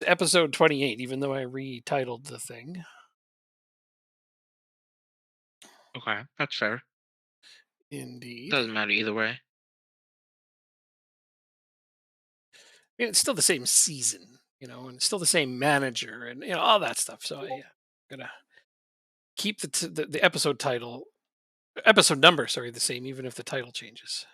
episode 28, even though I retitled the thing. Okay, that's fair. Indeed. Doesn't matter either way. I mean, it's still the same season, and it's still the same manager and all that stuff. So yeah, gonna keep the episode number, sorry, the same, even if the title changes.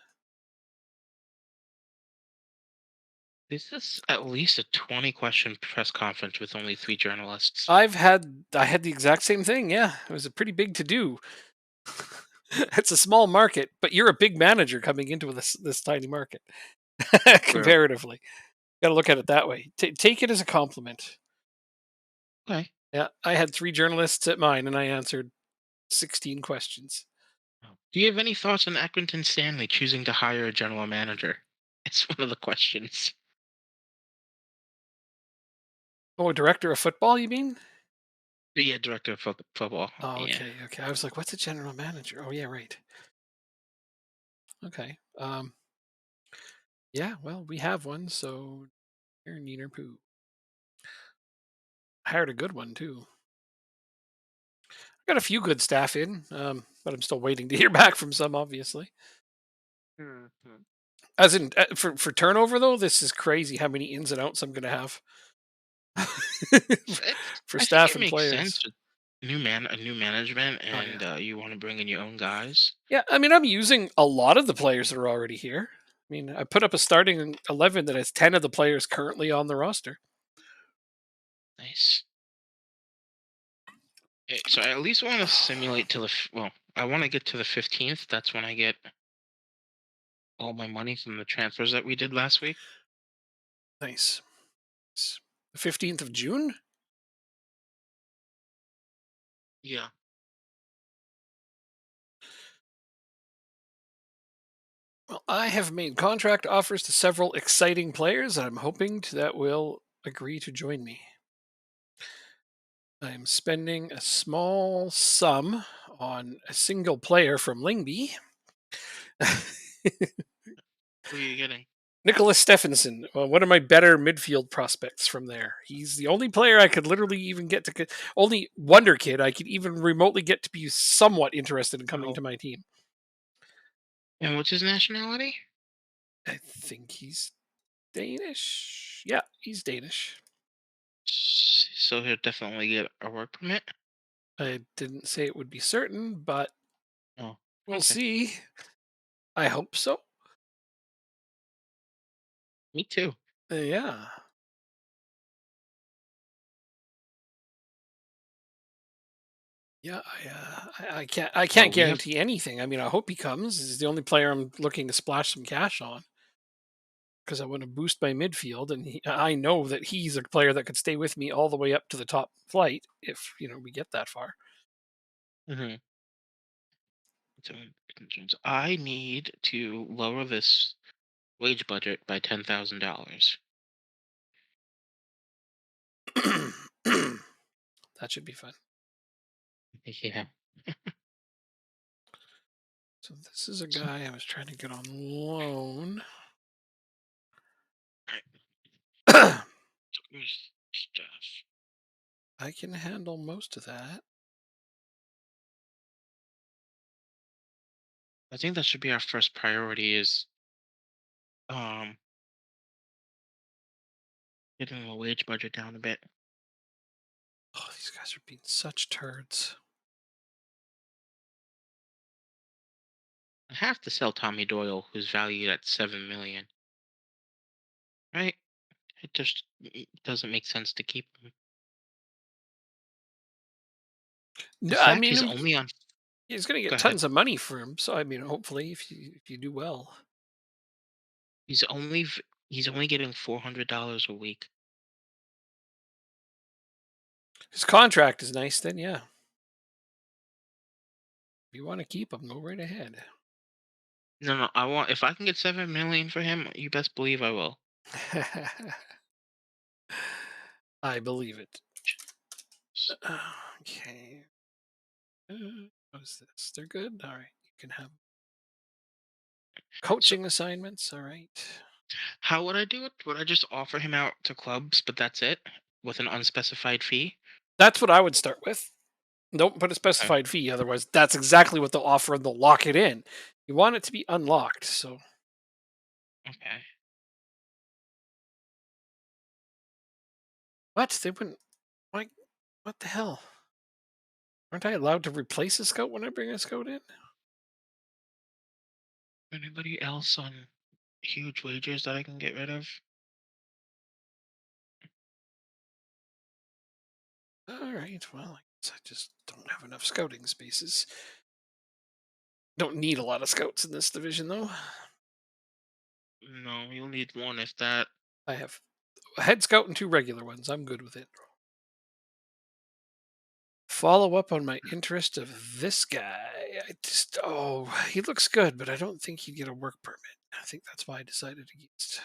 This is at least a 20 question press conference with only three journalists. I had the exact same thing. Yeah, it was a pretty big to do. It's a small market, but you're a big manager coming into this tiny market True. comparatively. Got to look at it that way. Take it as a compliment. Okay. Yeah, I had three journalists at mine, and I answered 16 questions. Do you have any thoughts on Accrington Stanley choosing to hire a general manager? It's one of the questions. Oh, director of football, you mean? But yeah, director of football. Oh, Yeah. okay, okay. I was like, what's a general manager? Oh, yeah, right. Okay. Yeah. Well, we have one, so you're neener poo. Hired a good one too. Got a few good staff in, but I'm still waiting to hear back from some, obviously. Mhm. As in, for turnover though, this is crazy how many ins and outs I'm going to have for I think staff it and makes sense players. with a new management, Oh yeah, and you want to bring in your own guys. yeah. I mean, I'm using a lot of the players that are already here. I mean, I put up a starting 11 that has 10 of the players currently on the roster. Nice. So I at least want to simulate to well, I want to get to the 15th. That's when I get all my money from the transfers that we did last week. Nice. The 15th of June. Yeah. Well, I have made contract offers to several exciting players, and I'm hoping that will agree to join me. I'm spending a small sum on a single player from Lingby. Who are you getting? Nicholas Stephenson, one of my better midfield prospects from there. He's the only player I could literally even get to, only wonder kid I could even remotely get to be somewhat interested in coming Oh. to my team. And what's his nationality? I think he's Danish. Yeah, he's Danish. So he'll definitely get a work permit. I didn't say it would be certain, but Oh, we'll okay. see. I hope so. Me too. Yeah. Yeah, I can't Oh, we have. guarantee anything. I mean, I hope he comes. He's the only player I'm looking to splash some cash on because I want to boost my midfield, and I know that he's a player that could stay with me all the way up to the top flight if we get that far. Mhm. So I need to lower this wage budget by $10,000. That should be fun. Yeah. So this is a So, guy I was trying to get on loan. alright, I so here's stuff. can handle most of that. I think that should be our first priority is um getting the wage budget down a bit. Oh, these guys are being such turds. I have to sell Tommy Doyle, who's valued at 7 million. Right? It just doesn't make sense to keep him. In No, I fact, he's mean, only on. he's going to Go get ahead. tons of money for him. So I mean, hopefully, if you do well, He's only he's only getting $400 a week. his contract is nice. Then yeah, if you want to keep him, go right ahead. No, no, I want if I can get 7 million for him, you best believe I will. I believe it. S- Okay. What's this? They're good. All right, you can have coaching assignments. All right. How would I do it? Would I just offer him out to clubs, but that's it, with an unspecified fee? That's what I would start with. Don't put a Okay. specified fee, otherwise that's exactly what they'll offer and they'll lock it in. You want it to be unlocked, so Okay. what? They wouldn't like what the hell? Aren't I allowed to replace a scout when I bring a scout in? Anybody else on huge wages that I can get rid of? All right, well, I guess I just don't have enough scouting spaces. Don't need a lot of scouts in this division though. No, you'll need one if that. I have a head scout and two regular ones. I'm good with it. Follow up on my interest of this guy. I just he looks good, but I don't think he'd get a work permit. I think that's why I decided against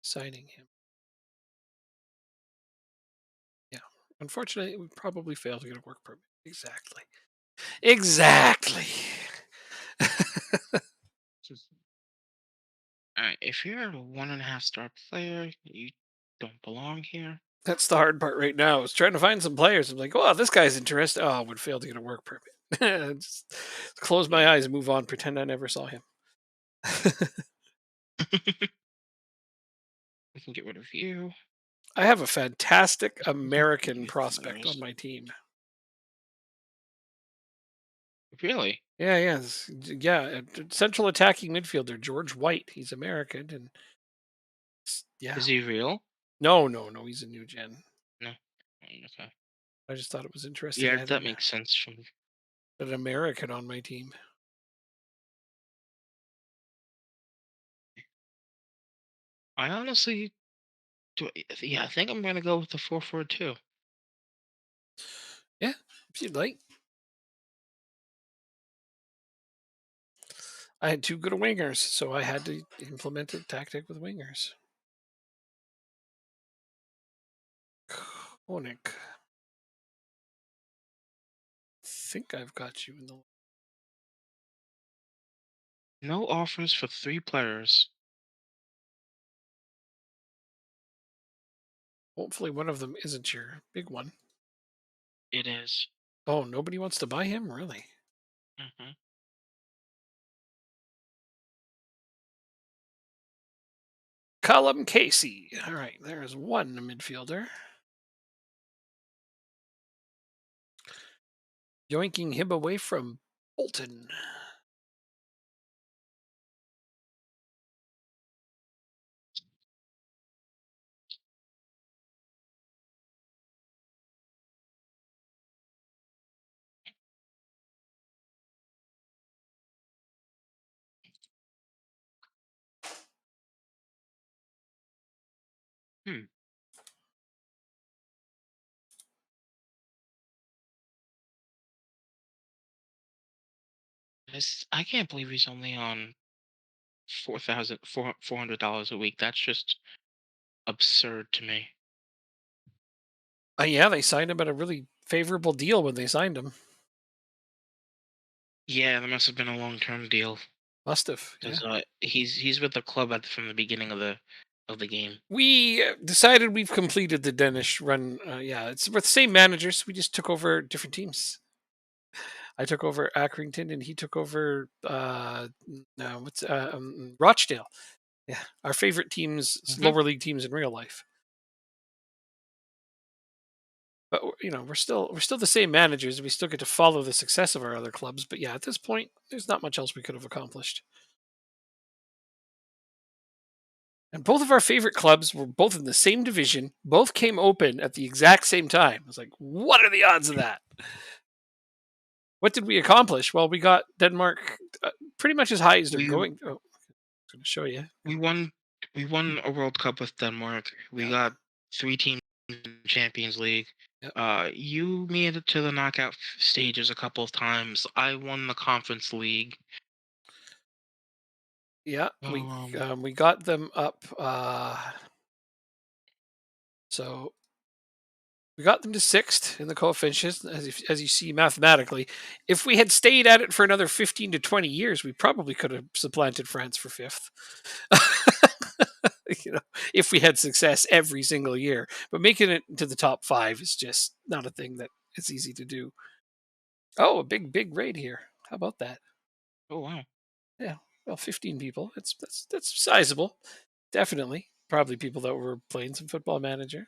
signing him. Yeah. Unfortunately, we probably failed to get a work permit. Exactly. Exactly. Alright, if you're a 1.5 star player, you don't belong here. That's the hard part right now is trying to find some players. I'm like, oh, this guy's interested. Oh, would fail to get a work permit. Just close my Yeah. eyes and move on. Pretend I never saw him. We can get rid of you. I have a fantastic Give American you prospect on players. my team. Really? Yeah, yeah, central attacking midfielder George White. He's American, and yeah, Is he real? no, no, no, he's a new gen. No. Okay. I just thought it was interesting. I Yeah, had that makes sense from. an American on my team. I honestly do. Yeah, I think I'm gonna go with the 4-4-2. Yeah, if you'd like. I had two good wingers, so I had to implement a tactic with wingers. Koenig, think I've got you in the. No offers for 3 players. Hopefully, one of them isn't your big one. It is. Oh, nobody wants to buy him, really? Mm-hmm. Callum Casey. All right, there's one midfielder. Yoinking him away from Bolton. Hmm. I can't believe he's only on 400 $400 a week. That's just absurd to me. Yeah, they signed him at a really favorable deal when they signed him. Yeah, that must have been a long-term deal Must have, yeah. because he's with the club from the beginning of the game. We decided we've completed the Danish run. Yeah, it's with the same managers. We just took over different teams. I took over Accrington, and he took over no, what's Rochdale. Yeah, our favorite teams, Hmm. lower league teams in real life. But we're still the same managers. We still get to follow the success of our other clubs. But yeah, at this point, there's not much else we could have accomplished. And both of our favorite clubs were both in the same division. Both came open at the exact same time. I was like, what are the odds of that? What did we accomplish? Well, we got Denmark pretty much as high as they're We going. Oh, I'm going to show you. we won we won a World Cup with Denmark. We Yeah, got 3 teams in the Champions League. yeah, You made it to the knockout stages a couple of times. I won the Conference League. yeah. We Um, um, we got them up. So We got them to sixth in the coefficients, as you see mathematically. If we had stayed at it for another 15 to 20 years, we probably could have supplanted France for fifth. you know, if we had success every single year. But making it to the top five is just not a thing that is easy to do. Oh, a big raid here. How about that? Oh wow. Yeah, well, 15 people. That's sizable. Definitely. Probably people that were playing some football manager.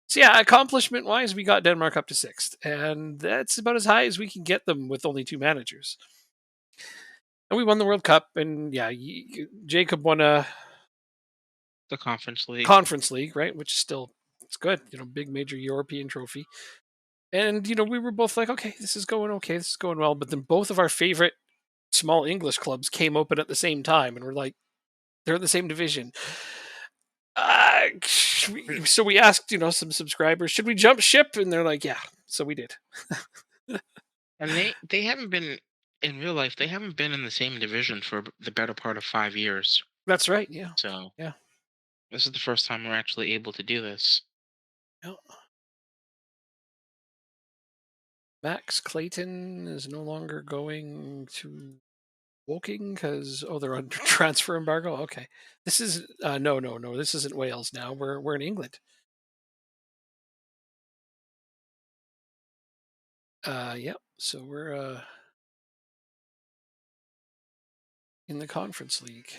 So yeah, accomplishment wise, we got Denmark up to sixth, and that's about as high as we can get them with only two managers. And we won the World Cup, and yeah, Jacob won a The Conference League. Conference League, right? Which is still it's good, big major European trophy. And we were both like, okay, this is going okay, this is going well. But then both of our favorite small English clubs came open at the same time, and we're like, they're in the same division. So we asked, some subscribers, should we jump ship? And they're like, yeah. So we did. And they haven't been in real life. They haven't been in the same division for the better part of 5 years. That's right. Yeah. So Yeah. this is the first time we're actually able to do this. Yeah. Max Clayton is no longer going to Woking because they're under transfer embargo. Okay, this is no. This isn't Wales now. We're in England. Yep. So we're in the Conference League.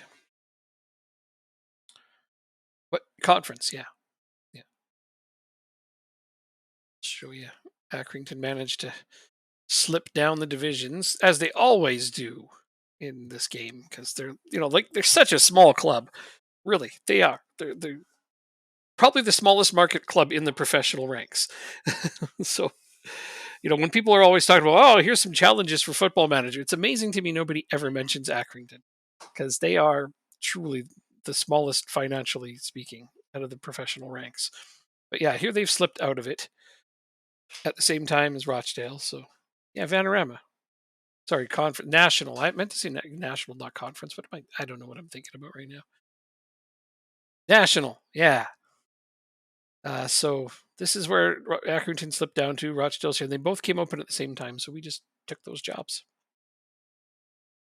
What conference? Yeah, yeah. Show you. Accrington managed to slip down the divisions as they always do in this game because they're like they're such a small club. Really, they are. They're probably the smallest market club in the professional ranks. So, when people are always talking about, oh, here's some challenges for Football Manager, it's amazing to me nobody ever mentions Accrington because they are truly the smallest financially speaking out of the professional ranks. But yeah, here they've slipped out of it at the same time as Rochdale. So yeah, Vanarama. Sorry, conference national. I meant to say national, not conference. What am I? I don't know what I'm thinking about right now. National, yeah. So this is where Accrington slipped down to. Rochdale's here. They both came open at the same time, so we just took those jobs.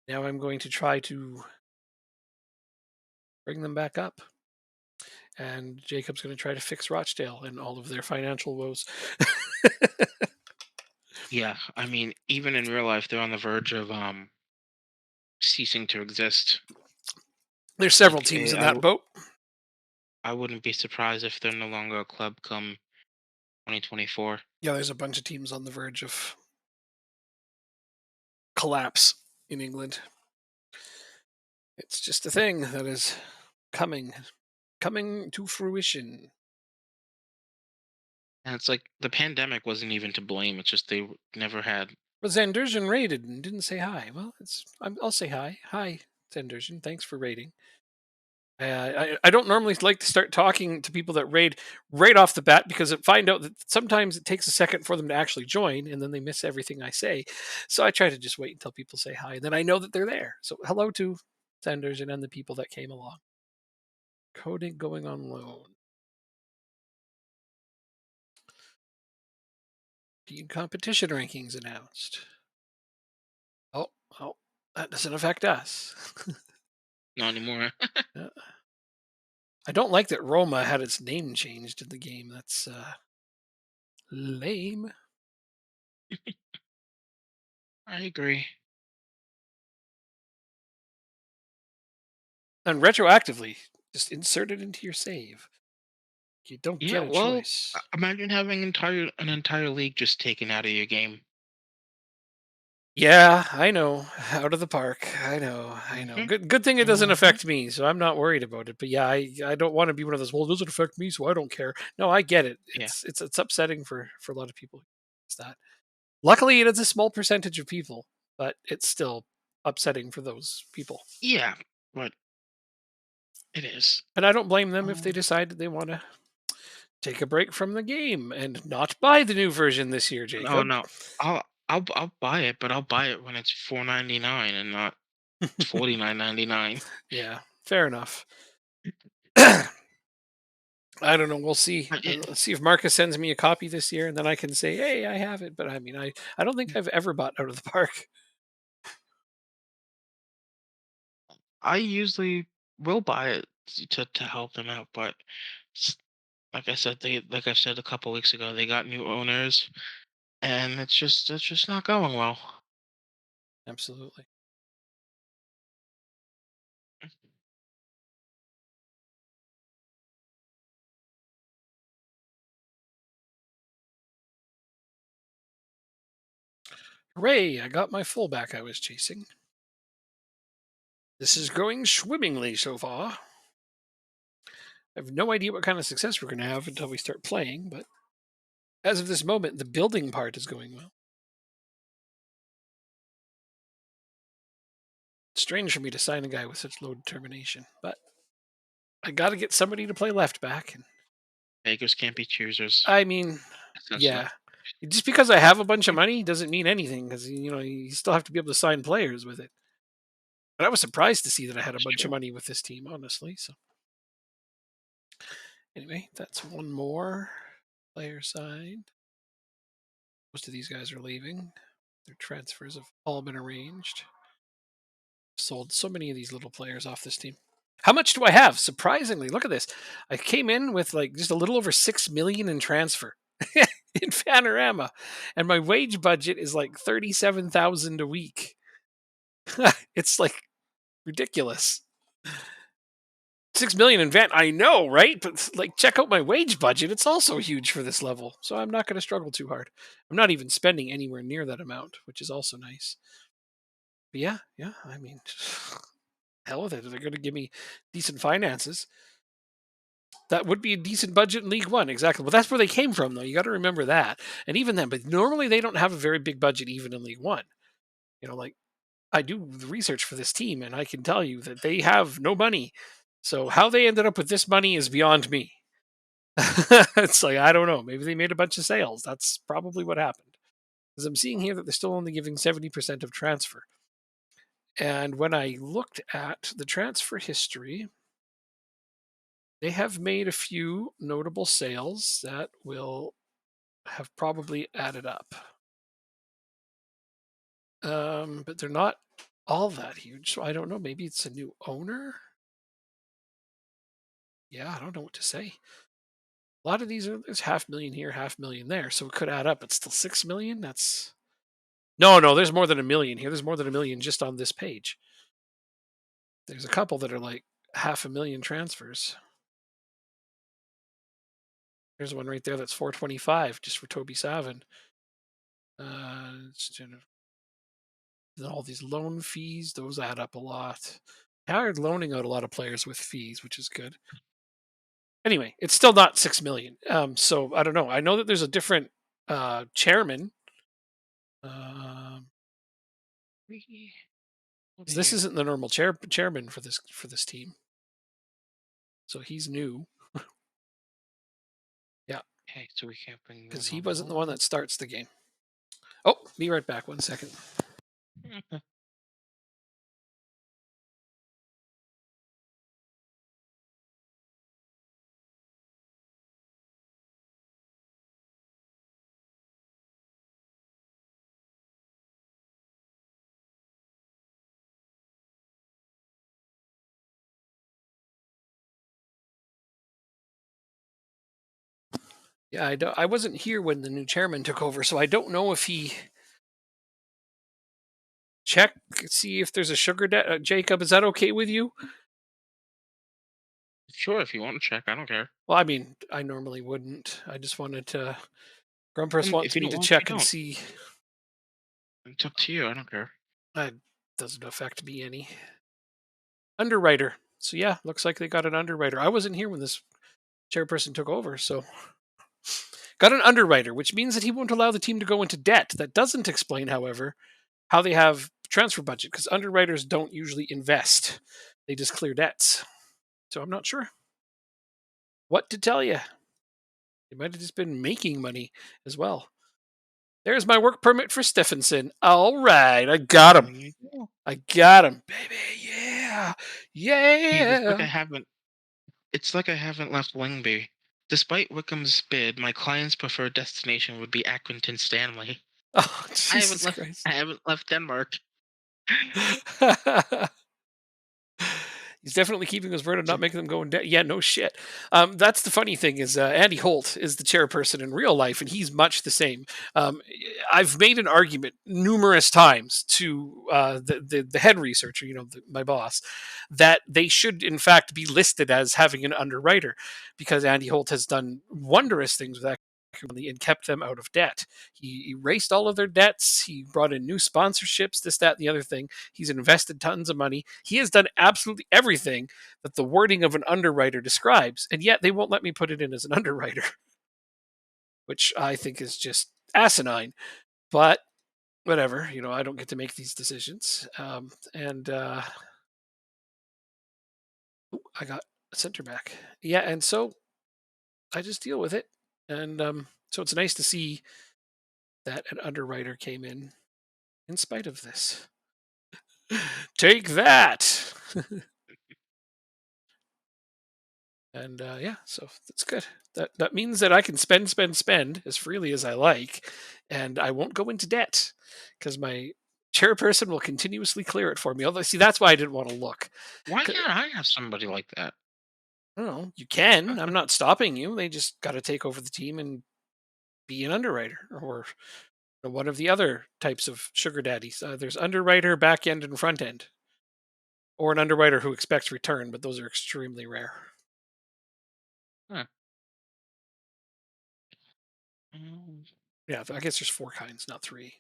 Now I'm going to try to bring them back up, and Jacob's going to try to fix Rochdale and all of their financial woes. Yeah, I mean, even in real life, they're on the verge of ceasing to exist. There's several Like teams in that boat. I wouldn't be surprised if they're no longer a club come 2024. Yeah, there's a bunch of teams on the verge of collapse in England. It's just a thing that is coming to fruition. And it's like the pandemic wasn't even to blame. It's just never had. But Zanderjan rated and didn't say hi. Well, I'll say hi. Hi, Zanderjan. Thanks for rating. I don't normally like to start talking to people that raid right off the bat because I find out that sometimes it takes a second for them to actually join and then they miss everything I say. So I try to just wait until people say hi. And then I know that they're there. So hello to Zanderjan and the people that came along. Coding going on loan. Team competition rankings announced. Oh, oh, that doesn't affect us. Not anymore. Yeah. I don't like that Roma had its name changed in the game. That's lame. I agree. And retroactively, just insert it into your save. You don't Yeah, get a well, choice. imagine having an entire league just taken out of your game. Yeah, I know. Out of the park. I know. I know. Hmm. Good thing it doesn't Hmm. affect me, so I'm not worried about it. But yeah, I don't want to be one of those, well, it doesn't affect me, so I don't care. No, I get it. Yeah, It's upsetting for a lot of people. It's that. Luckily it is a small percentage of people, but it's still upsetting for those people. yeah, but it is. And I don't blame them if they Um, decide that they want to take a break from the game and not buy the new version this year, no, Jacob. no, I'll buy it, but I'll buy it when it's 4.99 and not 49.99. Yeah, fair enough. I don't know. We'll see. But it, Let's see if Marcus sends me a copy this year, and then I can say, "Hey, I have it." But I mean, I don't think I've ever bought Out of the Park. I usually will buy it to help them out, but s- like I said, like I said a couple weeks ago, they got new owners, and it's just not going well. Absolutely. Hooray! I got my fullback I was chasing. This is going swimmingly so far. I have no idea what kind of success we're going to have until we start playing, but as of this moment, the building part is going well. Strange for me to sign a guy with such low determination, but I got to get somebody to play left back. And Beggars can't be choosers, I mean, essentially. yeah, just because I have a bunch of money doesn't mean anything because you still have to be able to sign players with it. But I was surprised to see that I had a It's bunch of true. money with this team, honestly. So anyway, that's one more player signed. Most of these guys are leaving. Their transfers have all been arranged. Sold so many of these little players off this team. How much do I have? Surprisingly, look at this. I came in with like just a little over 6 million in transfer in Panorama, and my wage budget is like 37,000 a week. It's like ridiculous. 6 million in Van, I know, right? But like, check out my wage budget. It's also huge for this level, so I'm not going to struggle too hard. I'm not even spending anywhere near that amount, which is also nice. But yeah, yeah. I mean, hell with it. They're going to give me decent finances. That would be a decent budget in League One, exactly. Well, that's where they came from, though. You got to remember that. And even then, but normally they don't have a very big budget, even in League One. Like I do the research for this team, and I can tell you that they have no money. So how they ended up with this money is beyond me. It's like I don't know. Maybe they made a bunch of sales. That's probably what happened. Because I'm seeing here that they're still only giving 70% of transfer. And when I looked at the transfer history, they have made a few notable sales that will have probably added up. But they're not all that huge. So I don't know. Maybe it's a new owner. Yeah, I don't know what to say. A lot of these are there's 500,000 here, 500,000 there, so it could add up. It's still 6 million. That's no, no. There's more than a million here. There's more than a million just on this page. There's a couple that are like 500,000 transfers. There's one right there that's 425 just for Toby Savin. All these loan fees, those add up a lot. Howard loaning out a lot of players with fees, which is good. Anyway, it's still not 6 million. So I don't know. I know that there's a different chairman. Um, Over this here. isn't the normal chairman for this team, so he's new. Yeah, Okay, so we can't bring because those he on the wasn't the one wall. that starts the game. Oh, be right back. 1 second. Okay. Yeah, I wasn't here when the new chairman took over, so I don't know if he check see if there's a sugar debt. Jacob, is that okay with you? Sure, if you want to check, I don't care. Well, I mean, I normally wouldn't. I just wanted to. Grumpus If wants you me don't to want to, you check and don't. see. It's up to you. I don't care. It doesn't affect me any. Underwriter. So yeah, looks like they got an underwriter. I wasn't here when this chairperson took over, so got an underwriter, which means that he won't allow the team to go into debt. That doesn't explain, however, how they have transfer budget because underwriters don't usually invest; they just clear debts. So I'm not sure what to tell you. They might have just been making money as well. There's my work permit for Stephenson. All right, I got There him. you go. I got him, baby. Yeah, Jeez, yeah. it's like I haven't left Wingby. Despite Wickham's bid, my client's preferred destination would be Accrington Stanley. Oh, Jesus I Christ. haven't left Denmark. He's definitely keeping his word and not making them go in debt. Yeah, no shit. That's the funny thing is Andy Holt is the chairperson in real life, and he's much the same. Um, I've made an argument numerous times to the head researcher, my boss, that they should in fact be listed as having an underwriter, because Andy Holt has done wondrous things with that company and kept them out of debt. He erased all of their debts. He brought in new sponsorships, this, that, and the other thing. He's invested tons of money. He has done absolutely everything that the wording of an underwriter describes, and yet they won't let me put it in as an underwriter, which I think is just asinine. But whatever, I don't get to make these decisions. And I got a center back. Yeah, and so I just deal with it. And so it's nice to see that an underwriter came in spite of this. Take that. And yeah, so that's good. That means that I can spend as freely as I like, and I won't go into debt because my chairperson will continuously clear it for me. Although, see, that's why I didn't want to look. Why 'Cause- can't I have somebody like that? I don't know. You can. I'm not stopping you. They just got to take over the team and be an underwriter or one of the other types of sugar daddies. There's underwriter, back end, and front end, or an underwriter who expects return, but those are extremely rare. Huh. Mm, Yeah, I guess there's four kinds, not three.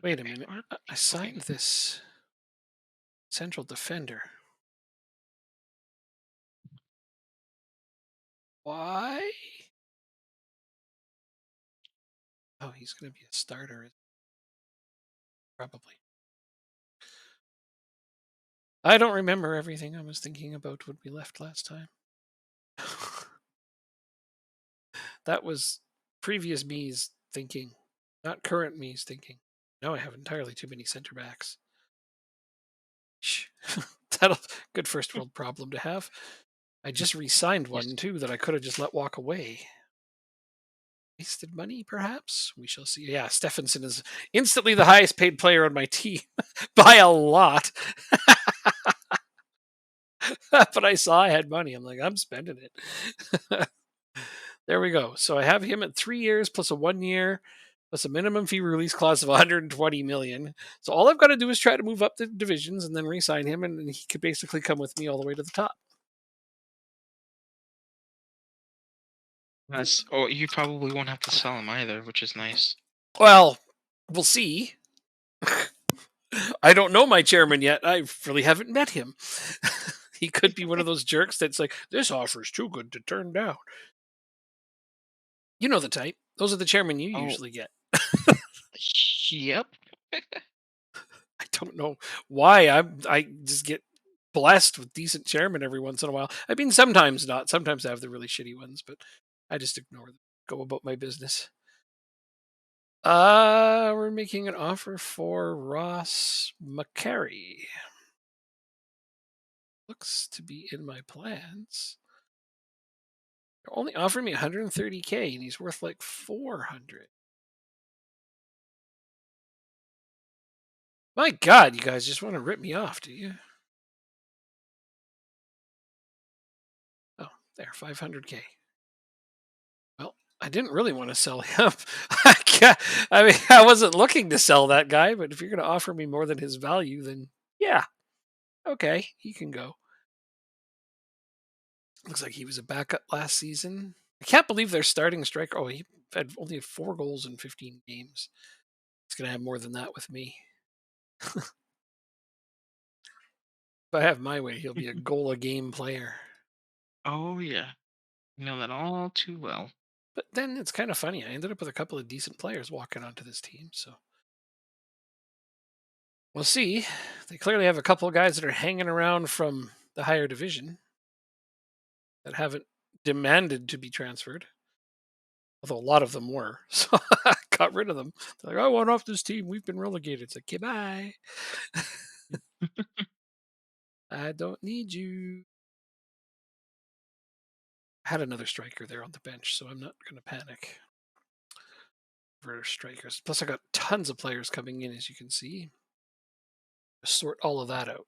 Wait a okay, minute. what are I we looking? signed this central defender. Why? Oh, he's going to be a starter, probably. I don't remember everything I was thinking about when we left last time. That was previous me's thinking, not current me's thinking. Now I have entirely too many center backs. That'll good first world problem to have. I just re-signed Yes. one too that I could have just let walk away. Wasted money, perhaps? We shall see. Yeah, Stephenson is instantly the highest paid player on my team by a lot. But I saw I had money. I'm like, I'm spending it. There we go. So I have him at 3 years plus a 1 year plus a minimum fee release clause of 120 million. So all I've got to do is try to move up the divisions and then re-sign him, and he could basically come with me all the way to the top. Oh, you probably won't have to sell them either, which is nice. Well, we'll see. I don't know my chairman yet. I really haven't met him. He could be one of those jerks that's like, this offer is too good to turn down. You know the type. Those are the chairmen you Oh, usually get. yep. I don't know why. I just get blessed with decent chairmen every once in a while. I mean, sometimes not. Sometimes I have the really shitty ones, but I just ignore them. Go about my business. We're making an offer for Ross McCarry. Looks to be in my plans. They're only offering me 130K, and he's worth like 400. My God, you guys just want to rip me off, do you? Oh, there, 500K. Well, I didn't really want to sell him. I mean, I wasn't looking to sell that guy, but if you're going to offer me more than his value, then yeah, okay, he can go. Looks like he was a backup last season. I can't believe their starting striker. Oh, he only had 4 goals in 15 games. He's going to have more than that with me. If I have my way, he'll be a goal a game player. Oh yeah, you know that all too well. But then it's kind of funny. I ended up with a couple of decent players walking onto this team, so we'll see. They clearly have a couple of guys that are hanging around from the higher division that haven't demanded to be transferred, although a lot of them were. So I got rid of them. They're like, I want off this team. We've been relegated. It's like, okay, bye. I don't need you. I had another striker there on the bench, so I'm not going to panic for strikers. Plus, I got tons of players coming in, as you can see. Sort all of that out.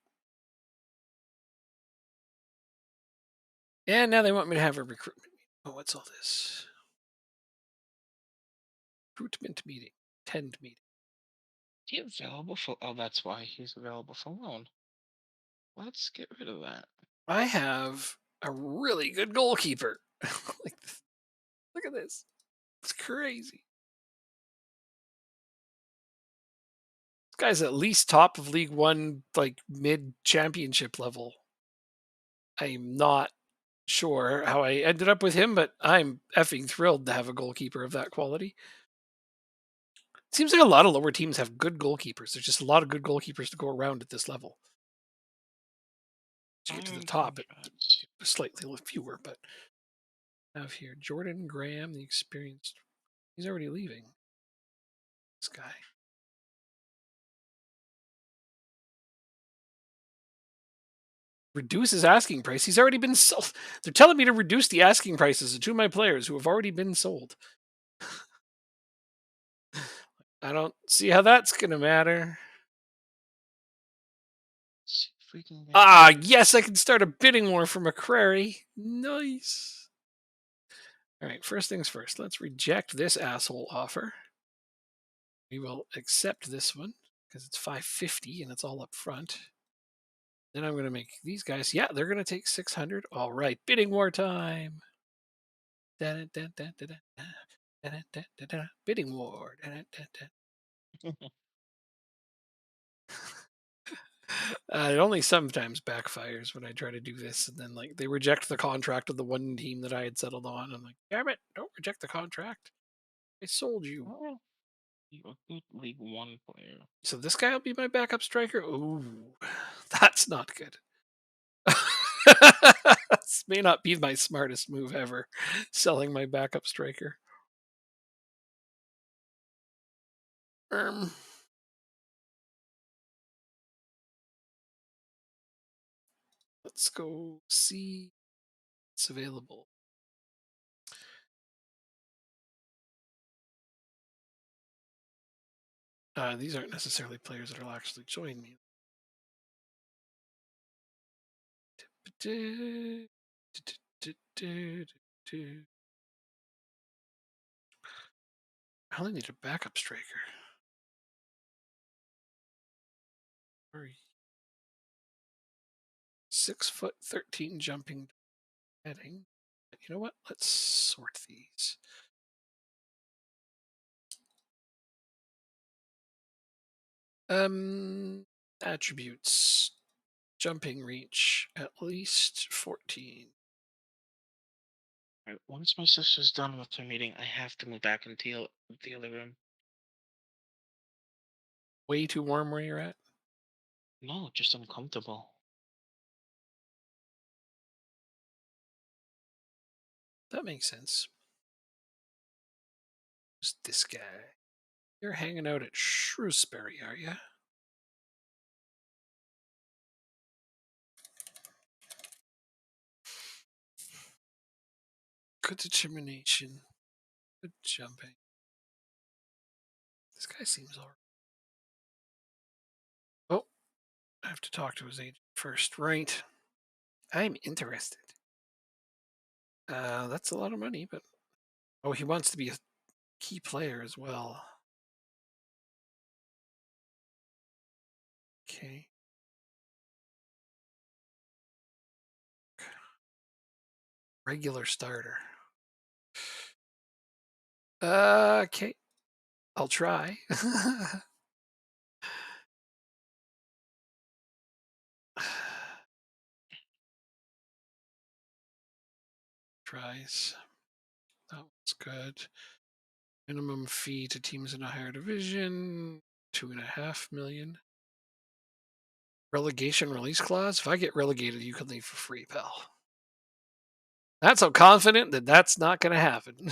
And now they want me to have a recruitment meeting. Oh, what's all this? Recruitment meeting. Tend meeting. He available for? Oh, that's why he's available for loan. Let's get rid of that. I have a really good goalkeeper. Like, look at this. It's crazy. This guy's at least top of League One, like mid championship level. I'm not sure how I ended up with him, but I'm effing thrilled to have a goalkeeper of that quality. Seems like a lot of lower teams have good goalkeepers. There's just a lot of good goalkeepers to go around at this level. To get to the Iron top, contracts. it's slightly fewer, but I have here Jordan Graham, the experienced. He's already leaving. This guy. Reduce his asking price. He's already been sold. They're telling me to reduce the asking prices of two of my players who have already been sold. I don't see how that's going to matter. See if we can get Ah, yes, I can start a bidding war for McCrary. Nice. All right, first things first. Let's reject this asshole offer. We will accept this one because it's 550 and it's all up front. Then I'm going to make these guys. Yeah, they're going to take 600. All right, bidding war time. Bidding war. It only sometimes backfires when I try to do this, and then like they reject the contract of the one team that I had settled on. I'm like, damn it! Don't reject the contract. I sold you. Oh, you're a good League One player. So this guy will be my backup striker. Ooh, that's not good. This may not be my smartest move ever, selling my backup striker. Um, let's go see what's available. These aren't necessarily players that will actually join me. I only need a backup striker. 6'13" jumping heading. You know what? Let's sort these. Attributes. Jumping reach at least 14. Right, once my sister's done with her meeting, I have to move back into the other room. Way too warm where you're at. No, just uncomfortable. That makes sense. Who's this guy? You're hanging out at Shrewsbury, are you? Good determination. Good jumping. This guy seems alright. Oh, I have to talk to his agent first. Right. I'm interested. That's a lot of money, but oh, he wants to be a key player as well. Okay. Regular starter. Okay. I'll try. Tries. That was good. Minimum fee to teams in a higher division, 2.5 million. Relegation release clause. If I get relegated, you can leave for free, pal. That's so confident that that's not going to happen.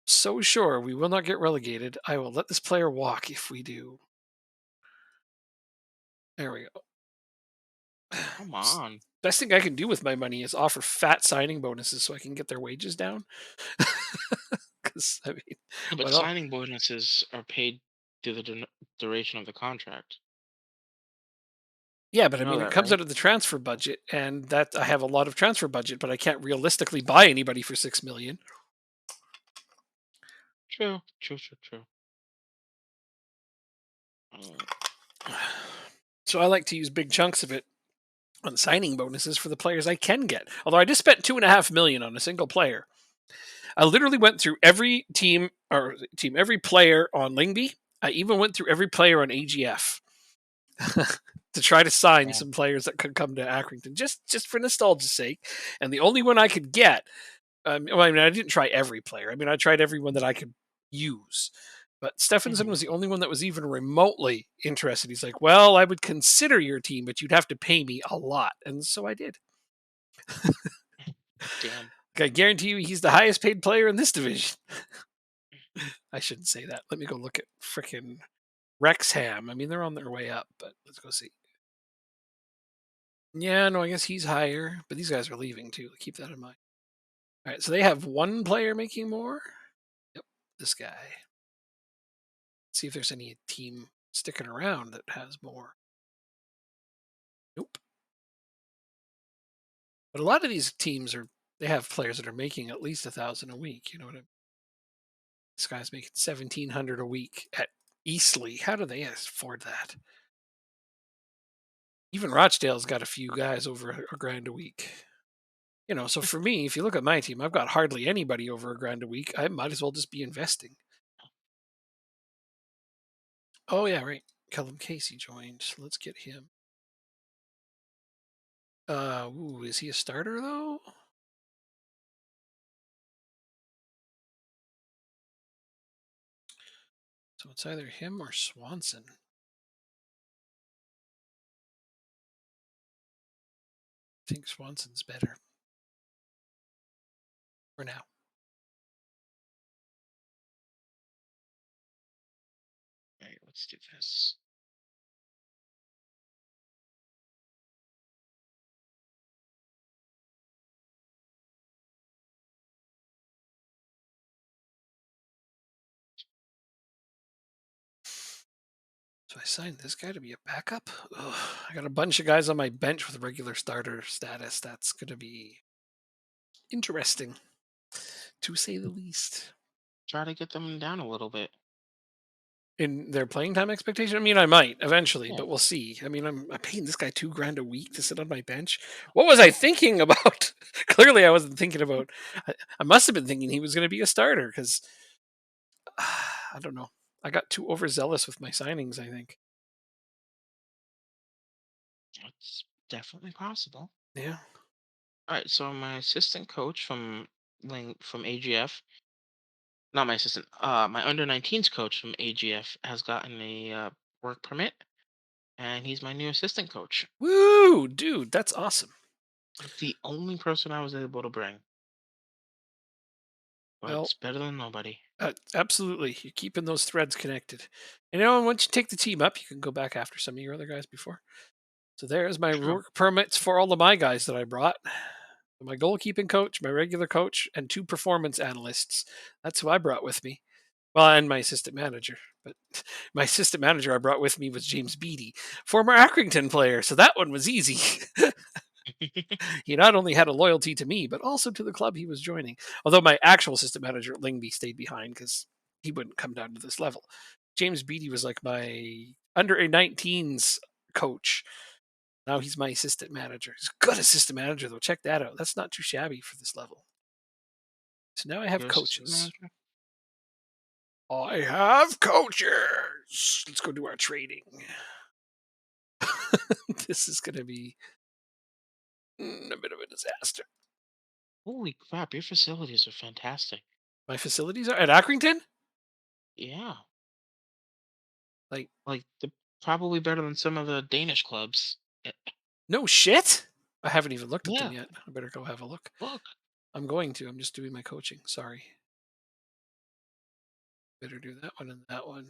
So sure we will not get relegated. I will let this player walk if we do. There we go. Come S- on. Best thing I can do with my money is offer fat signing bonuses so I can get their wages down. Because I mean, Yeah, but what else? signing bonuses are paid through the duration of the contract. Yeah, but You I know mean, it that, comes right? out of the transfer budget, and that I have a lot of transfer budget, but I can't realistically buy anybody for 6 million. True, true, true, true. Uh, So I like to use big chunks of it on signing bonuses for the players I can get. Although I just spent 2.5 million on a single player. I literally went through every every player on Lingby. I even went through every player on AGF to try to sign yeah. some players that could come to Accrington, just for nostalgia's sake. And the only one I could get, well, I mean, I didn't try every player. I mean, I tried everyone that I could use. But Stephenson Mhm. was the only one that was even remotely interested. He's like, "Well, I would consider your team, but you'd have to pay me a lot," and so I did. Damn. I guarantee you, he's the highest paid player in this division. I shouldn't say that. Let me go look at frickin' Wrexham. I mean, they're on their way up, but let's go see. Yeah, no, I guess he's higher, but these guys are leaving too. Keep that in mind. All right, so they have one player making more. Yep, this guy. See if there's any team sticking around that has more. Nope. But a lot of these teams are they have players that are making at least 1,000 a week. You know what I mean? This guy's making 1,700 a week at Eastleigh. How do they afford that? Even Rochdale's got a few guys over a grand a week. You know, so for me, if you look at my team, I've got hardly anybody over a grand a week. I might as well just be investing. Oh yeah, right. Callum Casey joined. So let's get him. Is he a starter though? So it's either him or Swanson. I think Swanson's better for now. All right, let's do this. So I signed this guy to be a backup. Ugh, I got a bunch of guys on my bench with regular starter status. That's going to be interesting, to say the least. Try to get them down a little bit. In their playing time expectation, I mean, I might eventually, Yeah. but we'll see. I mean, I'm paying this guy 2 grand a week to sit on my bench. What was I thinking about? Clearly, I wasn't thinking about. I must have been thinking he was going to be a starter because I don't know. I got too overzealous with my signings. I think. It's definitely possible. Yeah. All right, so my assistant coach from AGF, not my assistant, my under 19s coach from AGF has gotten a work permit, and he's my new assistant coach. Woo, dude, that's awesome. The only person I was able to bring, but Well, it's better than nobody. absolutely. You're keeping those threads connected. And you know, once you take the team up, you can go back after some of your other guys before. So there's my True. work permits for all of my guys that I brought. My goalkeeping coach, my regular coach, and 2 performance analysts. That's who I brought with me. Well, and my assistant manager. But my assistant manager I brought with me was James Beattie, former Accrington player. So that one was easy. He not only had a loyalty to me, but also to the club he was joining. Although my actual assistant manager at Lingby stayed behind because he wouldn't come down to this level. James Beattie was like my under a 19s coach. Now he's my assistant manager. He's a good assistant manager, though. Check that out. That's not too shabby for this level. So now I have Your assistant coaches. manager? I have coaches. Let's go do our trading. This is going to be a bit of a disaster. Holy crap, your facilities are fantastic. My facilities are at Accrington? Yeah, Like, like they're probably better than some of the Danish clubs. no shit. I haven't even looked at them Yeah, yet. I better go have a look. look. I'm going to. I'm just doing my coaching. Sorry. Better do that one and that one.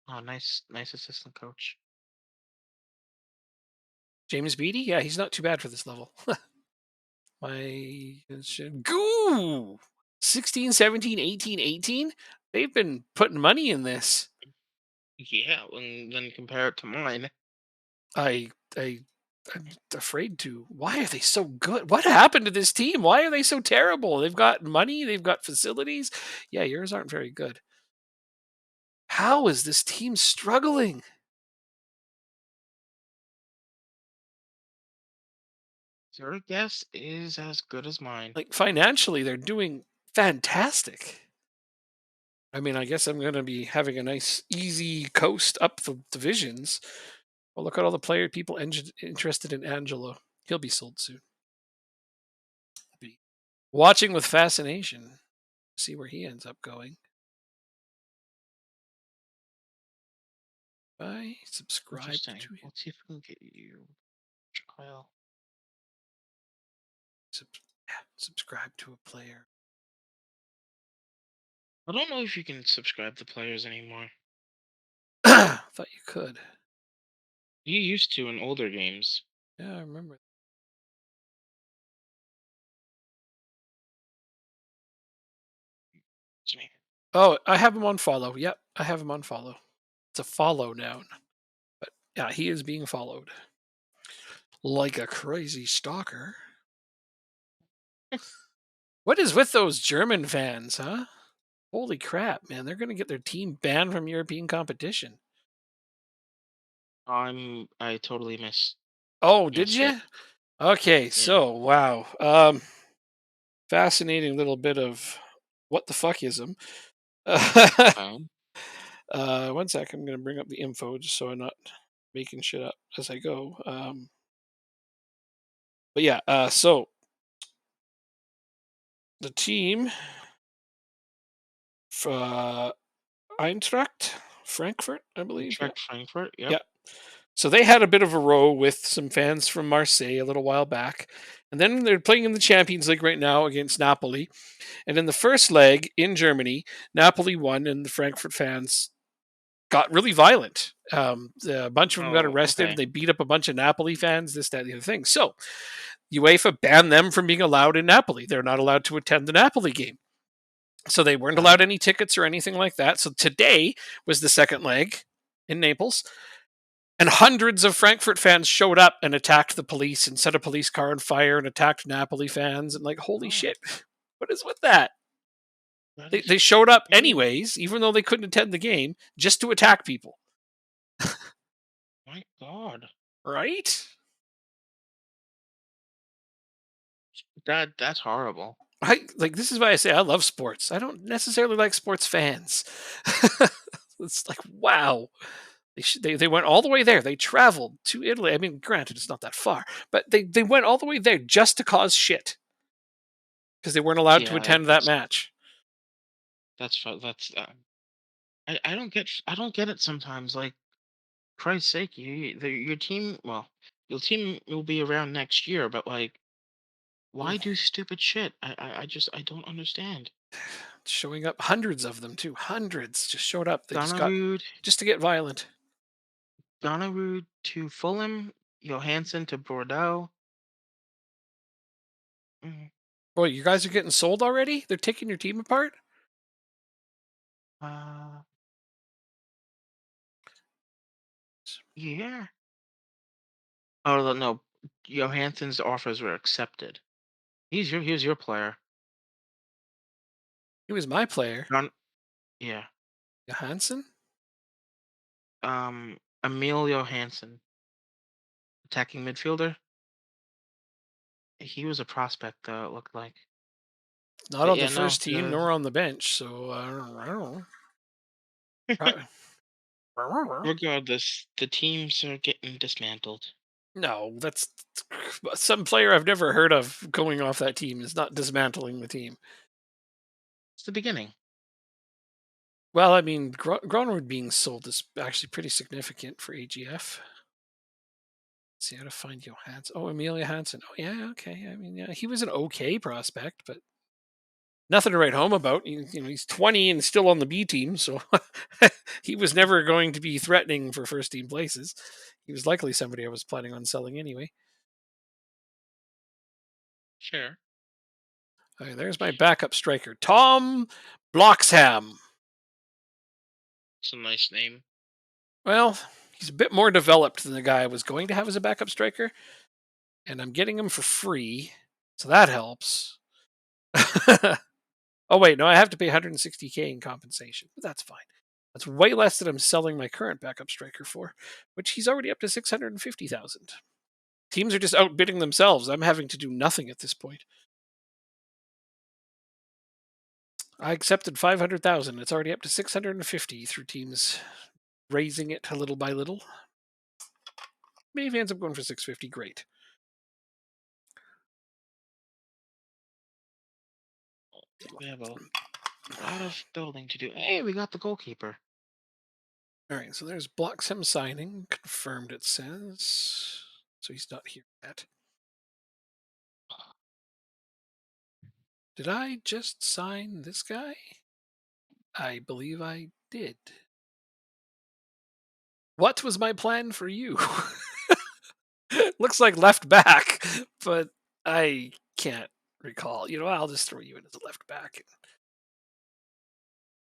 Oh, nice, nice assistant coach. James Beattie, yeah, he's not too bad for this level. My goo 16, 17, 18, 18. They've been putting money in this. Yeah, and then compare it to mine. I I I'm afraid to. Why are they so good? What happened to this team? Why are they so terrible? They've got money, they've got facilities. Yeah, yours aren't very good. How is this team struggling? Your guess is as good as mine. Like financially, they're doing fantastic. I mean, I guess I'm going to be having a nice, easy coast up the divisions. Well, look at all the people interested in Angelo. He'll be sold soon. Be watching with fascination. See where he ends up going. I subscribe Interesting. to him. Let's see if we can get you trial. Sub- yeah, subscribe to a player. I don't know if you can subscribe to players anymore. Thought you could. You used to in older games. Yeah, I remember. It's me. Oh, I have him on follow. Yep, I have him on follow. It's a follow noun. But yeah, he is being followed like a crazy stalker. What is with those German fans, huh? Holy crap, man! They're gonna get their team banned from European competition. I totally Oh, did missed it. you? Okay, Yeah. so wow, fascinating little bit of what the fuckism. Um, One sec, I'm gonna bring up the info just so I'm not making shit up as I go. But yeah, so the team, uh, Eintracht Frankfurt, I believe. Yeah, Eintracht Frankfurt. Yep. yeah. So they had a bit of a row with some fans from Marseille a little while back, and then they're playing in the Champions League right now against Napoli. And in the first leg in Germany, Napoli won, and the Frankfurt fans got really violent. A bunch of them got Oh, arrested. okay. They beat up a bunch of Napoli fans, this, that, and the other thing. So UEFA banned them from being allowed in Napoli. They're not allowed to attend the Napoli game. So they weren't Okay. allowed any tickets or anything like that. So today was the second leg in Naples. And hundreds of Frankfurt fans showed up and attacked the police and set a police car on fire and attacked Napoli fans. And like, holy Oh, shit, what is with that? that They is showed up very. anyways, even though they couldn't attend the game, just to attack people. My God. Right? That's horrible. I like this is why I say I love sports. I don't necessarily like sports fans. It's like wow. They went all the way there. They traveled to Italy. I mean, granted, it's not that far, but they went all the way there just to cause shit because they weren't allowed to Yeah, attend that match. that's. I don't get it sometimes. Like Christ's sake, your team. Well, your team will be around next year, but like, Mm. why do stupid shit? I don't understand. Showing up, hundreds of them too. Hundreds just showed up. They just got Donnarumma, just to get violent. Donnarumma to Fulham, Johansson to Bordeaux. Mm, Boy, you guys are getting sold already? They're taking your team apart? Uh, yeah. Oh no, Johansson's offers were accepted. Here's your player. He was my player. Don, yeah. Johansson? Emil Johansson, attacking midfielder. He was a prospect though, it looked like. Not But on the yeah, no, first team, nor on the bench, so I don't know. regardless, the teams are getting dismantled. No, that's some player I've never heard of going off that team is not dismantling the team. It's the beginning. Well, I mean, Gronwood being sold is actually pretty significant for AGF. See how to find Johansson. Oh, Amelia Hansen. Oh, yeah, okay. I mean, yeah, he was an okay prospect, but Nothing to write home about. He's 20 and still on the B team, so he was never going to be threatening for first team places. He was likely somebody I was planning on selling anyway. Sure. Okay, there's my backup striker, Tom Bloxham. It's a nice name. Well, he's a bit more developed than the guy I was going to have as a backup striker, and I'm getting him for free, so that helps. Oh wait, no, I have to pay 160K in compensation, but that's fine. That's way less than I'm selling my current backup striker for, which he's already up to 650,000. Teams are just outbidding themselves. I'm having to do nothing at this point. I accepted 500,000. It's already up to 650 through teams raising it little by little. Maybe if he ends up going for 650, great. We have a lot of building to do. Hey, we got the goalkeeper. All right, so there's Bloxham signing. Confirmed, it says. So he's not here yet. Did I just sign this guy? I believe I did. What was my plan for you? Looks like left back, but I can't recall. I'll just throw you in as a left back.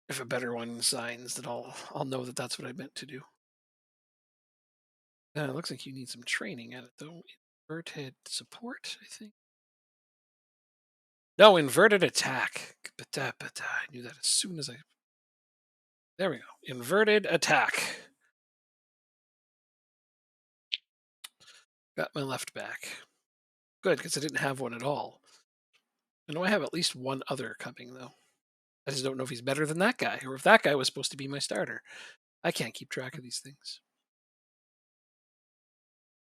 If a better one signs, then I'll know that that's what I meant to do. It looks like you need some training at it though. Inverted support, I think. No, inverted attack. I knew that as soon as I. There we go. Inverted attack. Got my left back. Good, because I didn't have one at all. I know I have at least one other coming though. I just don't know if he's better than that guy, or if that guy was supposed to be my starter. I can't keep track of these things.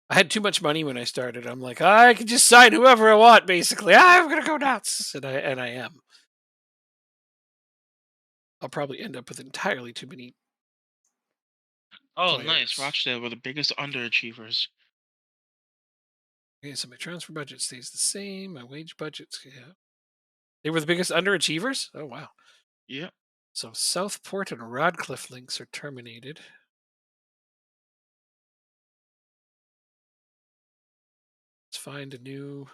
I had too much money when I started. I'm like, I can just sign whoever I want, basically. I'm gonna go nuts, and I am. I'll probably end up with entirely too many Oh, nice. players. Rochdale were the biggest underachievers. Okay, so my transfer budget stays the same. My wage budgets, yeah. They were the biggest underachievers? Oh, wow. Yep. So Southport and Radcliffe links are terminated. Let's find a new.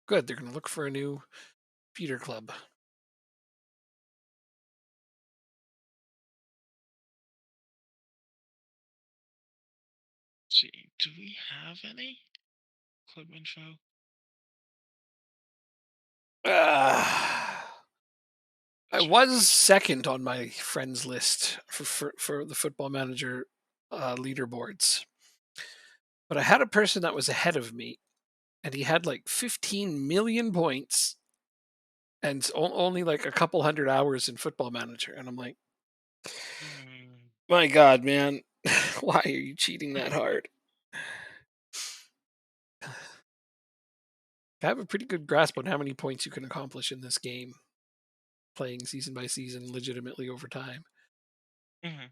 Good, they're going to look for a new feeder club. See, do we have any club info? I was second on my friends list for the Football Manager leaderboards, but I had a person that was ahead of me, and he had like 15 million points and only like a couple hundred hours in Football Manager, and I'm like, Hmm. my God, man, why are you cheating that hard? I have a pretty good grasp on how many points you can accomplish in this game, playing season by season legitimately over time. Mhm.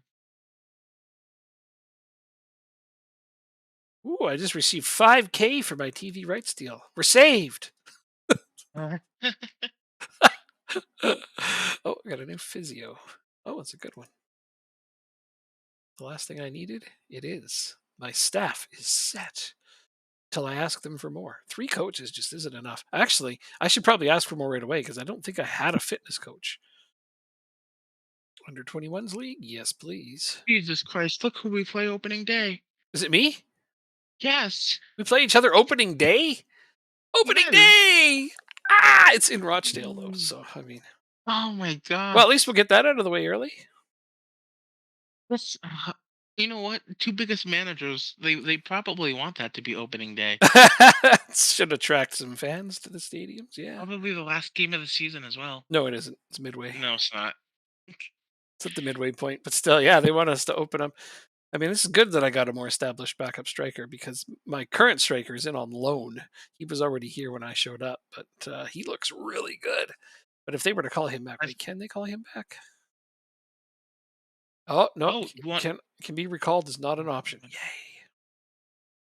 Ooh, I just received 5K for my TV rights deal. We're saved. Oh, I got a new physio. Oh, it's a good one. The last thing I needed, it is. My staff is set till I ask them for more. 3 coaches just isn't enough. Actually, I should probably ask for more right away because I don't think I had a fitness coach. Under 21s league? Yes, please. Jesus Christ, look who we play opening day. Is it me? Yes. We play each other opening day? Opening Yes. day! Ah, it's in Rochdale though, Mm. so I mean, Oh my well, god. at least we'll get that out of the way early. That's you know what? Two biggest managers, they probably want that to be opening day. Should attract some fans to the stadiums. Yeah. Probably the last game of the season as well. No, it isn't. It's midway. No, it's not. It's at the midway point, but still, yeah, they want us to open up. I mean, this is good that I got a more established backup striker because my current striker is in on loan. He was already here when I showed up, but he looks really good. But if they were to call him back, I, wait, can they call him back? Oh no, oh, you want can be recalled is not an option. Yay!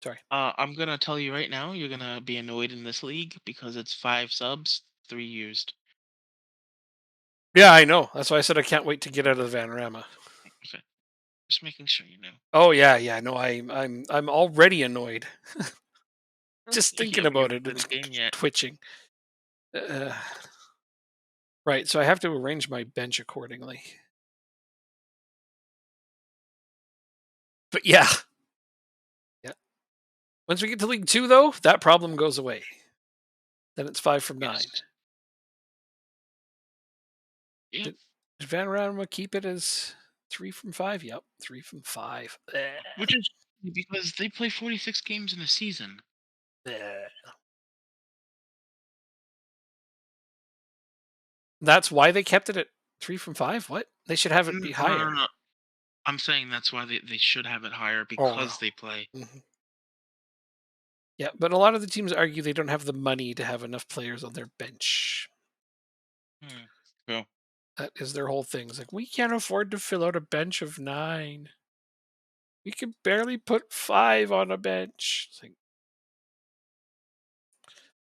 Sorry. I'm gonna tell you right now, you're gonna be annoyed in this league because it's 5 subs, 3 used. Yeah, I know. That's why I said I can't wait to get out of the Vanarama. Okay, just making sure you know. Oh yeah, yeah. No, I'm already annoyed just You thinking haven't about even it played and the game yet. twitching. Uh, right. So I have to arrange my bench accordingly. But yeah, yeah. Once we get to League Two, though, that problem goes away. Then it's 5 from 9. Yes. Yep. Did, did Vanarama keep it as 3 from 5? Yep, 3 from 5. Which is because they play 46 games in a season. That's why they kept it at 3 from 5. What? They should have it No, be no, no, higher. no. I'm saying that's why they should have it higher Oh, because they play. mhm. Yeah, but a lot of the teams argue they don't have the money to have enough players on their bench. Hmm. Cool. That is their whole thing. It's like, we can't afford to fill out a bench of 9. We can barely put 5 on a bench. It's like,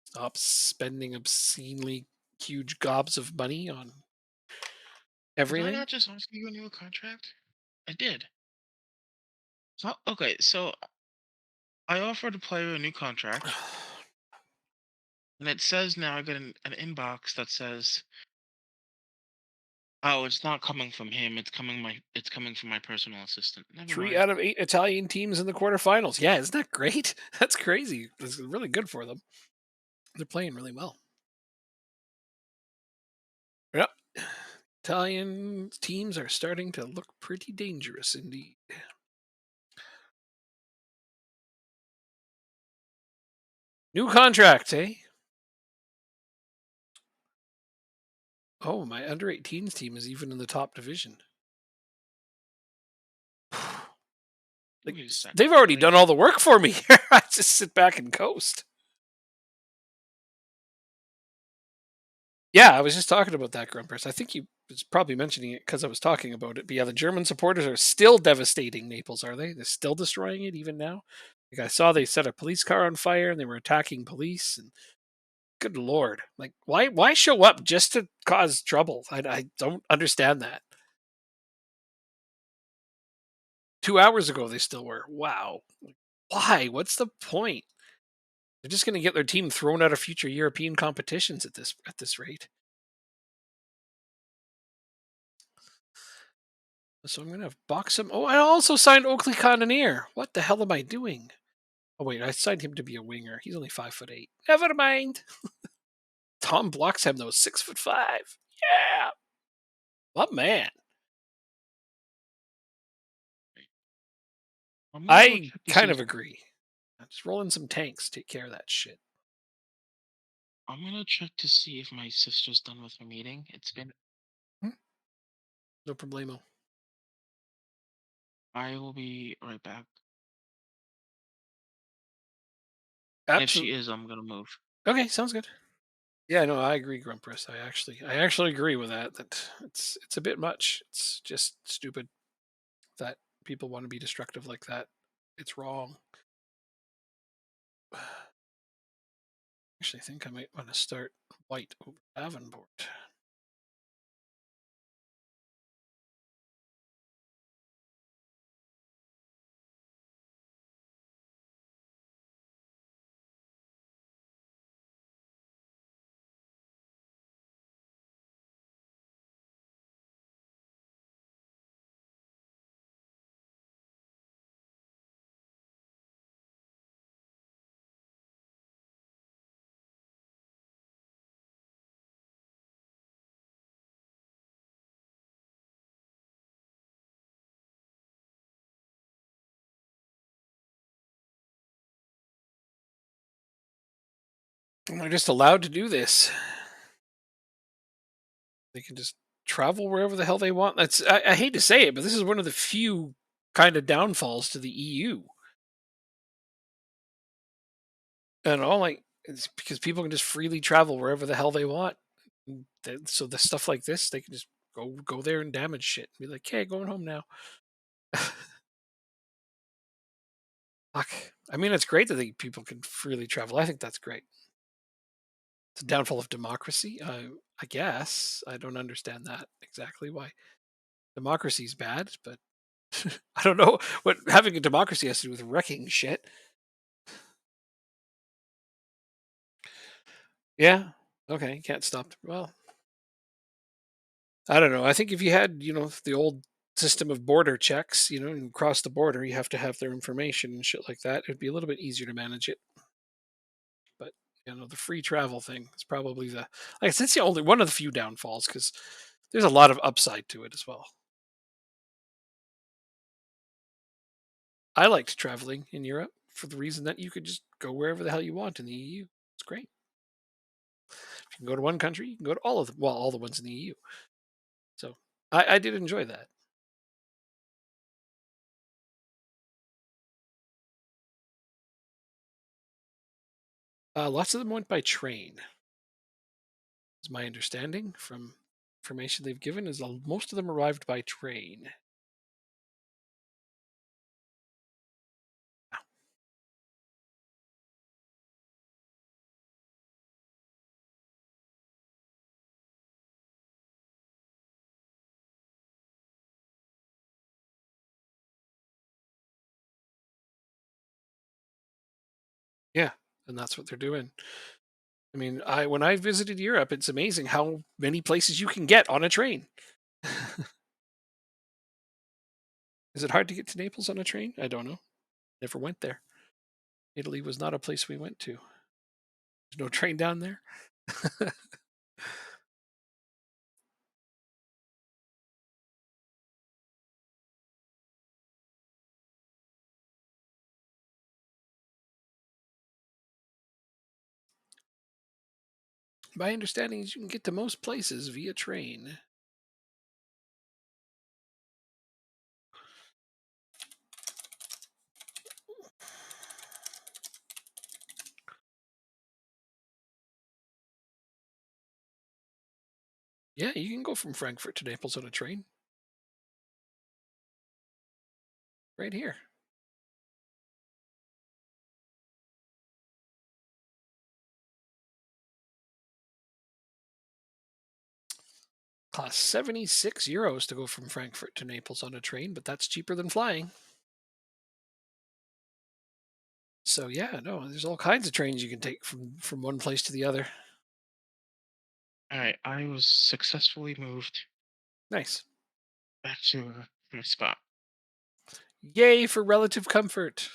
stop spending obscenely huge gobs of money on Did I everything. not just ask you a new contract? I did. So okay, so I offered a player a new contract, and it says now I get an inbox that says, "Oh, it's not coming from him. It's coming from my personal assistant." Never Three mind. out of 8 Italian teams in the quarterfinals. Yeah, isn't that great? That's crazy. It's really good for them. They're playing really well. Yep. Italian teams are starting to look pretty dangerous indeed. New contract, eh? Oh, my under 18s team is even in the top division. Like, Wait a second. they've already Really? done all the work for me. I just sit back and coast. Yeah, I was just talking about that, Grumpers. I think you was probably mentioning it because I was talking about it. But yeah, the German supporters are still devastating Naples, are they? They're still destroying it even now. Like, I saw they set a police car on fire and they were attacking police. And good lord, like why show up just to cause trouble? I don't understand that. 2 hours ago they still were. Wow, why? What's the point? They're just going to get their team thrown out of future European competitions at this rate. So I'm gonna box him. Oh, I also signed Oakley Cannoneer. What the hell am I doing? Oh wait, I signed him to be a winger. He's only 5'8". Never mind. Tom Bloxham though, 6'5". Yeah, what man? I'm gonna go I check to kind see. of agree. Just roll in some tanks, take care of that shit. I'm gonna check to see if my sister's done with her meeting. It's been. Hmm, no problemo. I will be right back. And if she Absolutely. is, I'm gonna move. Okay, sounds good. Yeah, no, I agree, Grumpus. I actually agree with that. That it's a bit much. It's just stupid that people want to be destructive like that. It's wrong. Actually, I think I might want to start White over Davenport. And they're just allowed to do this. They can just travel wherever the hell they want. I hate to say it, but this is one of the few kind of downfalls to the EU. And all like it's because people can just freely travel wherever the hell they want. So the stuff like this, they can just go there and damage shit. And be like, hey, going home now. Fuck. I mean, it's great that people can freely travel. I think that's great. It's a downfall of democracy. I guess I don't understand that exactly why democracy is bad, but I don't know what having a democracy has to do with wrecking shit. Yeah. Okay. Can't stop. Well, I don't know. I think if you had, the old system of border checks, and cross the border, you have to have their information and shit like that. It'd be a little bit easier to manage it. But the free travel thing is probably like I said, it's the only one of the few downfalls because there's a lot of upside to it as well. I liked traveling in Europe for the reason that you could just go wherever the hell you want in the EU. It's great. If you can go to one country, you can go to all of them. Well, all the ones in the EU. So I did enjoy that. Lots of them went by train, is my understanding from information they've given. Is most of them arrived by train. Yeah, and that's what they're doing. I mean, I when I visited Europe, it's amazing how many places you can get on a train. Is it hard to get to Naples on a train? I don't know. Never went there. Italy was not a place we went to. There's no train down there. My understanding is you can get to most places via train. Yeah, you can go from Frankfurt to Naples on a train right here. Costs 76 euros to go from Frankfurt to Naples on a train, but that's cheaper than flying. So yeah, no, there's all kinds of trains you can take from one place to the other. All right, I was successfully moved Nice. back to my spot. Yay for relative comfort.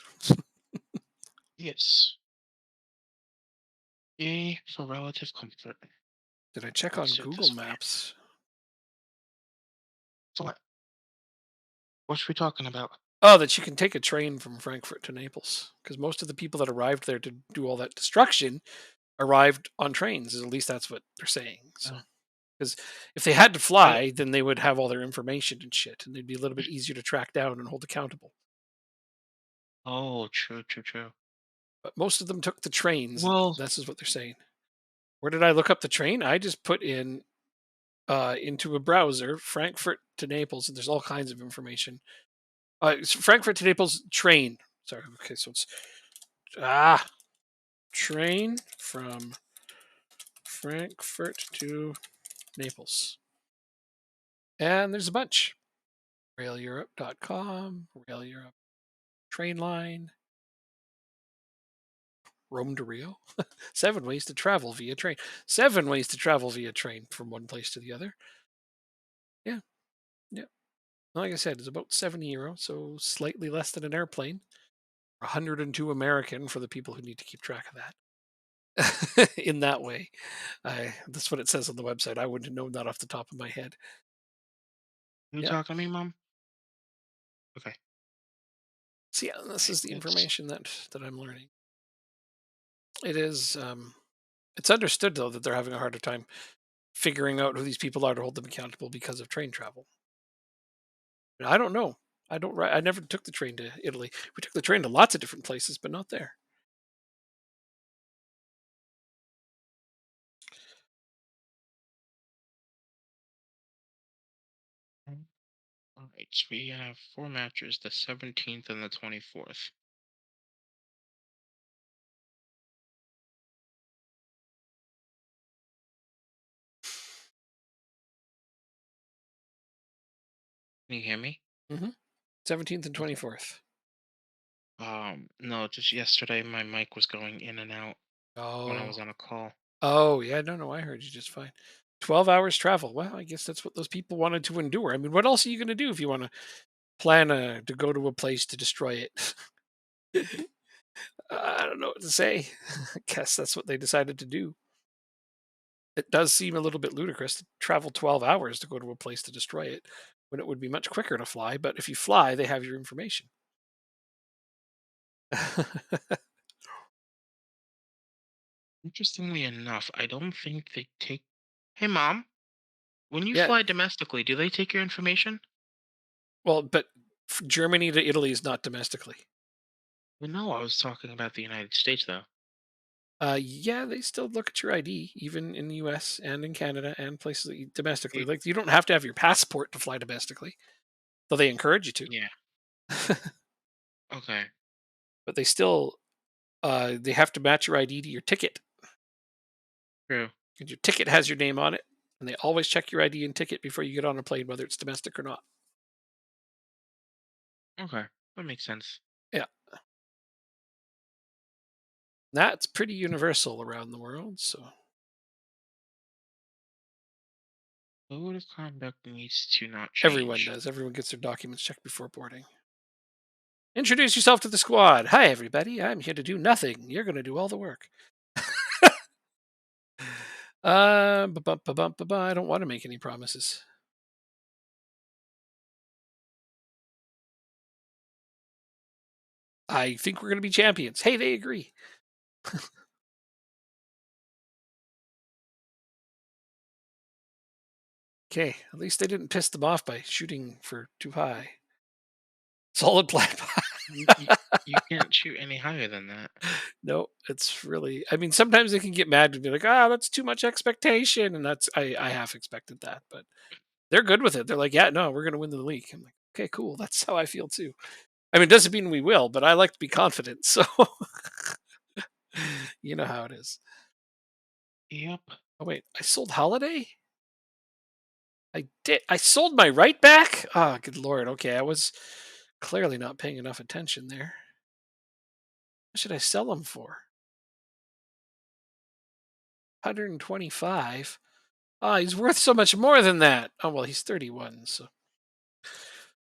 Yes, yay for relative comfort. Did I check on Let's do it Google this way. Maps? So what are we talking about? Oh, that you can take a train from Frankfurt to Naples because most of the people that arrived there to do all that destruction arrived on trains. At least that's what they're saying. So, Uh, because if they had to I fly, then they would have all their information and shit, and they'd be a little bit easier to track down and hold accountable. oh, true, true, true. But most of them took the trains. Well, This is what they're saying. Where did I look up the train? I just put in into a browser Frankfurt to Naples, and there's all kinds of information. It's Frankfurt to Naples train. Sorry. Okay, so it's ah train from Frankfurt to Naples, and there's a bunch. RailEurope.com, Rail Europe train line, Rome to Rio. 7 ways to travel via train. 7 ways to travel via train from one place to the other. Yeah, yeah. Like I said, it's about 70 euros, so slightly less than an airplane. 102 American for the people who need to keep track of that. In that way, that's what it says on the website. I wouldn't have known that off the top of my head. you Yeah. talking to me, mom? Okay. See, this Right. is the information that I'm learning. It is. It's understood though that they're having a harder time figuring out who these people are to hold them accountable because of train travel. And I don't know. I don't. I never took the train to Italy. We took the train to lots of different places, but not there. All right. So we have four matches: the 17th and the 24th. Can you hear me? Hmm. 17th and Okay. 24th. No, just yesterday my mic was going in and out when I Oh, was on a call. oh yeah. No, no, I heard you just fine. 12 hours travel. Well, I guess that's what those people wanted to endure. I mean, what else are you going to do if you want to plan to go to a place to destroy it? I don't know what to say. I guess that's what they decided to do. It does seem a little bit ludicrous to travel 12 hours to go to a place to destroy it when it would be much quicker to fly. But if you fly, they have your information. Interestingly enough, I don't think they take. Hey, mom, when you Yeah. fly domestically, do they take your information? Well, but Germany to Italy is not domestically. Well, no, I was talking about the United States, though. Yeah, they still look at your ID, even in the U.S. and in Canada and places domestically. Y- Like you don't have to have your passport to fly domestically, though they encourage you to. Yeah. Okay. But they still they have to match your ID to your ticket, True. and your ticket has your name on it. And they always check your ID and ticket before you get on a plane, whether it's domestic or not. Okay. That makes sense. Yeah, that's pretty universal around the world. So Code of conduct needs to not everyone change. does. Everyone gets their documents checked before boarding. Introduce yourself to the squad. Hi, everybody. I'm here to do nothing. You're going to do all the work. I don't want to make any promises. I think we're going to be champions. Hey, they agree. Okay, at least they didn't piss them off by shooting for too high. Solid plan. You, you, you can't shoot any higher than that. No, it's really. I mean, sometimes they can get mad and be like, "Ah, that's too much expectation," and that's I half expected that, but they're good with it. They're like, "Yeah, no, we're going to win the league." I'm like, "Okay, cool. That's how I feel too." I mean, it doesn't mean we will, but I like to be confident. So you know how it is. Yep. Oh wait, I sold Holiday. I did. I sold my right back. Oh, good lord. Okay, I was clearly not paying enough attention there. What should I sell him for? 125. Ah, he's worth so much more than that. Oh well, he's 31. So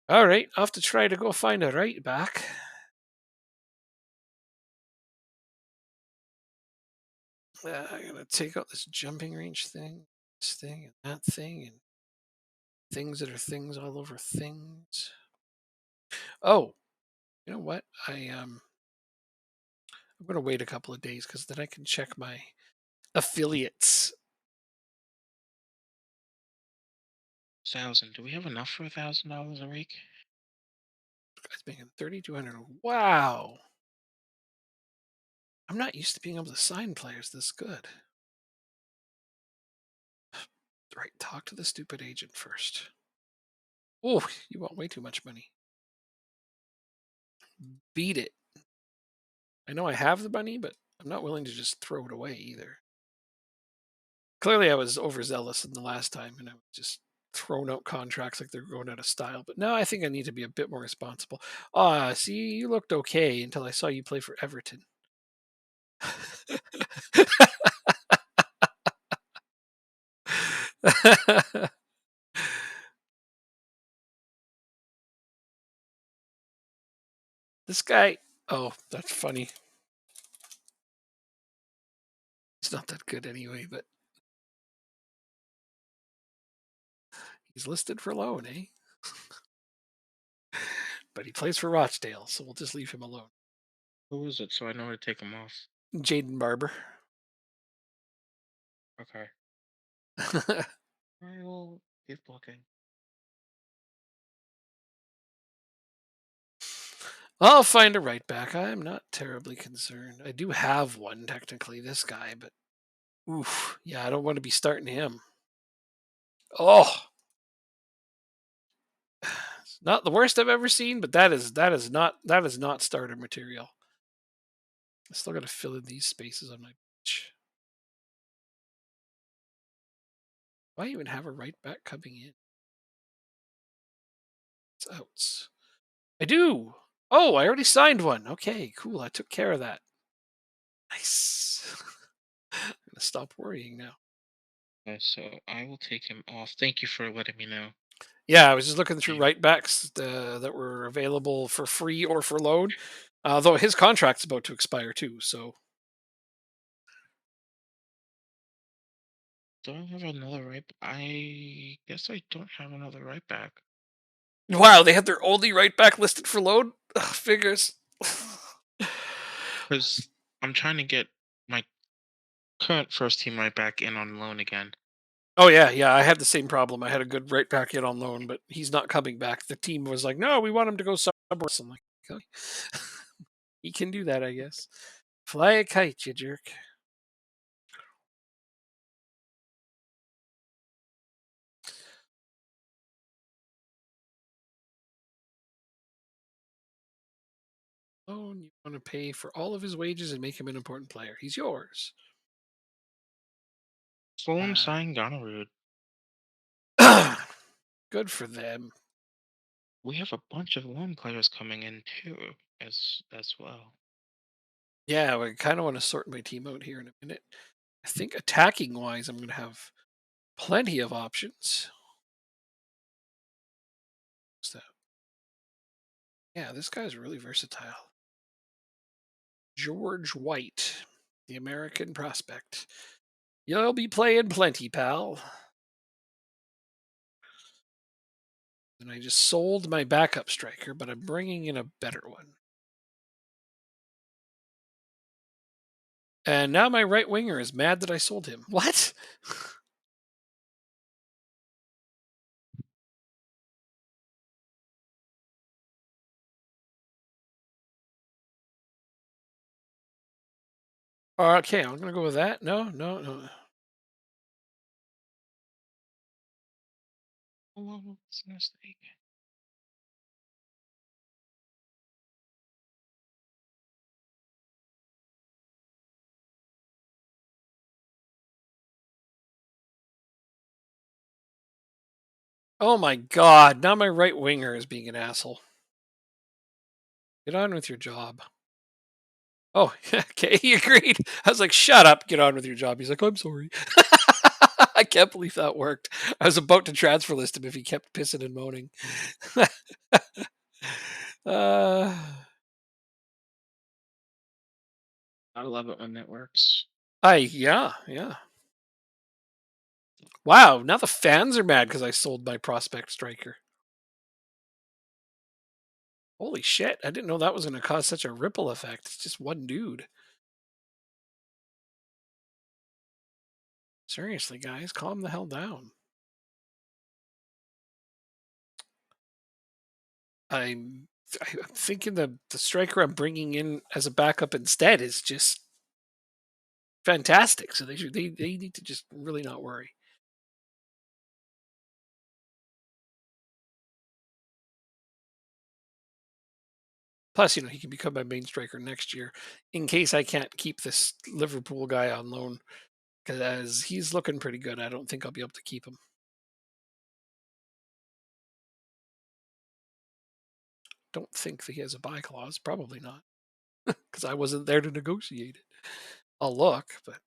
all right, I'll have to try to go find a right back. I'm gonna take out this jumping range thing, this thing, and that thing, and things that are things all over things. Oh, you know what? I'm gonna wait a couple of days because then I can check my affiliates. 1,000. Do we have enough for $1,000 a week? Guy's making 3,200. Wow. I'm not used to being able to sign players this good. Right, talk to the stupid agent first. Oh, you want way too much money. Beat it. I know I have the money, but I'm not willing to just throw it away either. Clearly, I was overzealous in the last time, and I was just throwing out contracts like they're going out of style. But now I think I need to be a bit more responsible. Ah, see, you looked okay until I saw you play for Everton. This guy. Oh, that's funny. He's not that good anyway, but he's listed for loan, eh? But he plays for Rochdale, so we'll just leave him alone. Who is it so I know to take them off? Jaden Barber. Okay. I will keep looking. I'll find a right back. I'm not terribly concerned. I do have one technically, this guy, but oof, yeah, I don't want to be starting him. Oh, it's not the worst I've ever seen, but that is not starter material. I still got to fill in these spaces on my bench. Why even have a right back coming in? It's outs. I do. Oh, I already signed one. Okay, cool. I took care of that. Nice. I'm gonna stop worrying now. So I will take him off. Thank you for letting me know. Yeah, I was just looking through And right backs that were available for free or for loan. Though his contract's about to expire too. So do I have another I guess I don't have another right back wow, they had their only right back listed for loan. Ugh, figures. because I'm trying to get my current first team right back in on loan again. Oh yeah, yeah. I had the same problem. I had a good right back in on loan, but he's not coming back. The team was like, "No, we want him to go somewhere else." I'm like, "Okay, he can do that, I guess." Fly a kite, you jerk. Loan, you want to pay for all of his wages and make him an important player. He's yours. Sloan sign Gonorrhea. Good for them. We have a bunch of loan players coming in too, as well. Yeah, I kind of want to sort my team out here in a minute. I think attacking wise, I'm going to have plenty of options. So, yeah, this guy's really versatile. George White, the American prospect. You'll be playing plenty, pal. And I just sold my backup striker, but I'm bringing in a better one. And now my right winger is mad that I sold him. What? Okay, I'm gonna go with that. No, no, no. Oh, it's a mistake. Oh my god! Now my right winger is being an asshole. Get on with your job. Oh, okay, he agreed. I was like, "Shut up, get on with your job." He's like, "I'm sorry." I can't believe that worked. I was about to transfer list him if he kept pissing and moaning. uh, I love it when that works. yeah, yeah. Wow, now the fans are mad because I sold my prospect striker. Holy shit! I didn't know that was going to cause such a ripple effect. It's just one dude. Seriously, guys, calm the hell down. I'm I'm thinking the striker I'm bringing in as a backup instead is just fantastic. So they need to just really not worry. Plus, he can become my main striker next year in case I can't keep this Liverpool guy on loan because as he's looking pretty good, I don't think I'll be able to keep him. Don't think that he has a buy clause. Probably not because I wasn't there to negotiate it. I'll look, but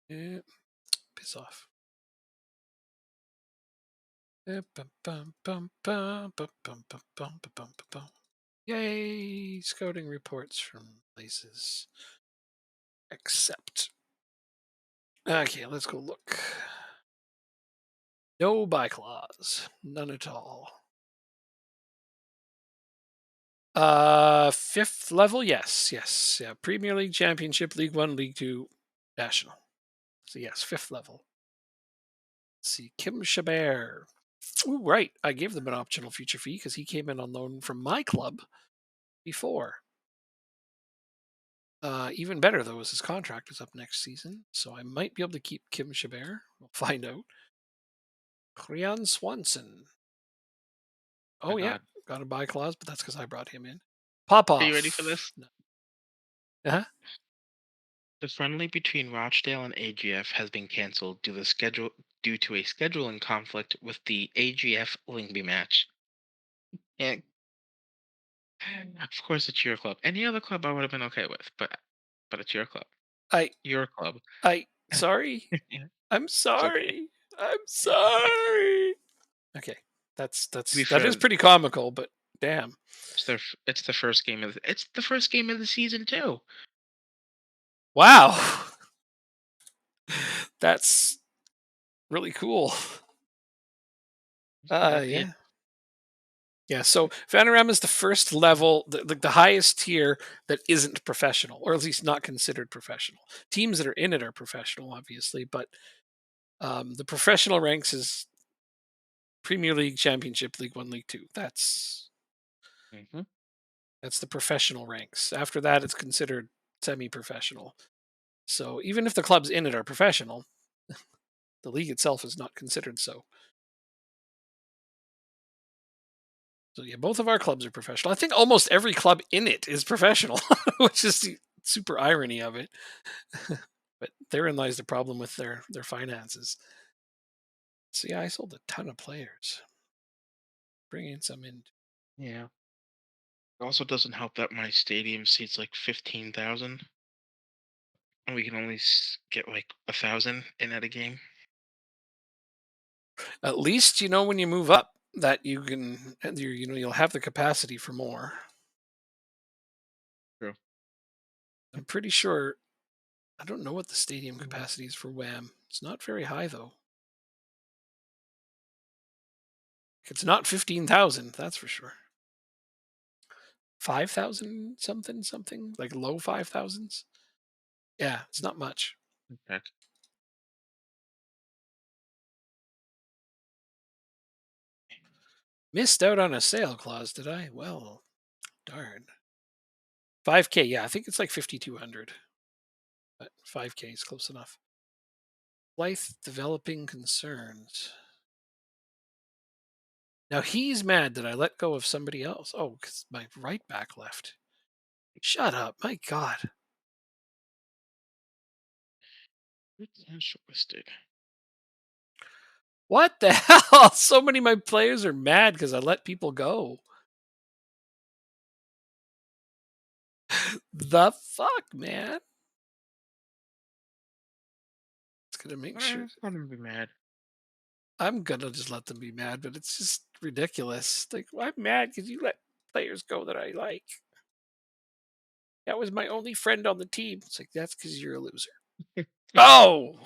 yeah, piss off. Yay! Scouting reports from places. Accept. Okay, let's go look. No buy clause. None at all. Fifth level, yes, yes, yeah. Premier League, Championship, League One, League Two, National. So yes, fifth level. Let's see, Kim Chabert. Ooh, right. I gave them an optional future fee because he came in on loan from my club before. Even better though is his contract is up next season, so I might be able to keep Kim Chabert. We'll find out. Krian Swanson. My Oh yeah, God, got a buy clause, but that's because I brought him in. are you ready for Popoff. this? No. Uh-huh. The friendly between Rochdale and AGF has been cancelled due to a scheduling conflict with the AGF Lingby match. And of course, it's your club. Any other club I would have been okay with, but it's your club. I Your club. I sorry. Yeah, I'm it's okay. sorry. I'm I, sorry. Okay. to be That is fair, pretty comical, but damn. it's the first game it's the first game of the season too. Wow. That's really cool. It Yeah. Yeah, so Vanarama is the first level, the highest tier that isn't professional, or at least not considered professional. Teams that are in it are professional, obviously, but the professional ranks is Premier League, Championship, League One, League Two. Mhm. That's the professional ranks. After that, it's considered semi-professional. So even if the clubs in it are professional, the league itself is not considered so. So yeah, both of our clubs are professional. I think almost every club in it is professional, which is the super irony of it. But therein lies the problem with their finances. So yeah, I sold a ton of players, bringing some in. Yeah. It also doesn't help that my stadium seats like 15,000, and we can only get like 1,000 in at a game. At least you know when you move up that you can, you'll have the capacity for more. True. I'm pretty sure. I don't know what the stadium Mhm. capacity is for Wham. It's not very high though. It's not 15,000. That's for sure. 5,000 something something like low 5,000s. Yeah, it's not much. Okay. Missed out on a sale clause, did I? Well, darn. 5K, yeah, I think it's like 5,200, but 5K is close enough. Life developing concerns. Now he's mad that I let go of somebody else. Oh, because my right back left. Shut up. My God. Potential listed. What the hell? So many of my players are mad because I let people go. The fuck, man? It's gonna make sure. Let him be mad. I'm gonna just let them be mad, but it's just ridiculous. Like, well, I'm mad because you let players go that I like. That was my only friend on the team. It's like, that's because you're a loser. Oh!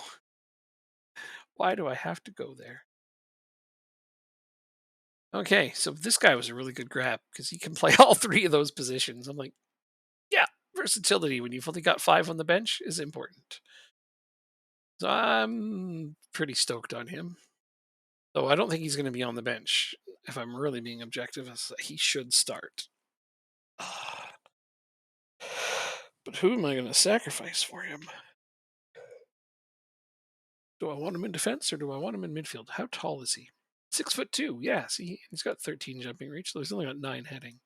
Why do I have to go there? Okay, so this guy was a really good grab because he can play all three of those positions. I'm like, yeah, versatility when you've only got five on the bench is important. So I'm pretty stoked on him. Though I don't think he's going to be on the bench. If I'm really being objective, he should start. But who am I going to sacrifice for him? Do I want him in defense or do I want him in midfield? How tall is he? 6'2". Yeah, see, he's got 13 jumping reach, so he's only got 9 heading.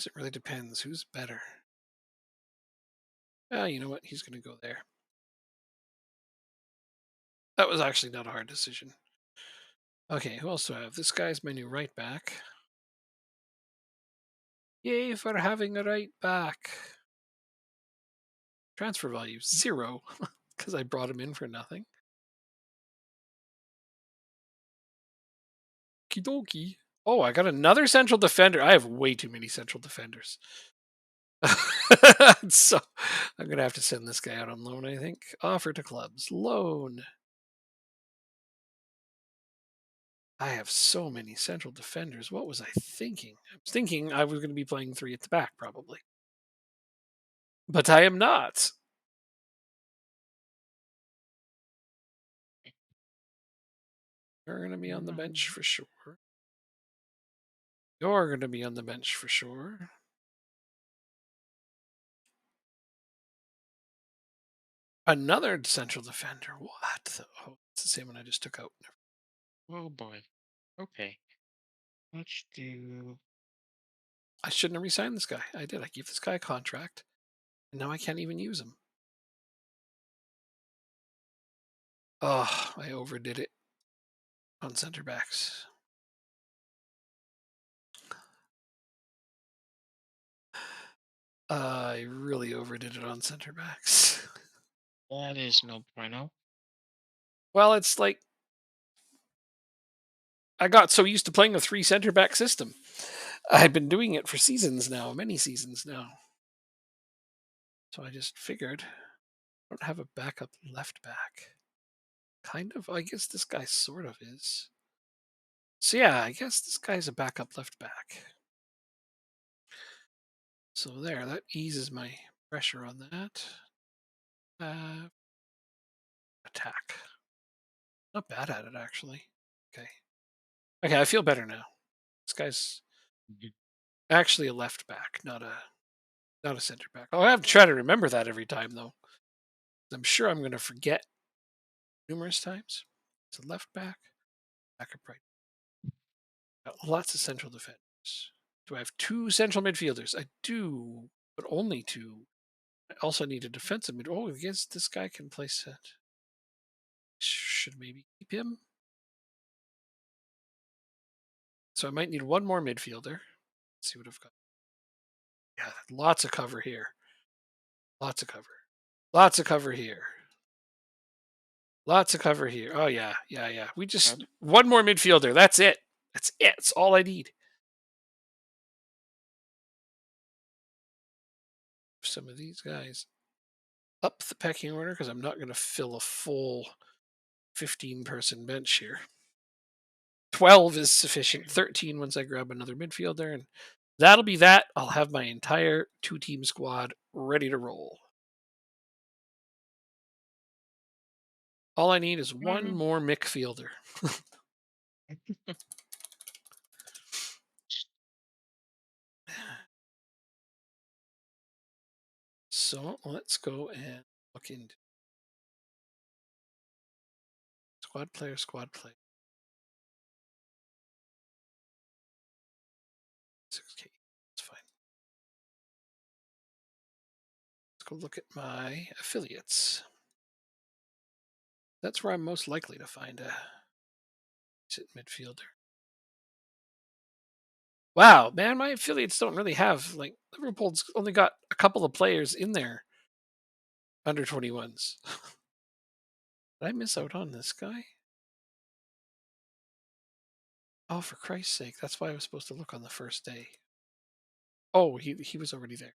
It really depends. Who's better? Ah, you know what? He's going to go there. That was actually not a hard decision. Okay, who else do I have? This guy's my new right back. Yay for having a right back. Transfer value 0 because I brought him in for nothing. Kidoki. Oh, I got another central defender. I have way too many central defenders. So I'm going to have to send this guy out on loan, I think. Offer to clubs. Loan. I have so many central defenders. What was I thinking? I was thinking I was going to be playing three at the back, probably. But I am not. You're going to be on the bench for sure. You're going to be on the bench for sure. Another central defender. What? Oh, it's the same one I just took out. Oh boy. Okay. Let's do. I shouldn't have re-signed this guy. I did. I gave this guy a contract, and now I can't even use him. Oh, I overdid it on center backs. I really overdid it on center backs. That is no bueno. Well, it's like I got so used to playing a three center back system. I've been doing it for seasons now, many seasons now. So I just figured I don't have a backup left back. Kind of. I guess this guy sort of is. So yeah, I guess this guy's a backup left back. So there, that eases my pressure on that. Attack. Not bad at it actually. Okay. Okay, I feel better now. This guy's Mhm. actually a left back, not a center back. I'll have to try to remember that every time though. I'm sure I'm going to forget numerous times. It's a left back, backup right. Got lots of central defenders. Do I have two central midfielders? I do, but only two. I also need a defensive mid. Oh, I guess this guy can play set. Should maybe keep him. So I might need one more midfielder. Let's see what I've got. Yeah, lots of cover here. Lots of cover. Lots of cover here. Lots of cover here. Oh yeah, yeah, yeah. We just Good. one more midfielder. That's it. That's it. That's all I need. Some of these guys up the pecking order because I'm not going to fill a full 15-person bench here. 12 is sufficient. 13 once I grab another midfielder, and that'll be that. I'll have my entire two-team squad ready to roll. All I need is one Mhm. more midfielder. So let's go and look into squad player, squad player. 6K. That's fine. Let's go look at my affiliates. That's where I'm most likely to find a decent midfielder. Wow, man, my affiliates don't really have like Liverpool's only got a couple of players in there under 21s. Did I miss out on this guy? Oh, for Christ's sake, that's why I was supposed to look on the first day. Oh, he was already there.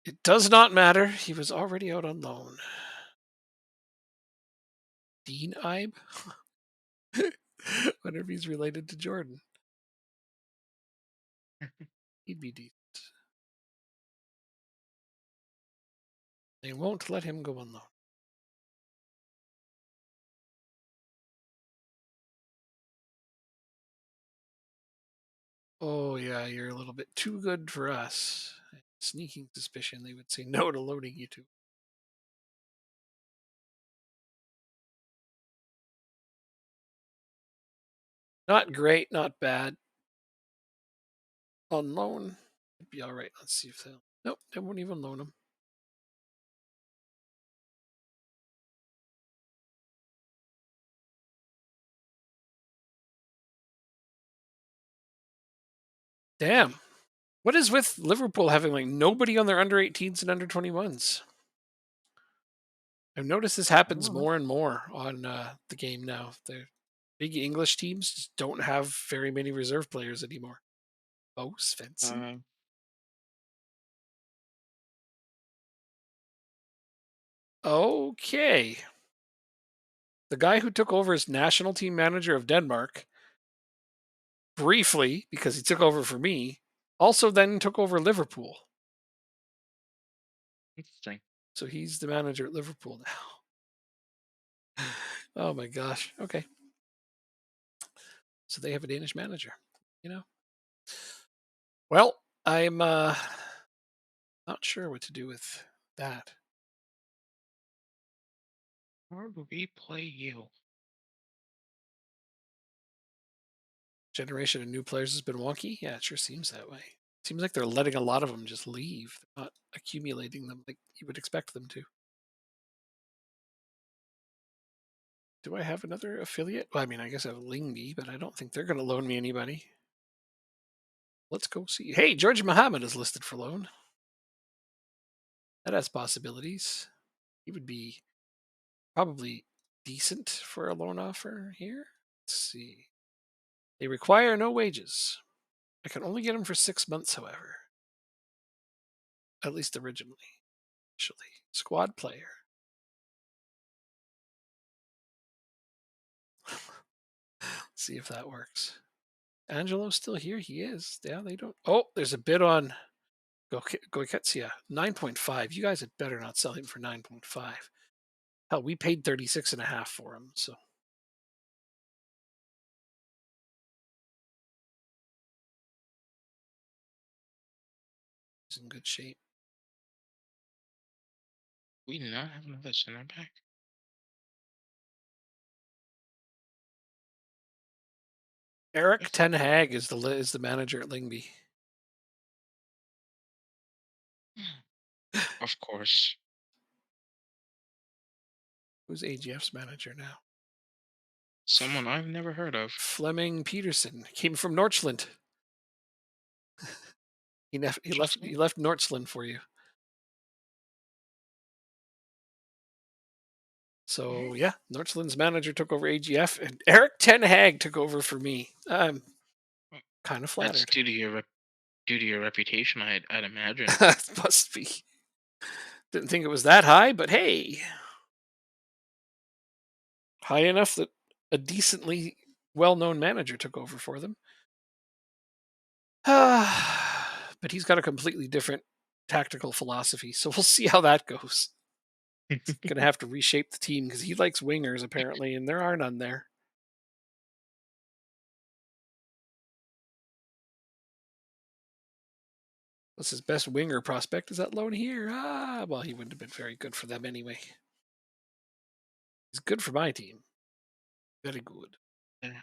It does not matter. He was already out on loan. Dean Ibe? Wonder if he's related to Jordan. He'd be decent. They won't let him go on loan. Oh yeah, you're a little bit too good for us. Sneaking suspicion they would say no to loading you to. Not great, not bad. On loan, it'd be all right. Let's see if they'll. Nope, they won't even loan him. Damn. What is with Liverpool having like nobody on their under 18s and under 21s? I've noticed this I happens don't know. more and more on the game now. The big English teams just don't have very many reserve players anymore. Bo Svensson. Uh, Okay. The guy who took over as national team manager of Denmark briefly, because he took over for me, also then took over Liverpool. Interesting. So he's the manager at Liverpool now. Oh my gosh. Okay. So they have a Danish manager, you know? Well, I'm not sure what to do with that. How do we play you? generation of new players has been wonky? Yeah, it sure seems that way. Seems like they're letting a lot of them just leave. They're not accumulating them like you would expect them to. Do I have another affiliate? Well, I mean, I guess I have Lingby, but I don't think they're going to loan me anybody. Let's go see. Hey, George Muhammad is listed for loan. That has possibilities. He would be probably decent for a loan offer here. Let's see. They require no wages. I can only get him for 6 months, however. At least originally. Initially. Squad player. See if that works. Angelo's still here. He is. Yeah, they don't. Oh, there's a bid on Goiketsia. 9.5. You guys had better not sell him for 9.5. Hell, we paid 36.5 for him. So he's in good shape. We do not have another center back. Eric Yes. Ten Hag is the manager at Lingby. Of course. Who's AGF's manager now? Someone I've never heard of. Fleming Peterson came from Norchland. He left. He left. Interesting. He left Norchland for you. So yeah, Norchland's manager took over AGF, and Eric Ten Hag took over for me. I'm Well, kind of that's flattered. due to your reputation, I'd imagine. Must be. Didn't think it was that high, but hey, high enough that a decently well-known manager took over for them. But he's got a completely different tactical philosophy, so we'll see how that goes. Gonna have to reshape the team because he likes wingers apparently, and there are none there. What's his best winger prospect? Is that loan here? Well, he wouldn't have been very good for them anyway. He's good for my team. Very good. Yeah,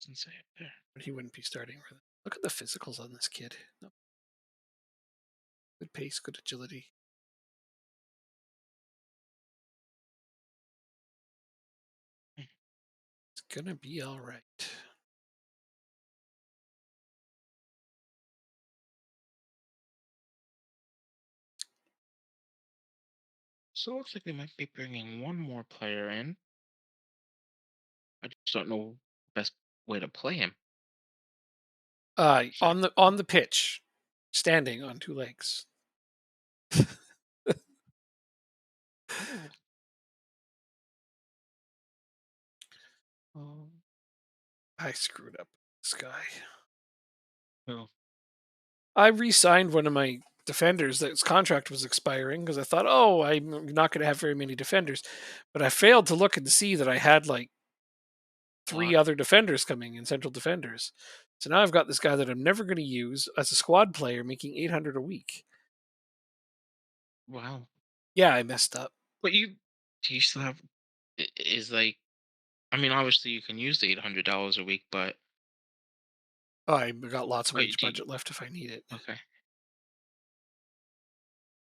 doesn't say it there. But he wouldn't be starting for them. Look at the physicals on this kid. No. Good pace, good agility. It's gonna be all right. So it looks like they might be bringing one more player in. I just don't know best way to play him. So, On the pitch, standing on two legs. oh, oh, I screwed up this guy. well, I re-signed one of my defenders that's contract was expiring because I thought, oh, I'm not going to have very many defenders, but I failed to look and see that I had like three what? other defenders coming in, central defenders. So now I've got this guy that I'm never going to use as a squad player, making 800 a week. Wow. Yeah, I messed up. But do you still have, is like, I mean, obviously you can use the $800 a week, but Oh, I got lots of wait, wage budget left if I need it. okay.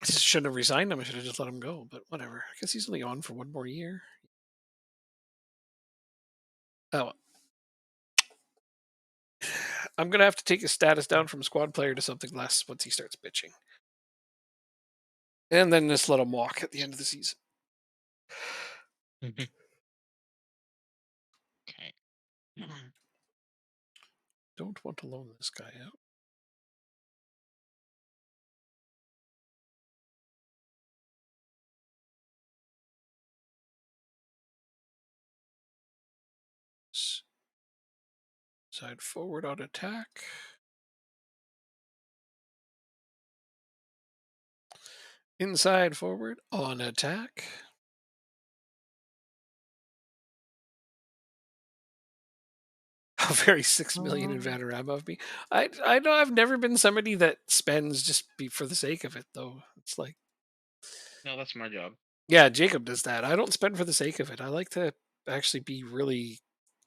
I just shouldn't have resigned him. I should have just let him go. But whatever. I guess he's only on for one more year. Oh, I'm gonna have to take his status down from squad player to something less once he starts bitching, and then just let him walk at the end of the season. Mhm. Okay. Mhm. Don't want to loan this guy out. Side forward on attack. Inside forward on attack. How very 6 million in Vanarama of me. I know I've never been somebody that spends just for the sake of it though. It's like No, that's my job. yeah, Jacob does that. I don't spend for the sake of it. I like to actually be really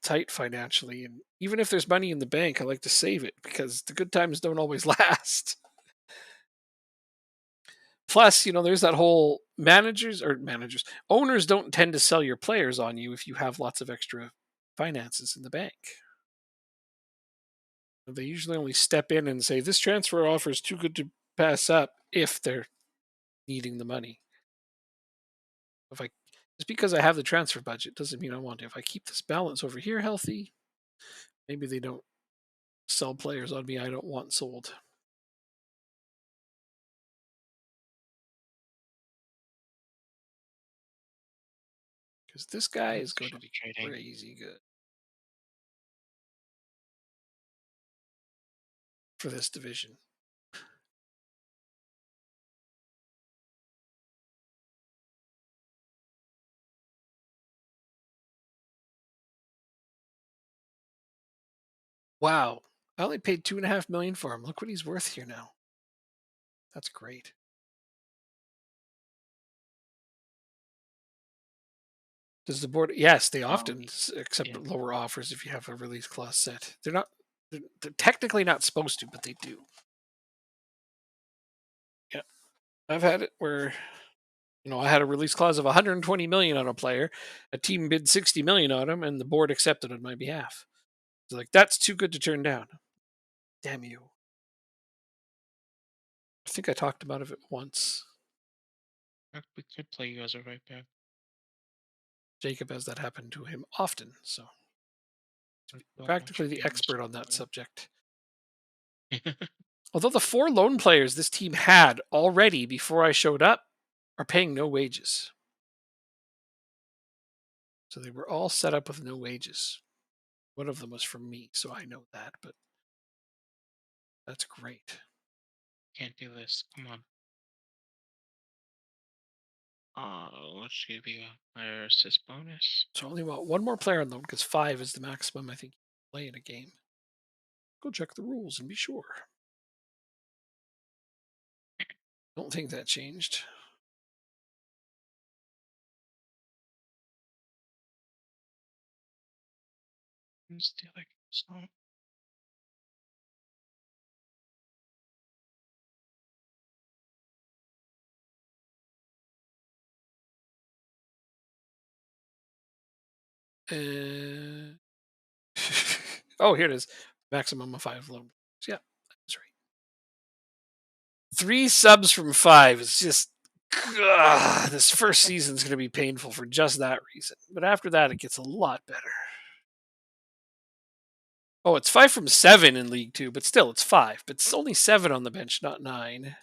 tight financially, and even if there's money in the bank, I like to save it because the good times don't always last. Plus, there's that whole managers owners don't tend to sell your players on you if you have lots of extra finances in the bank. They usually only step in and say this transfer offer is too good to pass up if they're needing the money. If I Just because I have the transfer budget doesn't mean I want to. If I keep this balance over here healthy, maybe they don't sell players on me I don't want sold. Because this guy is That's going to be frustrating. crazy good for this division. Wow. I only paid 2.5 million for him. Look what he's worth here now. That's great. Does the board? Yes, they Um, often accept yeah. lower offers if you have a release clause set. They're not. They're technically not supposed to, but they do. Yeah, I've had it where I had a release clause of 120 million on a player. A team bid 60 million on him, and the board accepted on my behalf. It's like that's too good to turn down. Damn you! I think I talked about it once. We could play you as a right back. Jacob has that happen to him often, so I don't want you practically the being expert on that responsible. subject. Although the four loan players this team had already before I showed up are paying no wages. So they were all set up with no wages. One of them was from me, so I know that, but that's great. Can't do this. Come on. Let's give you a player assist bonus. So I only want one more player on loan because 5 is the maximum I think you can play in a game. Go check the rules and be sure. Don't think that changed. Who's the other song? Uh, oh, here it is. Maximum of 5 loan. Yeah, that's right. 3 subs from 5 is just this first season is going to be painful for just that reason. But after that, it gets a lot better. Oh, it's 5 from 7 in League Two, but still, it's 5. But it's only 7 on the bench, not 9.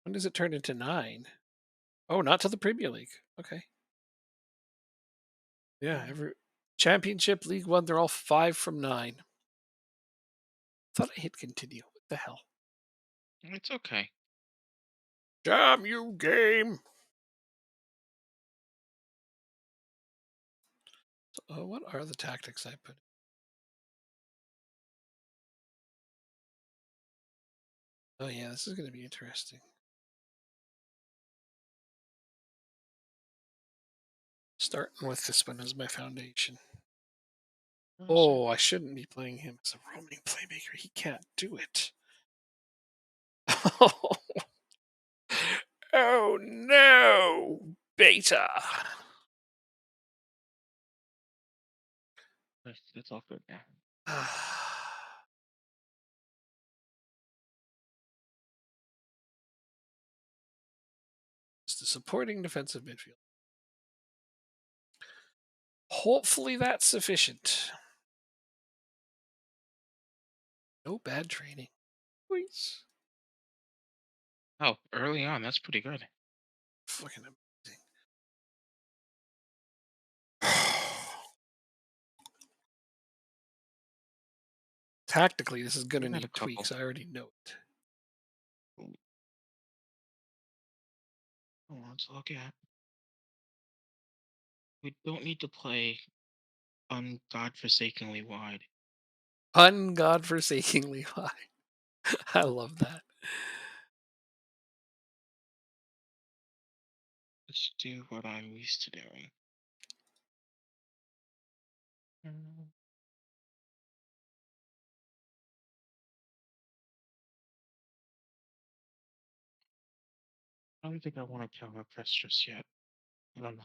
When does it turn into 9? Oh, not to the Premier League. Okay. Yeah, every Championship, League One, they're all 5 from 9. Thought I hit continue. What the hell? It's okay. Damn you, game. So, what are the tactics I put? Oh, yeah, this is going to be interesting. Starting with this one as my foundation. Oh, I shouldn't be playing him as a roaming playmaker. He can't do it. Oh no, beta. That's all good now. It's the supporting defensive midfield. Hopefully that's sufficient. No bad training. Please. Oh, early on, that's pretty good. Fucking amazing. Tactically, this is going We to got a need couple. tweaks. I already know it. Ooh, let's look at. We don't need to play ungodforsakenly wide. Ungodforsakingly high. I love that. Let's do what I'm used to doing. Mm, I don't think I want to counter press just yet. I don't know.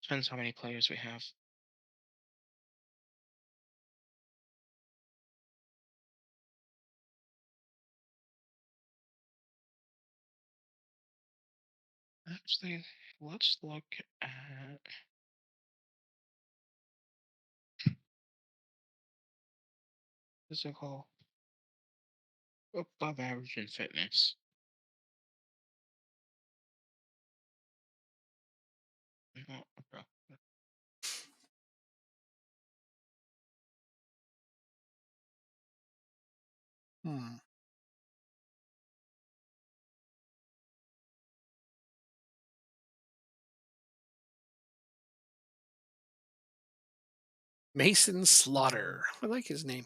Depends how many players we have. Actually, let's look at physical above average in fitness. No, okay. Hmm. Mason Slaughter. I like his name.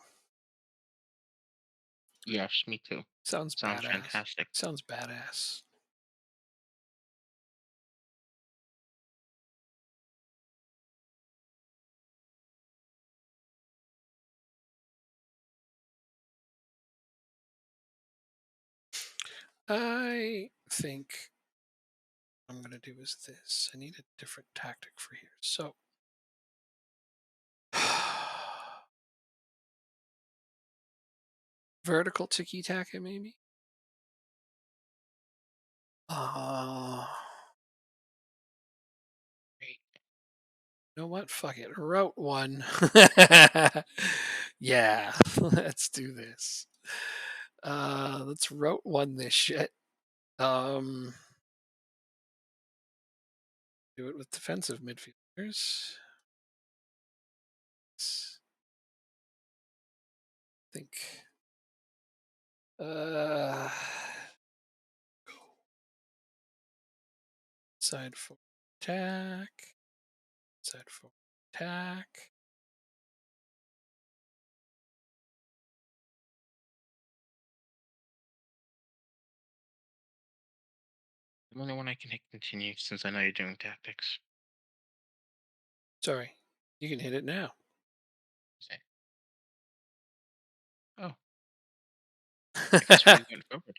Yes, me too. Sounds Sounds badass. fantastic. Sounds badass. I think what I'm going to do is this. I need a different tactic for here. So, vertical tiki taka, maybe? Uh, Great. you know what? Fuck it. Route one. Yeah, let's do this. Let's route one this shit. Um, do it with defensive midfielders. Think. Uh, side for attack. Side for attack. The only one I can hit continue since I know you're doing tactics. Sorry, you can hit it now. Okay. Oh, I guess we went forward.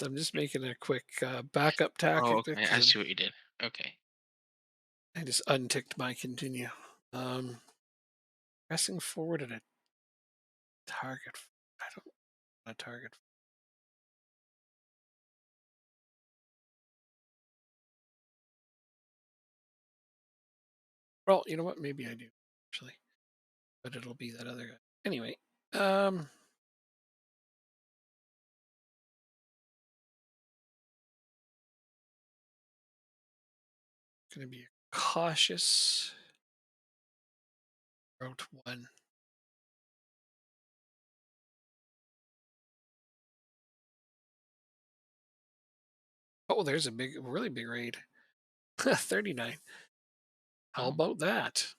I'm just making a quick backup Oh, tactic okay. I because see what you did. Okay. I just unticked my continue. Um, Pressing forward at a target. I don't want a target. Well, you know what? Maybe I do actually, but it'll be that other guy anyway. Um, going to be a cautious route one. Oh, there's a really big raid. 39. How Oh, about that?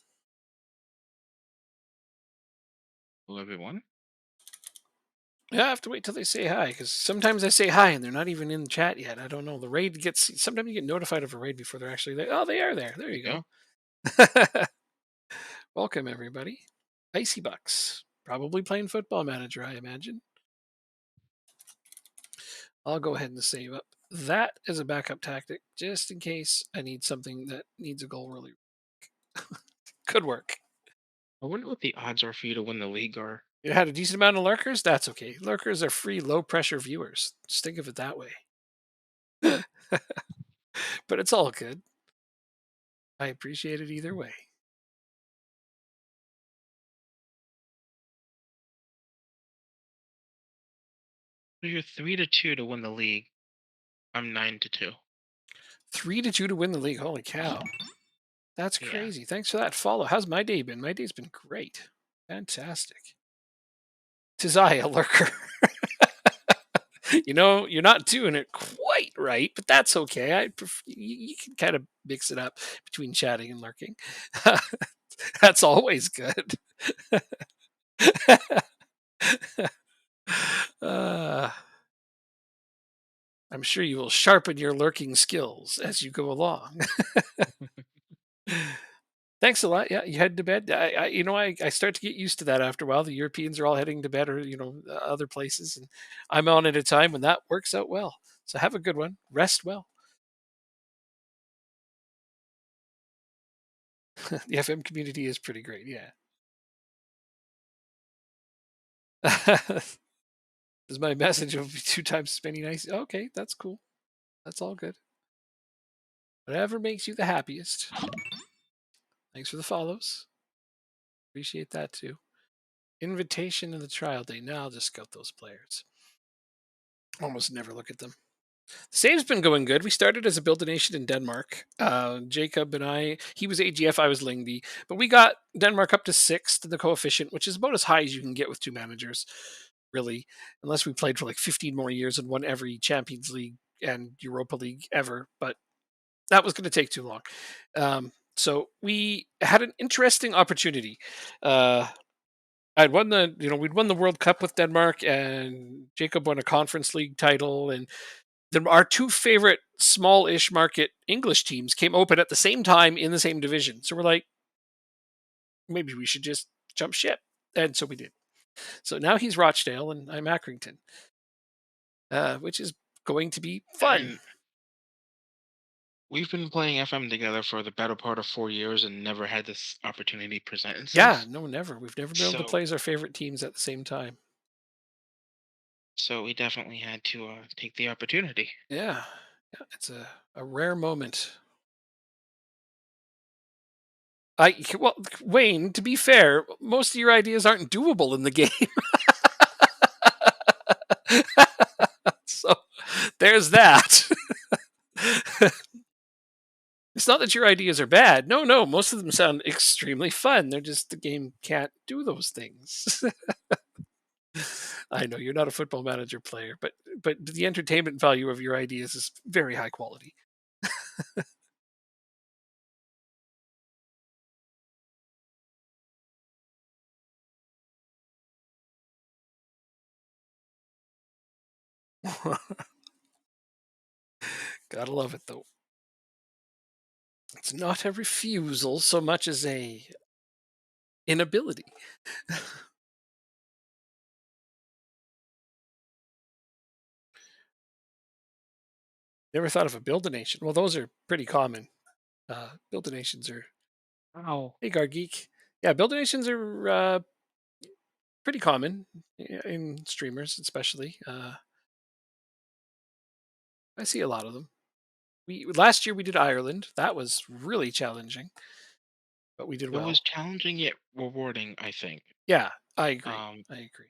will everyone? Yeah, I have to wait till they say hi because sometimes I say hi and they're not even in the chat yet. I don't know. The raid gets sometimes you get notified of a raid before they're actually there. Oh, they are there. There There you you go. go. Welcome everybody. Icy Bucks. Probably playing football manager, I imagine. I'll go ahead and save up that as a backup tactic just in case I need something that needs a goal really. Could work. I wonder what the odds are for you to win the league are. You had a decent amount of lurkers? That's okay. Lurkers are free, low pressure viewers. Just think of it that way. But it's all good. I appreciate it either way. So you're 3-2 to win the league. I'm 9-2. 3-2 to win the league. Holy cow. That's Yeah. crazy. Thanks for that follow. How's my day been? My day's been great. Fantastic. Tis I, a lurker. You're not doing it quite right, but that's okay. You can kind of mix it up between chatting and lurking. That's always good. uh, I'm sure you will sharpen your lurking skills as you go along. Thanks a lot. Yeah, you head to bed. I start to get used to that after a while. The Europeans are all heading to bed, or other places, and I'm on at a time when that works out well. So have a good one. Rest well. The FM community is pretty great. Yeah. Is my message will be two times as many nice? Okay, that's cool. That's all good. Whatever makes you the happiest. Thanks for the follows. Appreciate that too. Invitation to the trial day. Now I'll just scout those players. Almost never look at them. Save's been going good. We started as a build a nation in Denmark. Jacob and he was AGF, I was Lingby, but we got Denmark up to sixth in the coefficient, which is about as high as you can get with two managers, really, unless we played for like 15 more years and won every Champions League and Europa League ever. But that was going to take too long. So we had an interesting opportunity. Uh, we'd won the World Cup with Denmark, and Jacob won a Conference League title, and then our two favorite small-ish market English teams came open at the same time in the same division. So we're like, maybe we should just jump ship, and so we did. So now he's Rochdale, and I'm Accrington, which is going to be fun. And we've been playing FM together for the better part of 4 years and never had this opportunity present Yeah, itself. no, never. We've never been able to So play as our favorite teams at the same time. so we definitely had to take the opportunity. Yeah, yeah, it's a rare moment. Well, Wayne, to be fair, most of your ideas aren't doable in the game. So there's that. It's not that your ideas are bad. No, no, most of them sound extremely fun. They're just the game can't do those things. I know you're not a football manager player, but the entertainment value of your ideas is very high quality. Gotta love it though. It's not a refusal so much as a inability. Never thought of a build a nation. Well, those are pretty common. Build a nations are Oh, hey Gargeek. Yeah, build a nations are pretty common in streamers, especially. I see a lot of them. We last year we did Ireland. That was really challenging, but we did it was well. challenging yet rewarding, I think. Yeah, I agree. Um, I agree.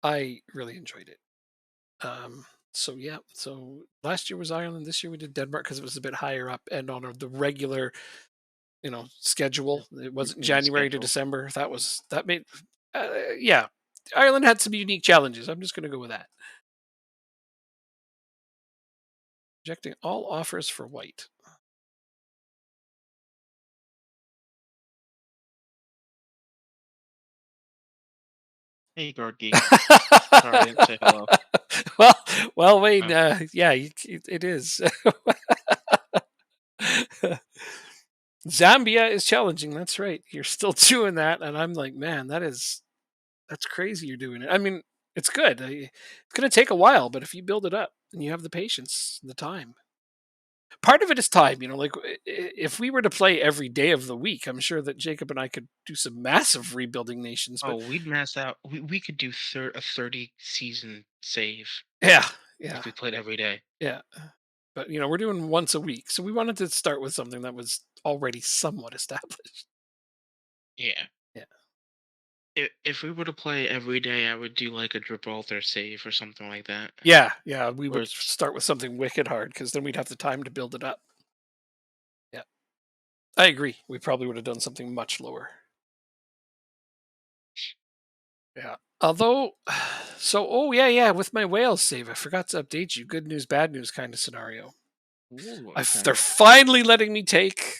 I really enjoyed it. So yeah, so last year was Ireland. This year we did Denmark because it was a bit higher up and on the regular, schedule. It wasn't routine January to schedule. December. That made, yeah. Ireland had some unique challenges. I'm just going to go with that. Rejecting all offers for white. Hey, Guard Geek. Sorry I didn't say hello. well, well, Wayne. Uh, Yeah, it is. Zambia is challenging. That's right. You're still doing that, and I'm like, man, that's crazy. You're doing it. I mean, it's good. It's going to take a while, but if you build it up and you have the patience, and the time. Part of it is time. Like if we were to play every day of the week, I'm sure that Jacob and I could do some massive rebuilding nations. But oh, we'd mass out. We could do a 30 season save yeah, yeah, if we played every day. yeah. But we're doing once a week, so we wanted to start with something that was already somewhat established. Yeah. Yeah. If we were to play every day, I would do like a Gibraltar save or something like that. Yeah, yeah, we Or would start with something wicked hard because then we'd have the time to build it up. Yeah, I agree. We probably would have done something much lower. Yeah. Although, oh yeah, yeah, with my whales save, I forgot to update you. Good news, bad news kind of scenario. ooh, They're okay. finally letting me take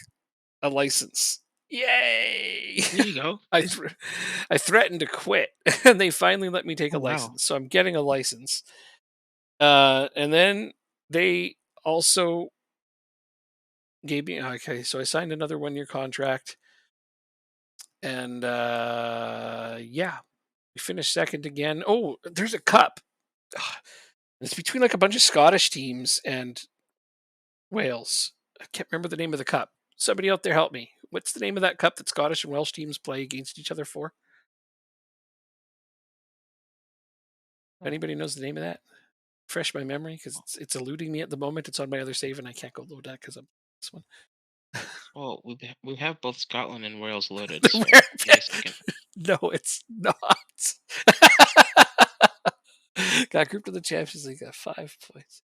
a license. Yay! There you go. I thr I threatened to quit, and they finally let me take Oh a wow. license. So I'm getting a license. And then they also gave me okay. So I signed another 1 year contract, and yeah, we finished second again. Oh, there's a cup. Ugh, it's between like a bunch of Scottish teams and Wales. I can't remember the name of the cup. Somebody out there help me. What's the name of that cup that Scottish and Welsh teams play against each other for? Oh, Anybody knows the name of that? Fresh my memory because it's eluding me at the moment. It's on my other save and I can't go load that because I'm this one. well, we have both Scotland and Wales loaded, The so give me a rare- second. no, it's not. Got grouped to the Champions League. Got 5 points.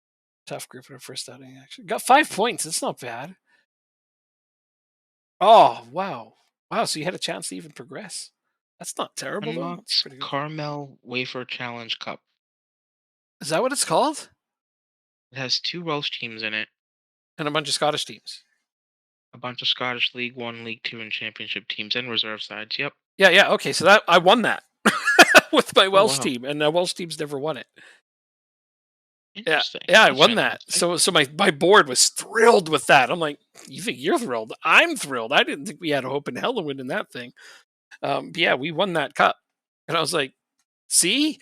Tough group in our first outing. Actually, got 5 points. That's not bad. Oh wow, wow! So you had a chance to even progress. That's not terrible though. That's Unlocked pretty good. Carmel Wafer Challenge Cup. Is that what it's called? It has two Welsh teams in it, And a bunch of Scottish teams. a bunch of Scottish League One, League Two, and Championship teams, and reserve sides. Yep. Yeah, yeah. Okay, so that I won that with my Oh Welsh wow, team, and the Welsh team's never won it. Yeah, interesting. yeah, I That's won that. fantastic. So my board was thrilled with that. I'm like, you think you're thrilled? I'm thrilled. I didn't think we had a hope in hell of winning that thing. But yeah, we won that cup, and I was like, see,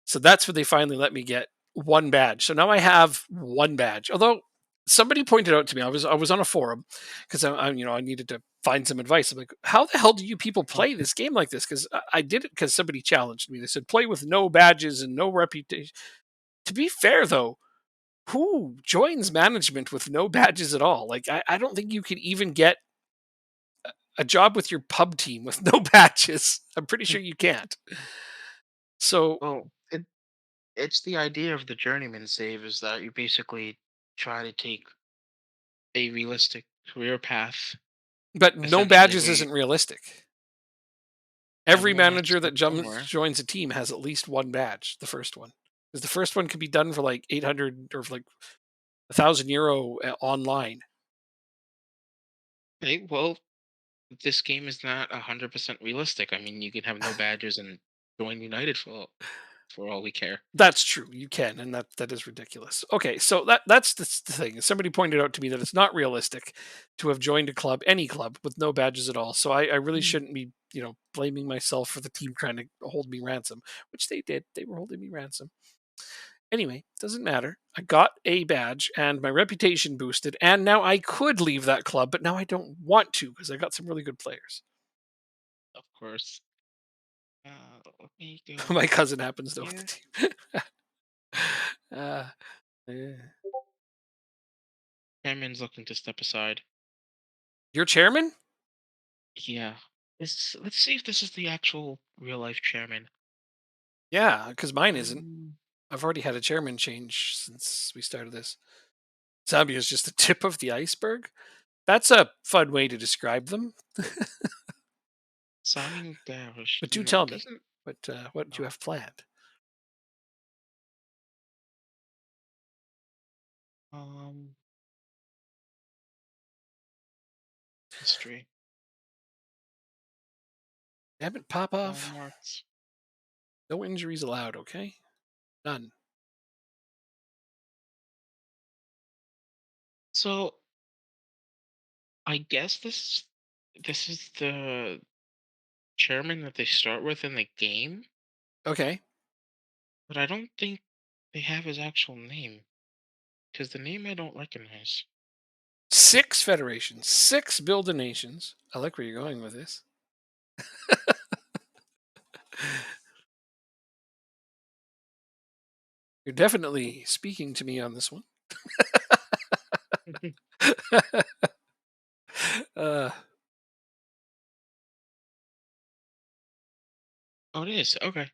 so that's where they finally let me get one badge. So now I have one badge. Although somebody pointed out to me, I was on a forum because I needed to find some advice. I'm like, how the hell do you people Oh, play this game like this? Because I did it because somebody challenged me. They said play with no badges and no reputation. To be fair though, who joins management with no badges at all? Like I don't think you could even get a job with your pub team with no badges. I'm pretty sure you can't. So, well, it's the idea of the journeyman save is that you basically try to take a realistic career path, but no essentially, badges where isn't realistic. Every everyone has to manager that start somewhere. joins a team has at least one badge. The first one, because the first one can be done for like 800 or for like €1,000 online. Okay, well, this game is not 100% realistic. I mean, you can have no badges and join United for all we care. That's true. You can, and that is ridiculous. Okay, so that's the thing. Somebody pointed out to me that it's not realistic to have joined a club, any club, with no badges at all. So I really Mm. shouldn't be, blaming myself for the team trying to hold me ransom, which they did. They were holding me ransom. Anyway, doesn't matter. I got a badge and my reputation boosted, and now I could leave that club, but now I don't want to because I got some really good players. Of course. Let me My go cousin happens to own the here. team. uh, yeah. Chairman's looking to step aside. Your chairman? Yeah. Let's see if this is the actual real life chairman. Yeah, because mine isn't. Um, I've already had a chairman change since we started this. Zambia is just the tip of the iceberg. That's a fun way to describe them. Simon Garish. But do No, tell it me, doesn't. what do you Oh, have planned? um, history. Damn it, Popov. Marks. No injuries allowed, okay? None. So I guess this is the chairman that they start with in the game, Okay. but I don't think they have his actual name because the name I don't recognize. 6 federations, 6 build nations. I like where you're going with this. You're definitely speaking to me on this one. uh, Oh, it is. Okay.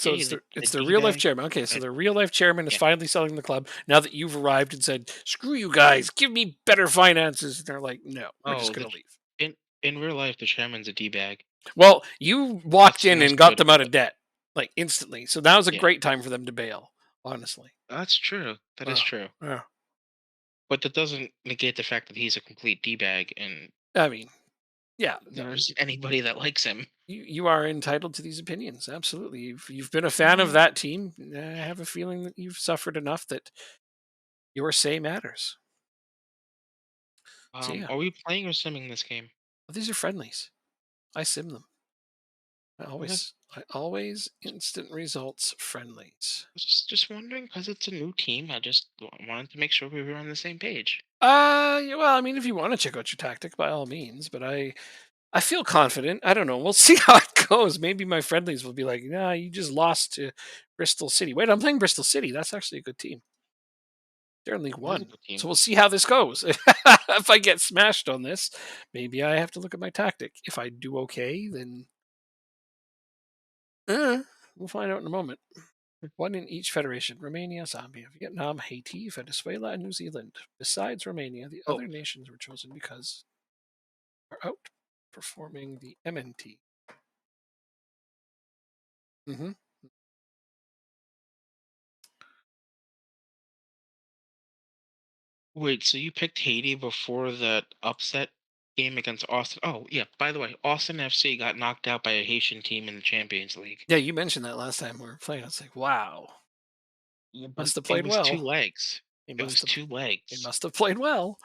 so Yay, it's the it's the D real life bag. chairman. Okay, so But the real life chairman is yeah. finally selling the club now that you've arrived and said, "Screw you guys, give me better finances." And they're like, "No, we're just Oh, going to leave." in real life, the chairman's a D bag. Well, you walked That's the in nice and got part them out about of it. debt like instantly. So now's a Yeah, great time for them to bail. Honestly. that's true. That is Oh, true. yeah. But that doesn't negate the fact that he's a complete D bag, and I mean, yeah, no, there isn't anybody that likes him. you are entitled to these opinions. Absolutely. You've been a fan of Uh, that team. I have a feeling that you've suffered enough that your say matters. So yeah, Are we playing or simming this game? these are friendlies. I sim them. Okay. I always instant results friendlies. Just wondering because it's a new team. I just wanted to make sure we were on the same page. Yeah, well, I mean, if you want to check out your tactic, by all means. But I feel confident. I don't know. We'll see how it goes. Maybe my friendlies will be like, "Nah, you just lost to Bristol City." Wait, I'm playing Bristol City. That's actually a good team. They're in League It is a One. good team. So we'll see how this goes. If I get smashed on this, maybe I have to look at my tactic. If I do okay, then uh, we'll find out in a moment. One in each federation: Romania, Zambia, Vietnam, Haiti, Venezuela, and New Zealand. Besides Romania, the Oh, other nations were chosen because are outperforming the MNT. Hmm. wait. So you picked Haiti before that upset game against Austin? Oh, yeah. By the way, Austin FC got knocked out by a Haitian team in the Champions League. Yeah, you mentioned that last time we were playing. I was like, wow, Yeah, but must have it played was two well. legs. They It was must have. two They legs. must have played well.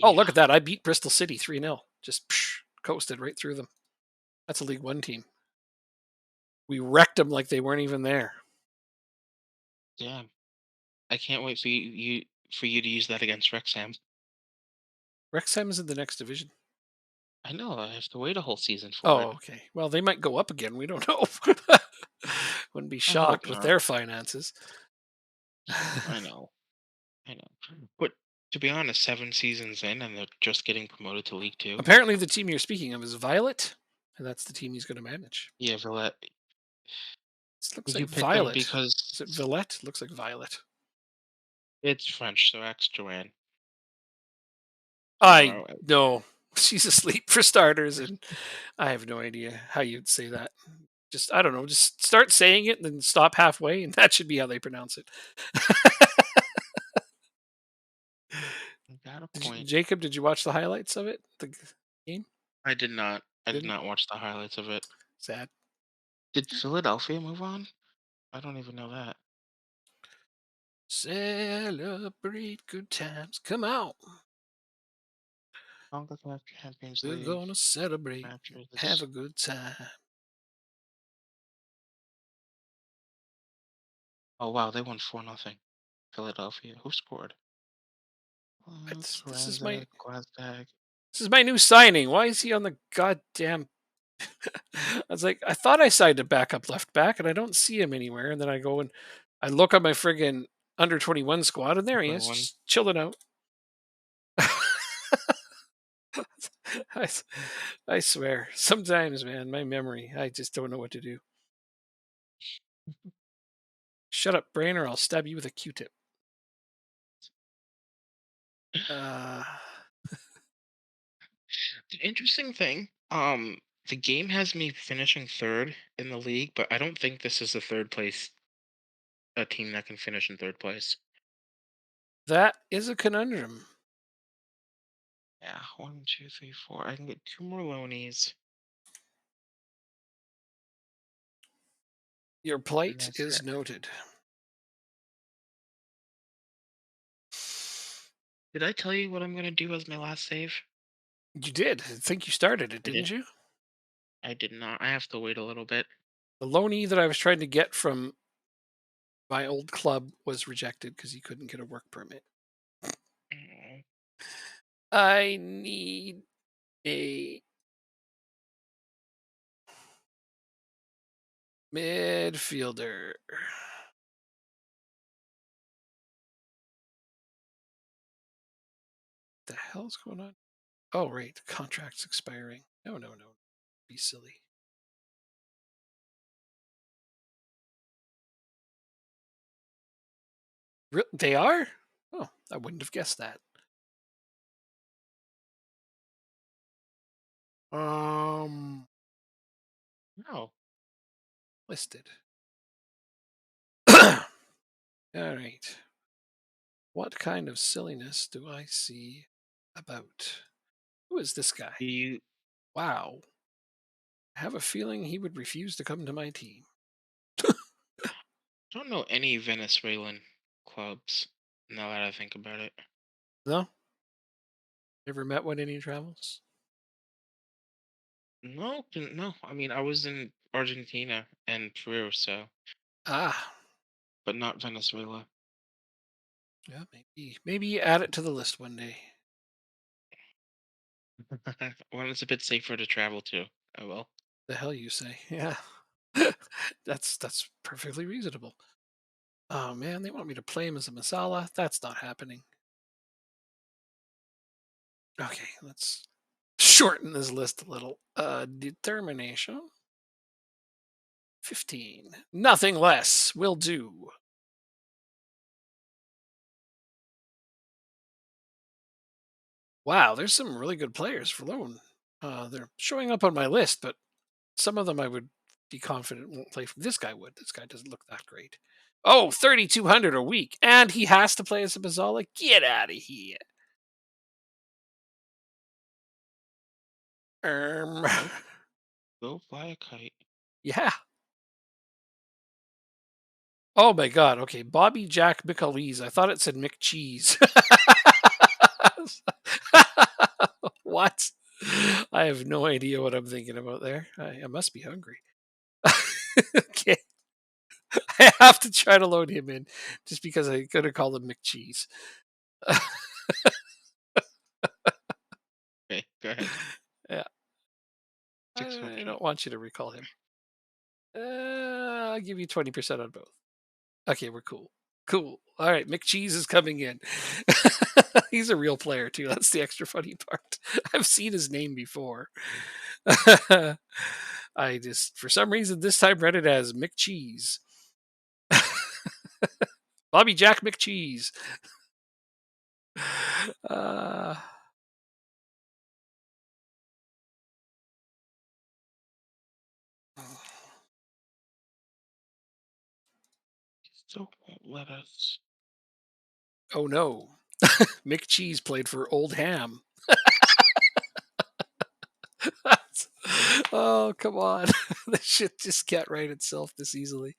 Oh, Yeah. look at that! I beat Bristol City 3-0. Just coasted right through them. That's a League One team. We wrecked them like they weren't even there. Damn. I can't wait for you to use that against Wrexham. Wrexham is in the next division. I know. I have to wait a whole season for Oh, it. okay. Well, they might go up again. We don't know. Wouldn't be I hope shocked with not. their finances. I know. I know. But to be honest, 7 seasons in, and they're just getting promoted to League Two. Apparently, the team you're speaking of is Violet, and that's the team he's going to manage. Yeah, Villette. This looks like You picked them Violet. Is it because Villette? Looks like Violet. it's French, so ask Joanne I tomorrow. know she's asleep for starters, and I have no idea how you'd say that. Just I don't know. Just start saying it and then stop halfway, and that should be how they pronounce it. You got a point. Jacob, did you watch the highlights of it? Game? I did not. I did Didn't? not watch the highlights of it. Sad. Did Philadelphia move on? I don't even know that. Celebrate good times. Come out. CONCACAF Champions We're League gonna celebrate. Have matches. a good time. Oh wow, they won 4-0. Philadelphia. Who scored? This is my Glasgow. this is my new signing. Why is he on the goddamn I was like, I thought I signed a backup left back and I don't see him anywhere. And then I go and I look on my friggin' under 21 squad and there he is, 21. just chilling out. I, s- I swear, sometimes, man, my memory, I just don't know what to do. Shut up, brain, or I'll stab you with a Q-tip. Uh, The interesting thing, the game has me finishing third in the league, but I don't think this is the third place a team that can finish in third place. that is a conundrum. Yeah, one, two, three, four. I can get two more loanies, Your and plight that's is it. noted. Did I tell you what I'm gonna do as my last save? You did. I think you started it, I did. didn't you? I did not. I have to wait a little bit. The loanee that I was trying to get from my old club was rejected because he couldn't get a work permit. Mm, I need a midfielder. The hell's going on? Oh, right. Contract's expiring. No, no, no. Be silly. They are? Oh, I wouldn't have guessed that. Um, no. listed. All right. What kind of silliness do I see about? Who is this guy? Do you Wow. I have a feeling he would refuse to come to my team. don't know any Venezuelan clubs now that I think about it. No? Ever met one in your travels? No, no. I mean, I was in Argentina and Peru, so, Ah, but not Venezuela. yeah, maybe add it to the list one day. When it's a bit safer to travel to, I will. The hell you say? Yeah, that's perfectly reasonable. Oh man, they want me to play him as a masala. That's not happening. Okay, let's shorten this list a little. Determination 15. Nothing less will do. Wow, there's some really good players for loan. They're showing up on my list, but some of them I would be confident won't play. This guy would. This guy doesn't look that great. Oh, 3,200 a week. And he has to play as a Mazzala? Get out of here. Um, Go, go fly a kite. yeah. Oh my God. Okay. Bobby Jack McAleese. I thought it said McCheese. What? I have no idea what I'm thinking about there. I must be hungry. Okay. I have to try to load him in just because I could have called him McCheese. Okay, go ahead. Yeah. I 600. don't want you to recall him. I'll give you 20% on both. Okay, we're cool. Cool. All right, McCheese is coming in. He's a real player too. That's the extra funny part. I've seen his name before. I just, for some reason, this time read it as McCheese. Bobby Jack McCheese. Uh, Still won't let us. oh no. McCheese played for Old Ham. Oh, come on. This shit just can't write itself this easily.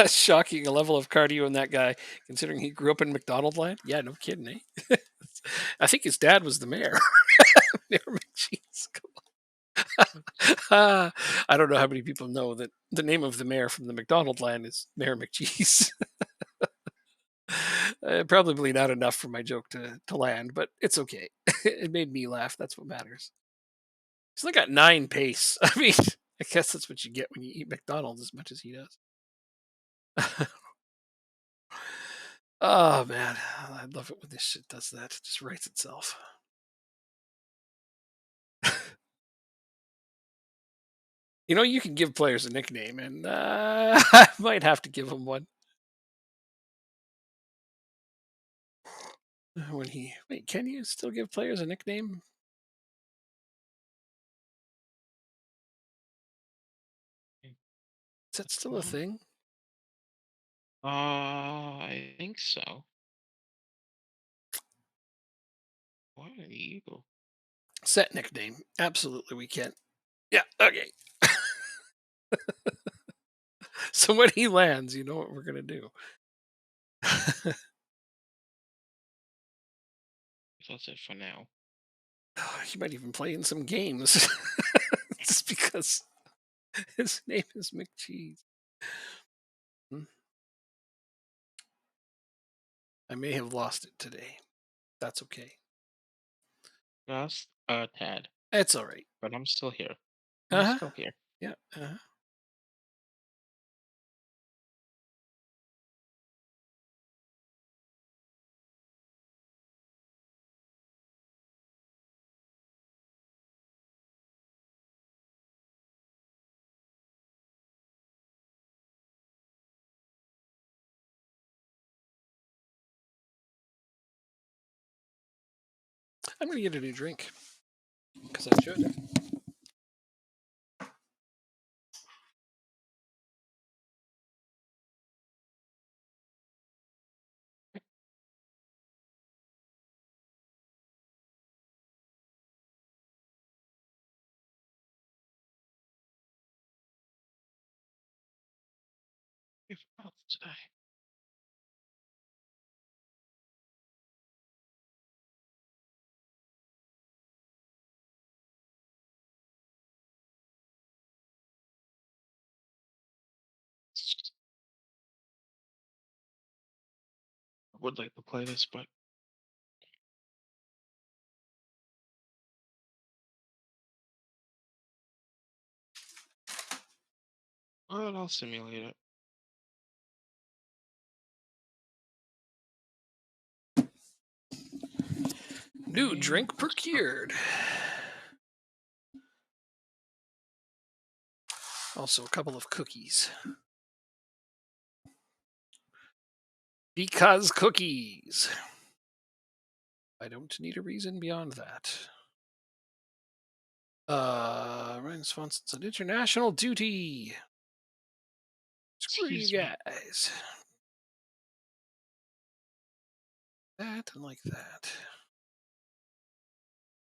Shocking a level of cardio in that guy, considering he grew up in McDonald land. Yeah, no kidding, eh? I think his dad was the mayor. Mayor McCheese. I don't know how many people know that the name of the mayor from the McDonald land is Mayor McCheese. Probably not enough for my joke to land, but it's okay. It made me laugh. That's what matters. He's only got 9 pace. I mean, I guess that's what you get when you eat McDonald's as much as he does. Oh man, I love it when this shit does that. It just writes itself. You know, you can give players a nickname, and I might have to give him one when he. Wait, can you still give players a nickname? Is that still a Well, thing? I think so. Why are you? Set nickname. Absolutely, we can. Yeah. Okay. So when he lands, you know what we're gonna do. That's it for now. He might even play in some games, just because his name is McCheese. Hmm, I may have lost it today. That's okay. Just a tad, It's all right. but I'm still here. I'm Uh huh. still here. Yeah. Uh-huh. I'm gonna get a new drink because I should. We've got today. would like to play this, but I'll simulate it. New Okay, drink procured. Also, a couple of cookies. Because cookies. I don't need a reason beyond that. Ryan Swanson's on international duty. Screw you Excuse me. guys. That and like that.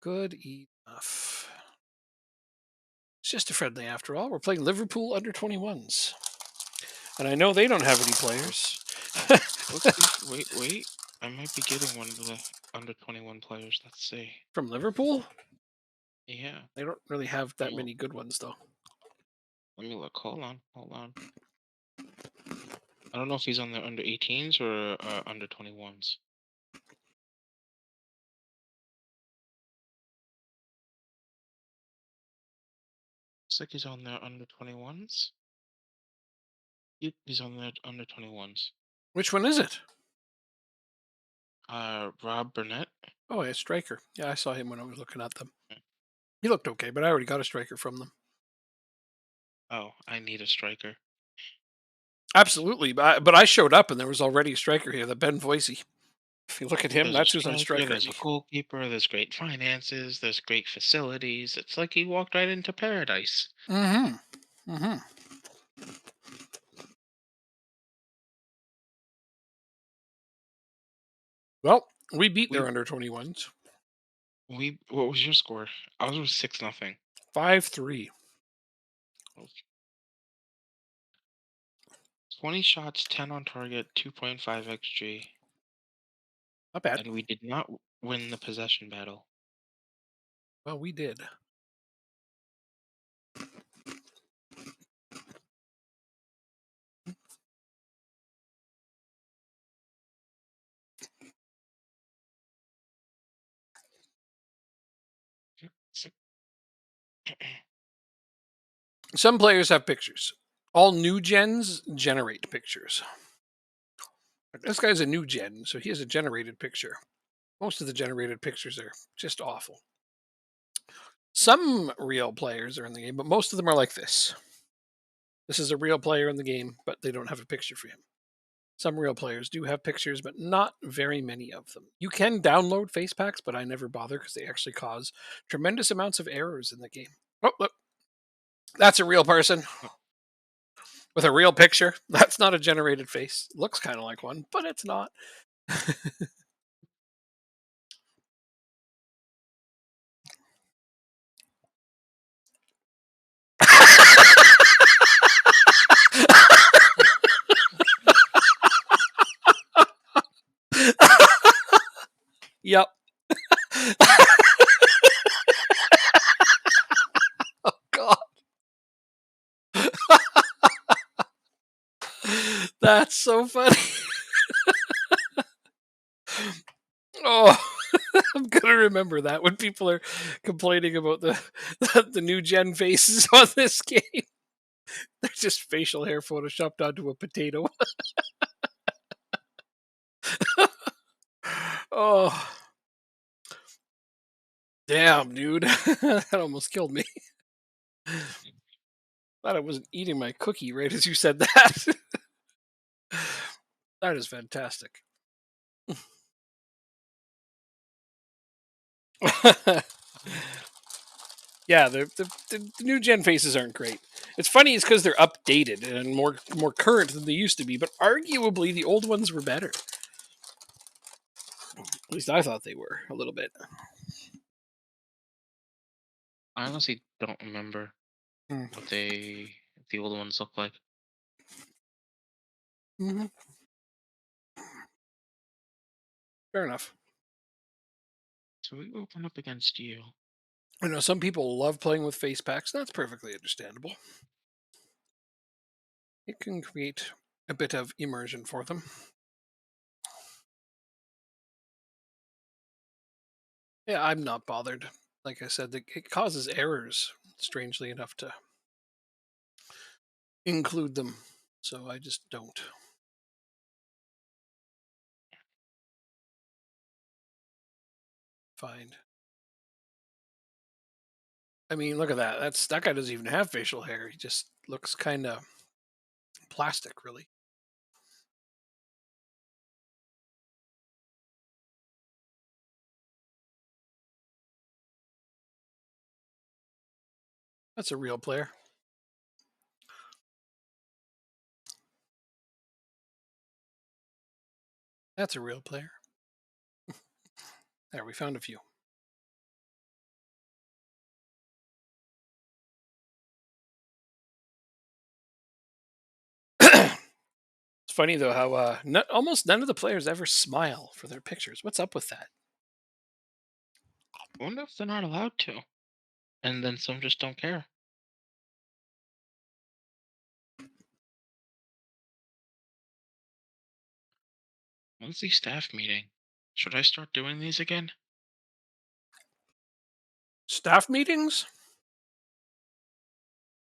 Good enough. It's just a friendly after all. We're playing Liverpool under 21s. And I know they don't have any players. Let's see. Wait. I might be getting one of the under 21 players. Let's see. From Liverpool? Yeah. They don't really have Let that me, many good ones, though. let me look. Hold on. Hold on. I don't know if he's on the under 18s or under 21s. Looks like he's on there under 21s. Yep, he's on there under 21s. Which one is it? Rob Burnett. Oh, yeah, striker. Yeah, I saw him when I was looking at them. He looked okay, but I already got a striker from them. Oh, I need a striker. Absolutely, but I showed up and there was already a striker here, the Ben Voisey. If you look at him, There's a that's who's on striker, striker. there's a goalkeeper, there's great finances, there's great facilities. It's like he walked right into paradise. Mm-hmm. Mm-hmm. Well, we beat their We under 21s. we what was your score? Ours was 6-0. 5-3. 20 shots, 10 on target, 2.5 XG, Not bad. and we did not win the possession battle. Well, we did. Some players have pictures. All new gens generate pictures. This guy's a new gen, so he has a generated picture. Most of the generated pictures are just awful. Some real players are in the game, but most of them are like this. This is a real player in the game, but they don't have a picture for him. Some real players do have pictures, but not very many of them. You can download face packs, but I never bother because they actually cause tremendous amounts of errors in the game. Oh, look, that's a real person with a real picture. That's not a generated face. Looks kind of like one, but it's not. Yep. Oh God, that's so funny. Oh, I'm gonna remember that when people are complaining about the new gen faces on this game. They're just facial hair photoshopped onto a potato. Oh, damn, dude. That almost killed me. Thought I wasn't eating my cookie right as you said that. That is fantastic. Yeah, the new gen faces aren't great. It's funny, it's because they're updated and more current than they used to be, but arguably the old ones were better. At least I thought they were a little bit. I honestly don't remember Mm. what the old ones look like. Hmm. Fair enough. So we open up against you. I know some people love playing with face packs. That's perfectly understandable. It can create a bit of immersion for them. Yeah, I'm not bothered. Like I said, it causes errors, strangely enough, to include them. So I just don't find. I mean, look at that. That guy doesn't even have facial hair. He just looks kind of plastic, really. That's a real player. That's a real player. There, we found a few. It's funny though how almost none of the players ever smile for their pictures. What's up with that? I wonder if they're not allowed to, and then some just don't care. Monthly staff meeting. Should I start doing these again? Staff meetings?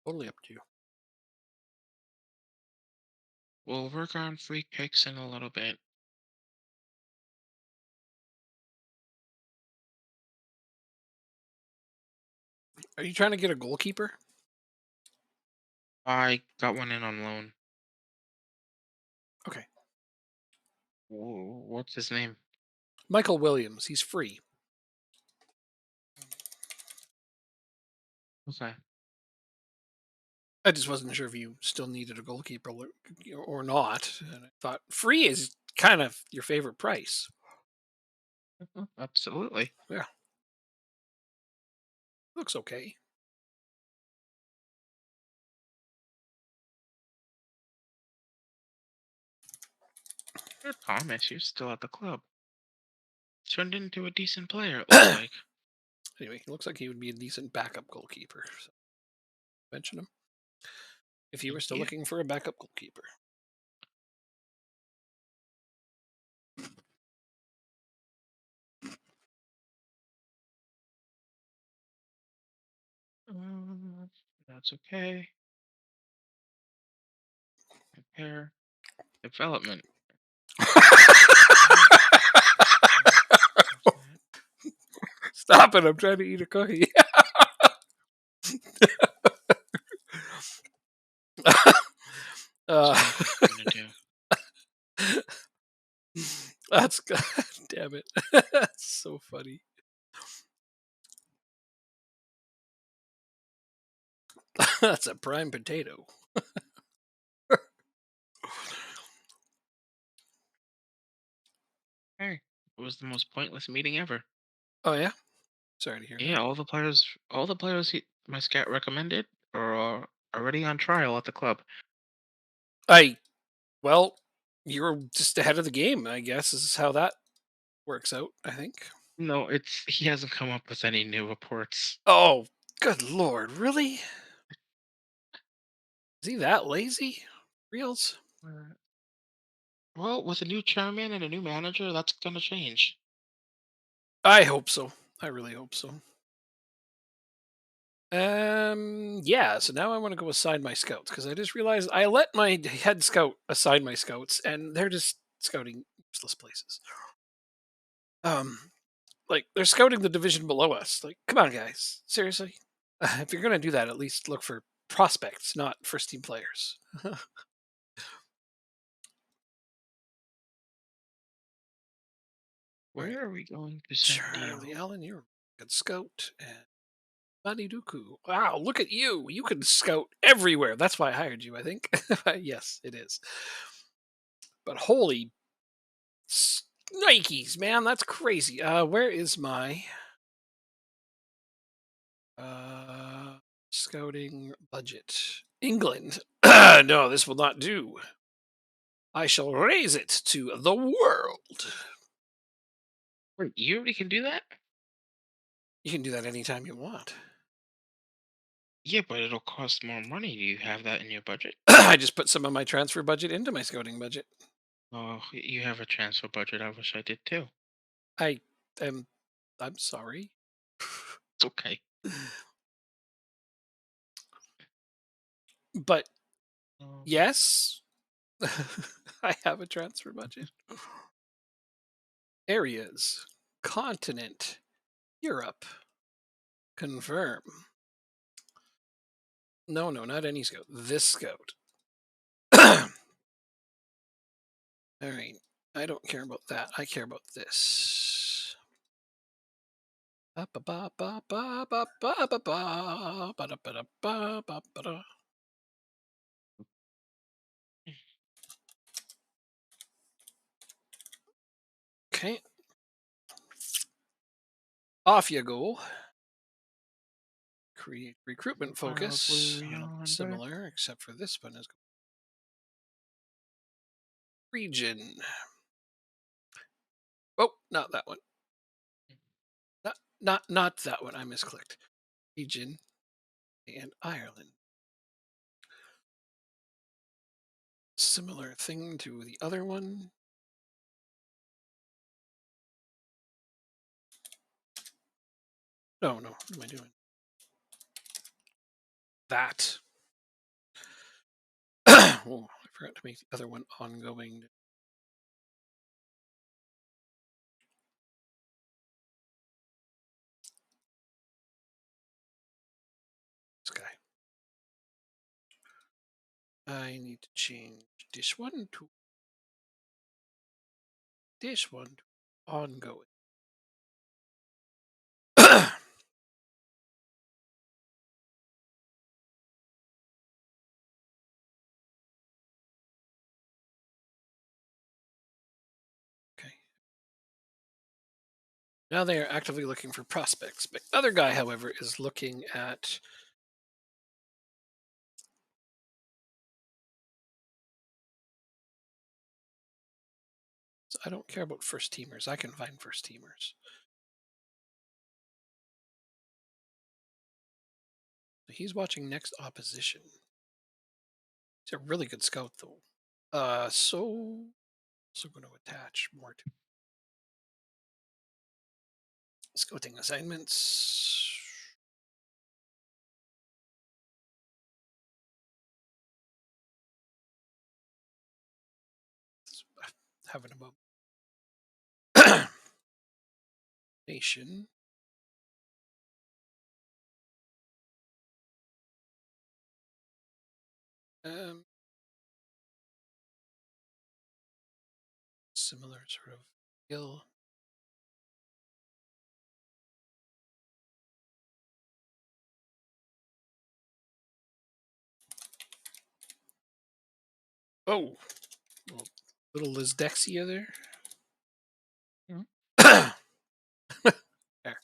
Totally up to you. We'll work on free picks in a little bit. Are you trying to get a goalkeeper? I got one in on loan. Okay. What's his name? Michael Williams. He's free. Okay. I just wasn't sure if you still needed a goalkeeper or not. And I thought free is kind of your favorite price. Absolutely. Yeah, looks okay. You're Thomas. You're still at the club. Turned into a decent player, it looks like. Anyway, he looks like he would be a decent backup goalkeeper. So mention him if you were Thank still you. looking for a backup goalkeeper. Uh, that's okay. Repair. Development. Okay. There's Stop it! I'm trying to eat a cookie. uh, something I'm gonna do. that's damn it. That's so funny. That's a prime potato. Hey, it was the most pointless meeting ever. Oh yeah. Sorry to hear Yeah, that. my scout recommended are already on trial at the club. I well, you're just ahead of the game. I guess is how that works out. I think. No, he hasn't come up with any new reports. Oh, good lord! Really? Is he that lazy? Reals? Uh, Well, with a new chairman and a new manager, that's gonna change. I hope so. I really hope so. Yeah, so now I want to go assign my scouts because I just realized I let my head scout assign my scouts and they're just scouting useless places. Um like they're scouting the division below us. Like, come on guys. Seriously? If you're going to do that, at least look for prospects, not first team players. Right. Where are we going to send Charlie you? Allen, you're a good scout and Buddy Dooku. Wow, look at you. You can scout everywhere. That's why I hired you, I think. Yes, it is. But holy Nikes, man, that's crazy. Where is my scouting budget? England. No, this will not do. I shall raise it to the world. Wait, you already can do that? You can do that anytime you want. Yeah, but it'll cost more money. Do you have that in your budget? I just put some of my transfer budget into my scouting budget. Oh, you have a transfer budget. I wish I did too. I am. I'm sorry. It's okay. But Um, yes, I have a transfer budget. Areas, continent, Europe, confirm. No, no, not any scout. This scout. All right. I don't care about that. I care about this. Ba ba ba ba ba ba ba ba ba ba da ba da ba ba ba da. Okay, off you go. Create recruitment Wild focus. blue yonder. Similar, except for this one is region. Oh, not that one. Not that one. I misclicked. Region and Ireland. Similar thing to the other one. No, no. What am I doing? That. Oh, I forgot to make the other one ongoing. This guy. I need to change this one to this one to ongoing. Okay. Now they are actively looking for prospects. But other guy, however, is looking at. So I don't care about first teamers. I can find first teamers. So he's watching next opposition. He's a really good scout, though. So going to attach more to scouting assignments. Having a moment. Nation. Um, Similar sort of skill. Oh, little Lizdexia there. Mhm. There.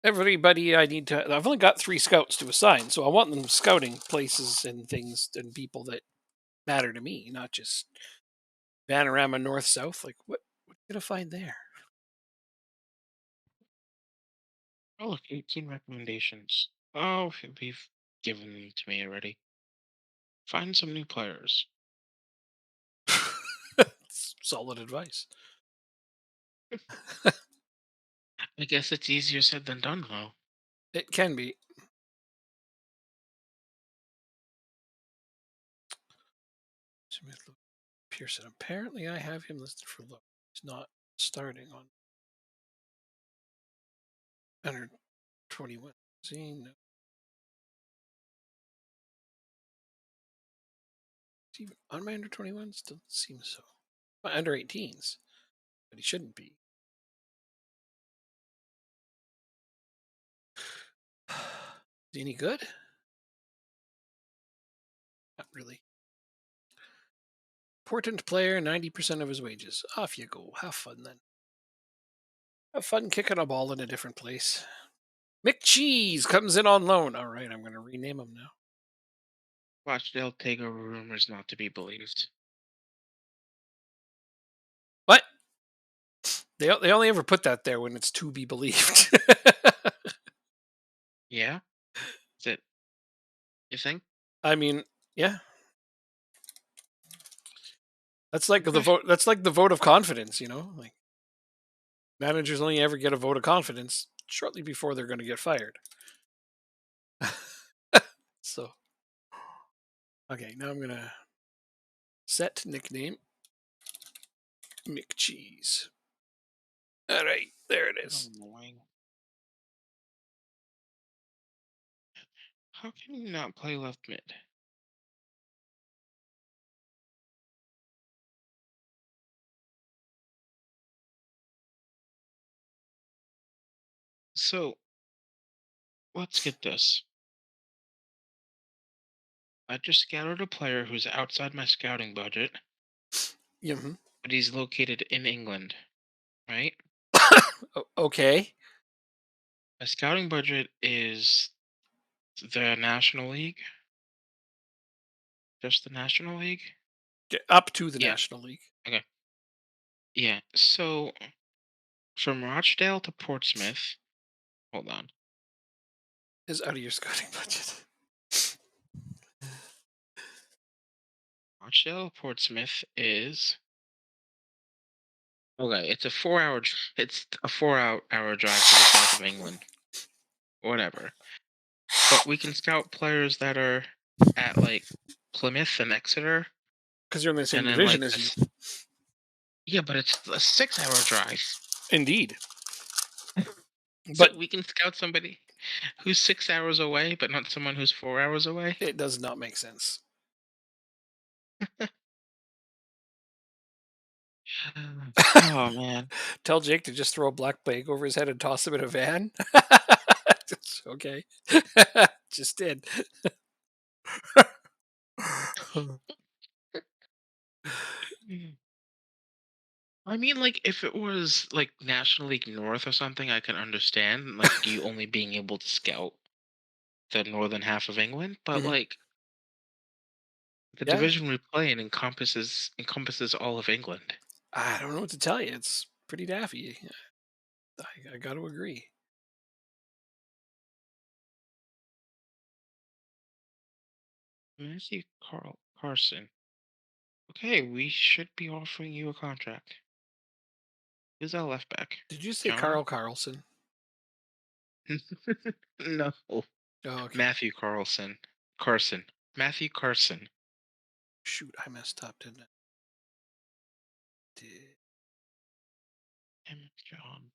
Everybody I need to. I've only got 3 scouts to assign, so I want them scouting places and things and people that matter to me, not just Panorama North South. Like what you gonna find there? Oh, look, 18 recommendations. Oh, we've given them to me already. Find some new players. Solid advice. I guess it's easier said than done, though. It can be. Smith Pearson. Apparently, I have him listed for low. He's not starting on 121. See, no. Is he on my under 21s? Doesn't seem so. My under 18s, but he shouldn't be. Is he any good? Not really. Important player, 90% of his wages. Off you go. Have fun then. Have fun kicking a ball in a different place. McCheese comes in on loan. All right, I'm going to rename him now. Watch, they'll take over rumors not to be believed. What? They only ever put that there when it's to be believed. Yeah? Is it, you think? I mean, yeah, that's like the Okay. vote. That's like the vote of confidence, you know. Like Managers only ever get a vote of confidence shortly before they're going to get fired. So, okay, now I'm going to set nickname McCheese. All right, there it So is. annoying. How can you not play left mid? So let's get this. I just scouted a player who's outside my scouting budget, Yeah, mhm. but he's located in England, right? Okay. My scouting budget is the National League, just the National League. Get up to the Yeah. National League Okay. Yeah. So from Rochdale to Portsmouth. Hold on. is out of your scouting budget. Rochdale to Portsmouth is okay. It's a 4 hour drive to the south of England. Whatever. But we can scout players that are at like Plymouth and Exeter, Because you're in the and same then division like as you. yeah, but it's a 6 hour drive. Indeed. So But we can scout somebody who's 6 hours away, but not someone who's 4 hours away. it does not make sense. Oh man. Tell Jake to just throw a black bag over his head and toss him in a van. Okay. Just did. I mean, like, if it was like National League North or something, I can understand, like, you only being able to scout the northern half of England. But Mhm. like, the Yeah. division we play in encompasses all of England. I don't know what to tell you. It's pretty daffy. I got to agree. Matthew Carson. Okay, we should be offering you a contract. Who's our left back? Did you say John? Carl Carlson? No, Oh, okay. Matthew Carlson. Carson. Matthew Carson. Shoot, I messed up, didn't I? Did... John.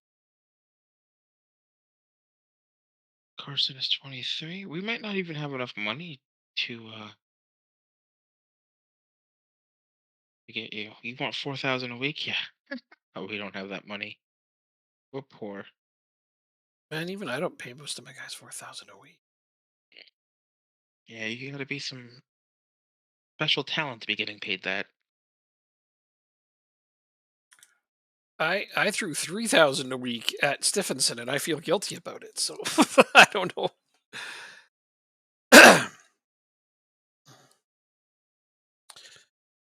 Carson is 23. We might not even have enough money to get you. You want 4,000 a week? Yeah. Oh, we don't have that money. We're poor. Man, even I don't pay most of my guys 4,000 a week. Yeah, you gotta be some special talent to be getting paid that. I threw 3,000 a week at Stephenson, and I feel guilty about it. So I don't know.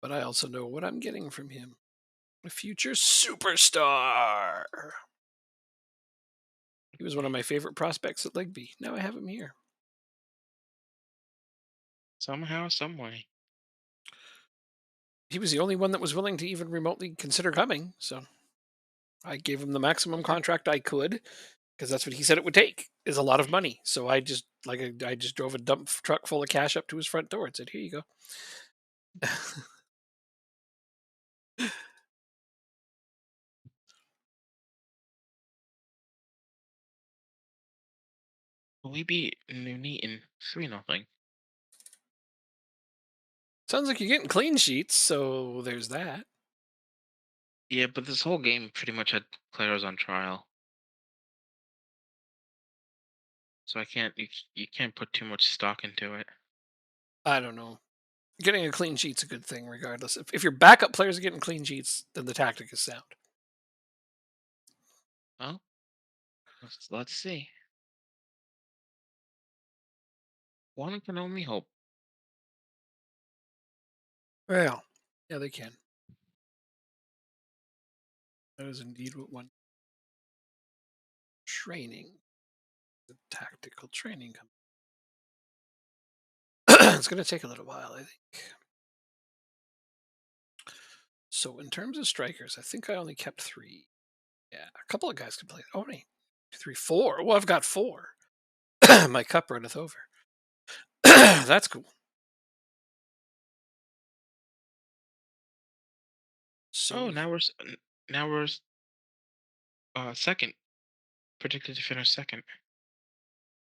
But I also know what I'm getting from him. A future superstar. He was one of my favorite prospects at Ligby. Now I have him here. Somehow, some way. He was the only one that was willing to even remotely consider coming. So I gave him the maximum Okay. contract I could because that's what he said it would take is a lot of money. So I just I just drove a dump truck full of cash up to his front door and said, "Here you go." We beat Nuneaton 3-0. Sounds like you're getting clean sheets, so there's that. Yeah, but this whole game pretty much had players on trial. So you can't put too much stock into it. I don't know. Getting a clean sheet's a good thing, regardless. If your backup players are getting clean sheets, then the tactic is sound. Well, let's see. One can only hope. Well, yeah, they can. That is indeed what one training, the tactical training comes. It's going to take a little while, I think. So, in terms of strikers, I think I only kept three. Yeah, a couple of guys can play. Oh, many? Two, three, four. Well, I've got four. My cup runneth over. That's cool. Oh, So, now we're second, predicted to finish second,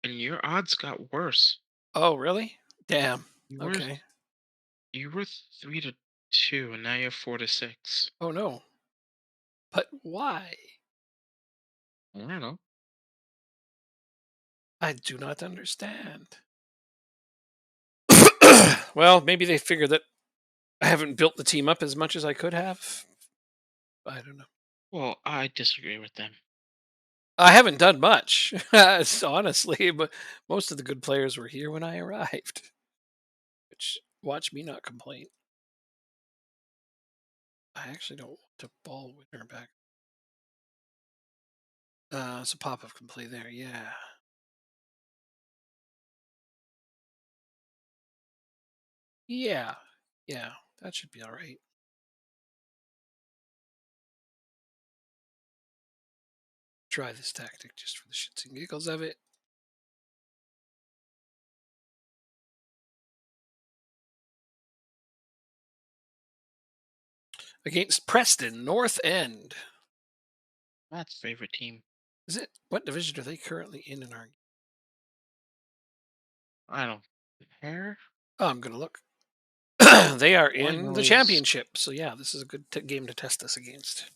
and your odds got worse. oh, really? Damn. You were Okay. you were 3-2, and now you're 4-6. Oh no. But why? I don't know. I do not understand. Well, maybe they figure that I haven't built the team up as much as I could have. I don't know. Well, I disagree with them. I haven't done much, honestly, but most of the good players were here when I arrived. Which watch me not complain. I actually don't want to ball winner back. So Popov can play there. Yeah. Yeah. Yeah. That should be all right. Try this tactic just for the shits and giggles of it. Against Preston North End. Matt's favorite team. Is it? What division are they currently in our? I don't care. Oh, I'm gonna look. They are All I in know the is championship, so yeah, this is a good game to test us against.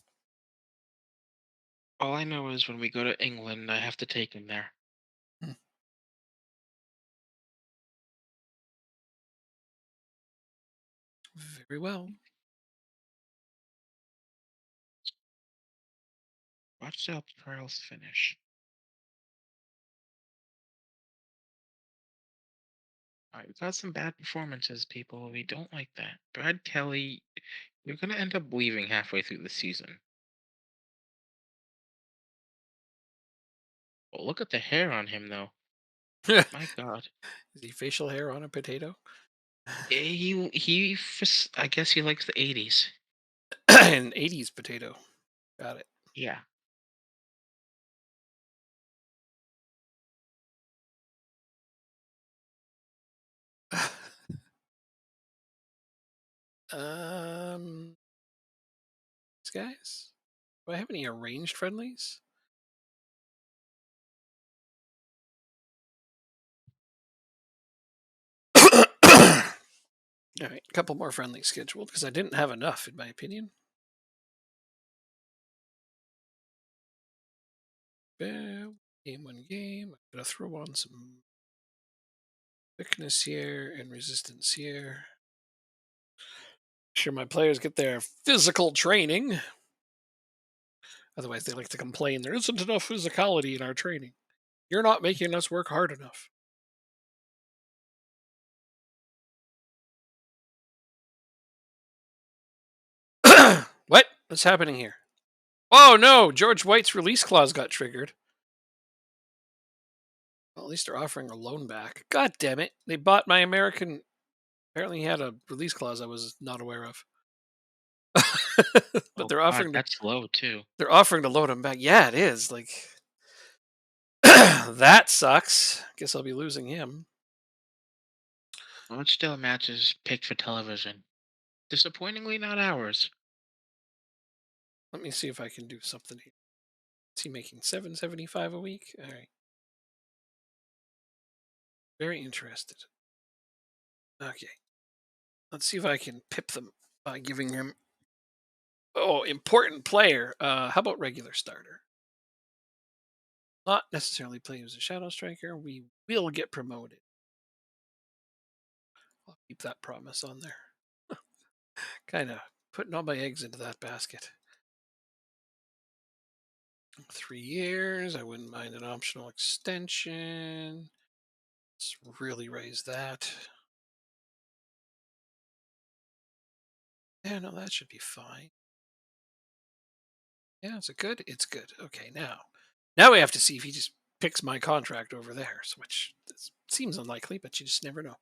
all I know is when we go to England, I have to take him there. Hmm. Very well. Watch the Alps trials finish. All right, we've got some bad performances, people. We don't like that. Brad Kelly, you're gonna end up leaving halfway through the season. Well, look at the hair on him, though. Is My God. he facial hair on a potato? I guess he likes the '80s. An 80s potato. Got it. Yeah. um, these guys. Do I have any arranged friendlies? All right, a couple more friendlies scheduled because I didn't have enough, in my opinion. Game one game. I'm gonna throw on some thickness here and resistance here. Sure, my players get their physical training. Otherwise, they like to complain there isn't enough physicality in our training. You're not making us work hard enough. What? What's happening here? Oh no! George White's release clause got triggered. Well, at least they're offering a loan back. God damn it! They bought my American. Apparently, he had a release clause I was not aware of. But Oh God, that's low too. they're offering to loan him back. Yeah, it is. Like that sucks. Guess I'll be losing him. Much still matches picked for television. Disappointingly, not ours. Let me see if I can do something here. Is he making 775 a week? All right. Very interested. Okay. Let's see if I can pip them by giving him important player. How about regular starter? Not necessarily play as a shadow striker. We will get promoted. I'll keep that promise on there. Kind of putting all my eggs into that basket. 3 years. I wouldn't mind an optional extension. Let's really raise that. Yeah, no, that should be fine. Yeah, is it good? It's good. Okay, now we have to see if he just picks my contract over theirs, which seems unlikely, but you just never know.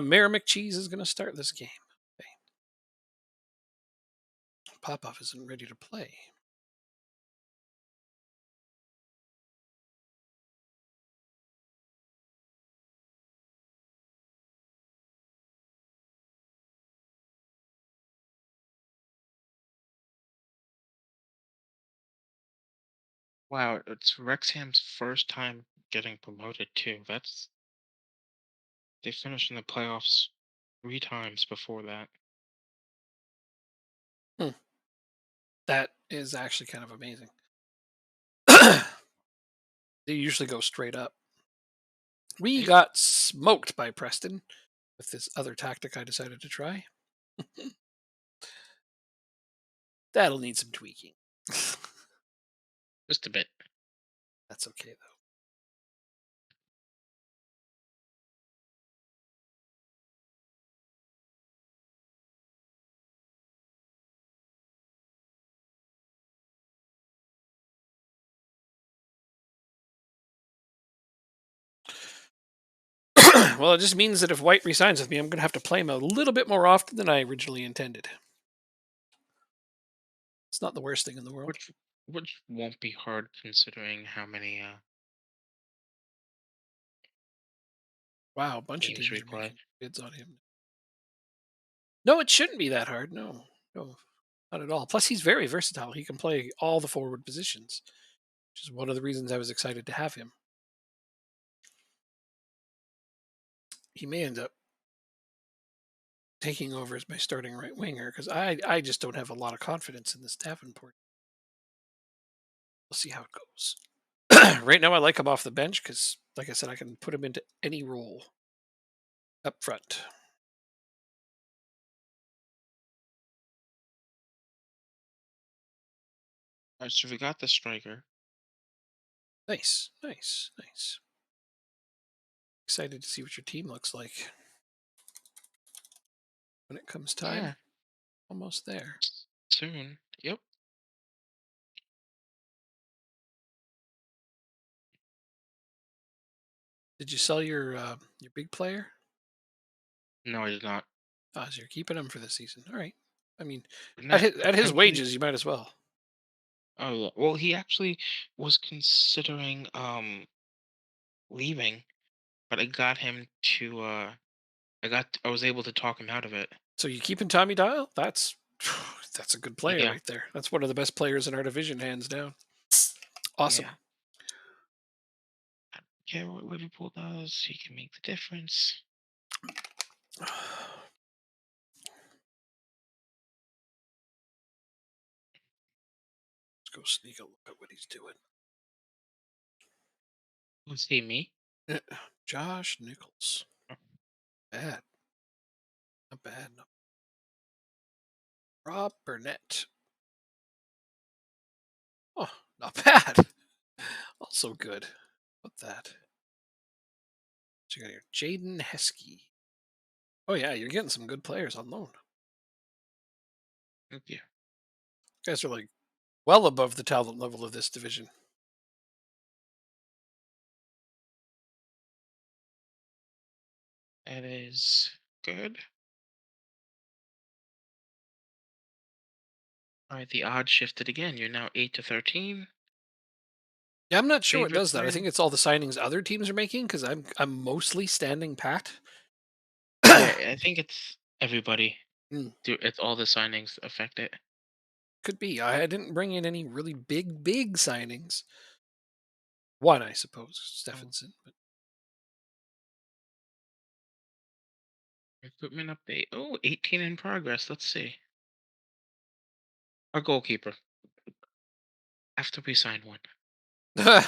Mayor McCheese is going to start this game. Okay. Popov isn't ready to play. Wow, it's Wrexham's first time getting promoted too. They finished in the playoffs 3 times before that. Hmm. That is actually kind of amazing. They usually go straight up. We Right? got smoked by Preston with this other tactic I decided to try. That'll need some tweaking. Just a bit. That's okay though. Well, it just means that if White resigns with me, I'm going to have to play him a little bit more often than I originally intended. It's not the worst thing in the world. Which won't be hard considering how many Wow, a bunch of games teams we are play. making bids on him. No, it shouldn't be that hard. No, no, not at all. Plus, he's very versatile. He can play all the forward positions, which is one of the reasons I was excited to have him. He may end up taking over as my starting right winger because I just don't have a lot of confidence in this Davenport. We'll see how it goes. Right now, I like him off the bench because, like I said, I can put him into any role up front. Alright, so we got the striker. Nice, nice, nice. Excited to see what your team looks like when it comes time. Yeah, Almost there. soon. Yep. Did you sell your big player? No, I did not. Oh, so you're keeping him for the season. All right. I mean, Not at his actually. wages, you might as well. Oh, yeah. Well, he actually was considering leaving, but I got him to I was able to talk him out of it. So you keeping Tommy Dial? That's that's a good player Yeah, right there. That's one of the best players in our division, hands down. Awesome. yeah. I don't care what Liverpool does. He can make the difference. Let's go sneak a look at what he's doing. Let's see me. Eh, Josh Nichols. Bad. Not bad. No. Rob Burnett. Oh, not bad. Also good. What that? So you got here Jaden Heskey. Oh yeah, you're getting some good players on loan. Thank you. Guys are like well above the talent level of this division. That is good. All right, the odds shifted again. You're now 8 to 13. Yeah, I'm not sure what Favorite does that. I player? think it's all the signings other teams are making because I'm mostly standing pat. Yeah, I think it's everybody. Hmm, It's all the signings affect it. could be. I didn't bring in any really big signings. One, I suppose, Oh, Stephenson. But equipment update. Oh, 18 in progress. Let's see. Our goalkeeper. After we sign one. they're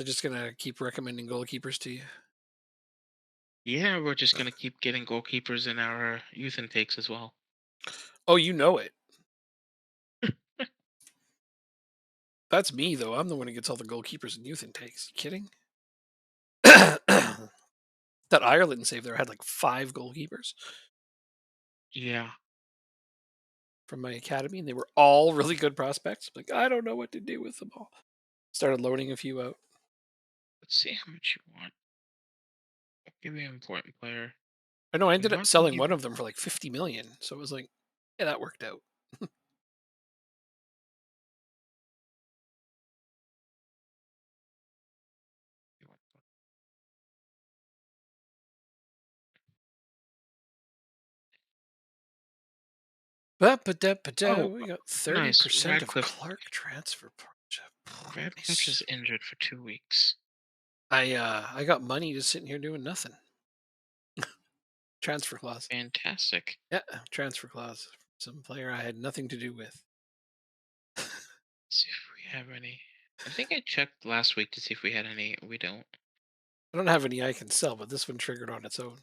just gonna keep recommending goalkeepers to you. Yeah, we're just gonna keep getting goalkeepers in our youth intakes as well. Oh, you know it. That's me though. I'm the one who gets all the goalkeepers and youth intakes. You kidding? That Ireland save there had like 5 goalkeepers Yeah. from my academy, and they were all really good prospects. Like I don't know what to do with them all. Started loading a few out. Let's see how much you want. Give me an important player. I know I You ended up want to selling give one of them for like 50 million. So it was like, yeah, that worked out. Ba-ba-da-ba-da, Oh, we got nice. 30% of Clark transfer project. Radcliffe Nice. is injured for 2 weeks. I got money just sitting here doing nothing. Transfer clause. Fantastic. Yeah, transfer clause. Some player I had nothing to do with. See if we have any. I think I checked last week to see if we had any. We don't. I don't have any I can sell, but this one triggered on its own.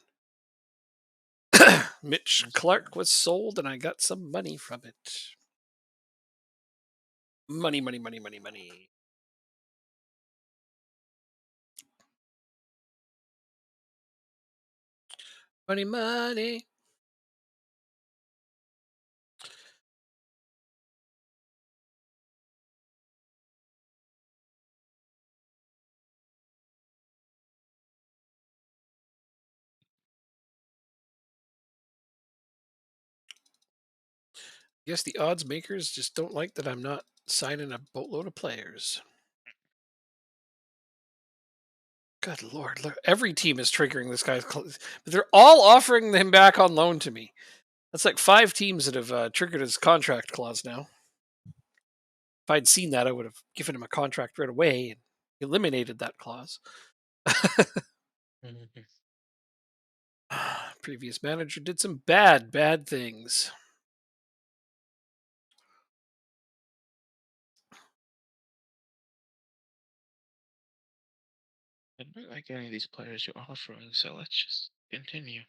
Mitch That's Clark was sold, and I got some money from it. Money, money, money, money, money. Money, money. Guess the odds makers just don't like that I'm not signing a boatload of players. Good lord, look, every team is triggering this guy's. But they're all offering him back on loan to me. That's like 5 teams that have triggered his contract clause now. If I'd seen that, I would have given him a contract right away and eliminated that clause. Mhm. Previous manager did some bad, bad things. I don't like any of these players you're offering, so let's just continue.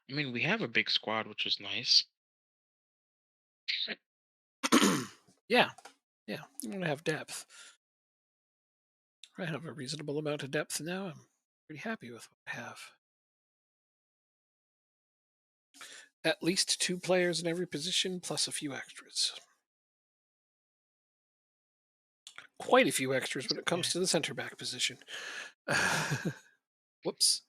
I mean, we have a big squad, which is nice. Yeah, yeah. You want to have depth. I have a reasonable amount of depth now. I'm pretty happy with what I have. At least 2 players in every position, plus a few extras. Quite a few extras when it comes Okay. to the center back position. Whoops.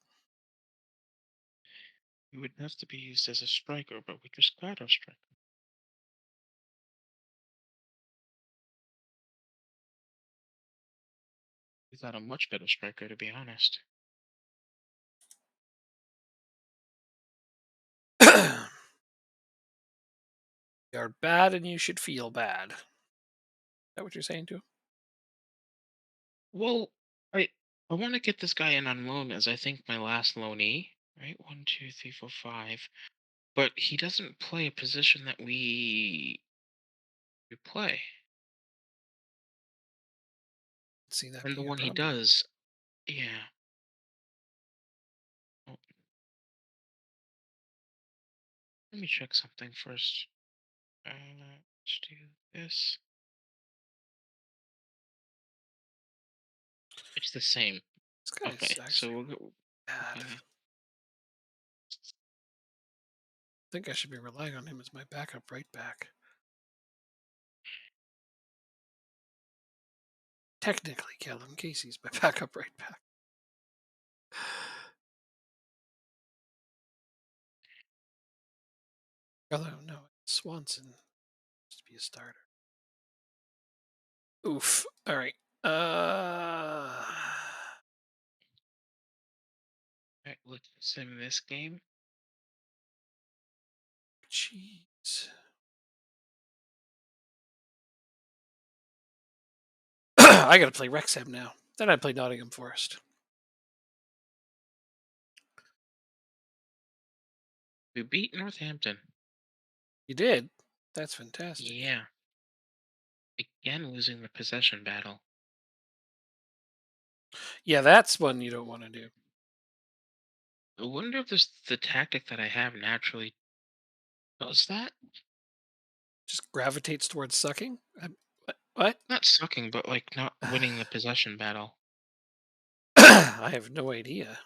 He would have to be used as a striker, but we just got our striker. We got a much better striker, to be honest. You are bad and you should feel bad. Is that what you're saying to him? Well, I want to get this guy in on loan as I think my last loanee. Right, 1, 2, 3, 4, 5. But he doesn't play a position that we play, See that and the being a one he problem. does, yeah. Oh, let me check something first. Let's do this. It's the same. This guy's Okay, so actually we'll go. bad. I Okay. think I should be relying on him as my backup right back. Technically, Callum Casey's my backup right back. Although, no, Swanson used to be a starter. Oof. All right. Alright, let's sim this game. Jeez. I got to play Wrexham now. Then I play Nottingham Forest. We beat Northampton. You did? That's fantastic. Yeah. Again, losing the possession battle. Yeah, that's one you don't want to do. I wonder if this the tactic that I have naturally does that. Just gravitates towards sucking. What? Not sucking, but like not winning the possession battle. I have no idea.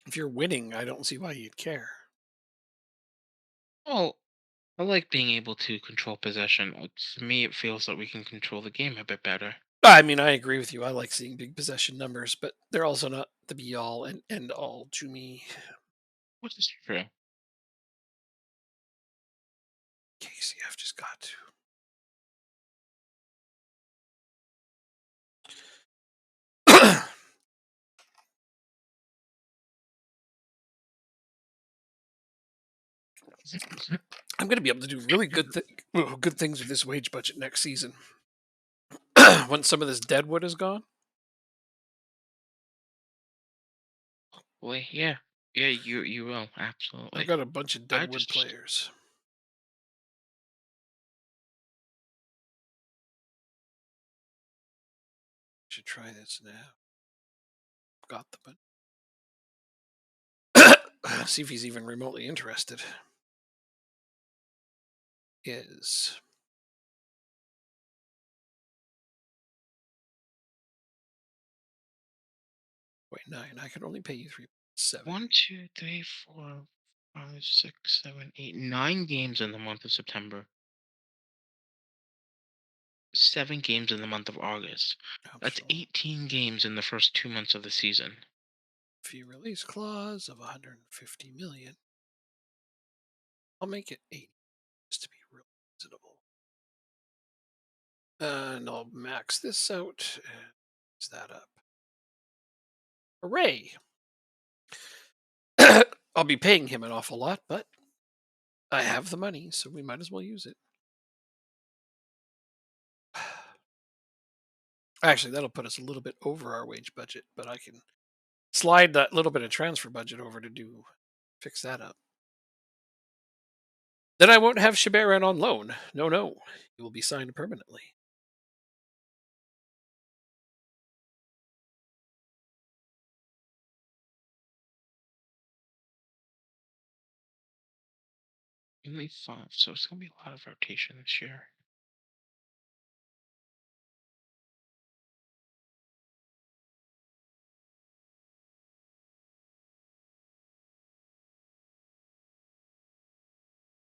If you're winning, I don't see why you'd care. Well, I like being able to control possession. For me, it feels that we can control the game a bit better. I mean, I agree with you. I like seeing big possession numbers, but they're also not the be all and end all to me. Which is true. KCF just got to. I'm going to be able to do really good things with this wage budget next season. Once some of this deadwood is gone, Boy, yeah, yeah, you will I've absolutely. got a bunch of I deadwood just players. Should try this now. Got the but see if he's even remotely interested. Is wait 9. I can only pay you 3.7. 1, 2, 3, 4, 5, 6, 7, 8, 9 games in the month of September. 7 games in the month of August. That's Optional 18 games in the first 2 months of the season. fee release clause of 150 million. I'll make it 80 just to be real reasonable. And I'll max this out and use that up. Hooray! I'll be paying him an awful lot, but I have the money, so we might as well use it. Actually, that'll put us a little bit over our wage budget, but I can slide that little bit of transfer budget over to do fix that up. Then I won't have Shibaran on loan. No, no. He will be signed permanently. Only 5, so it's gonna be a lot of rotation this year.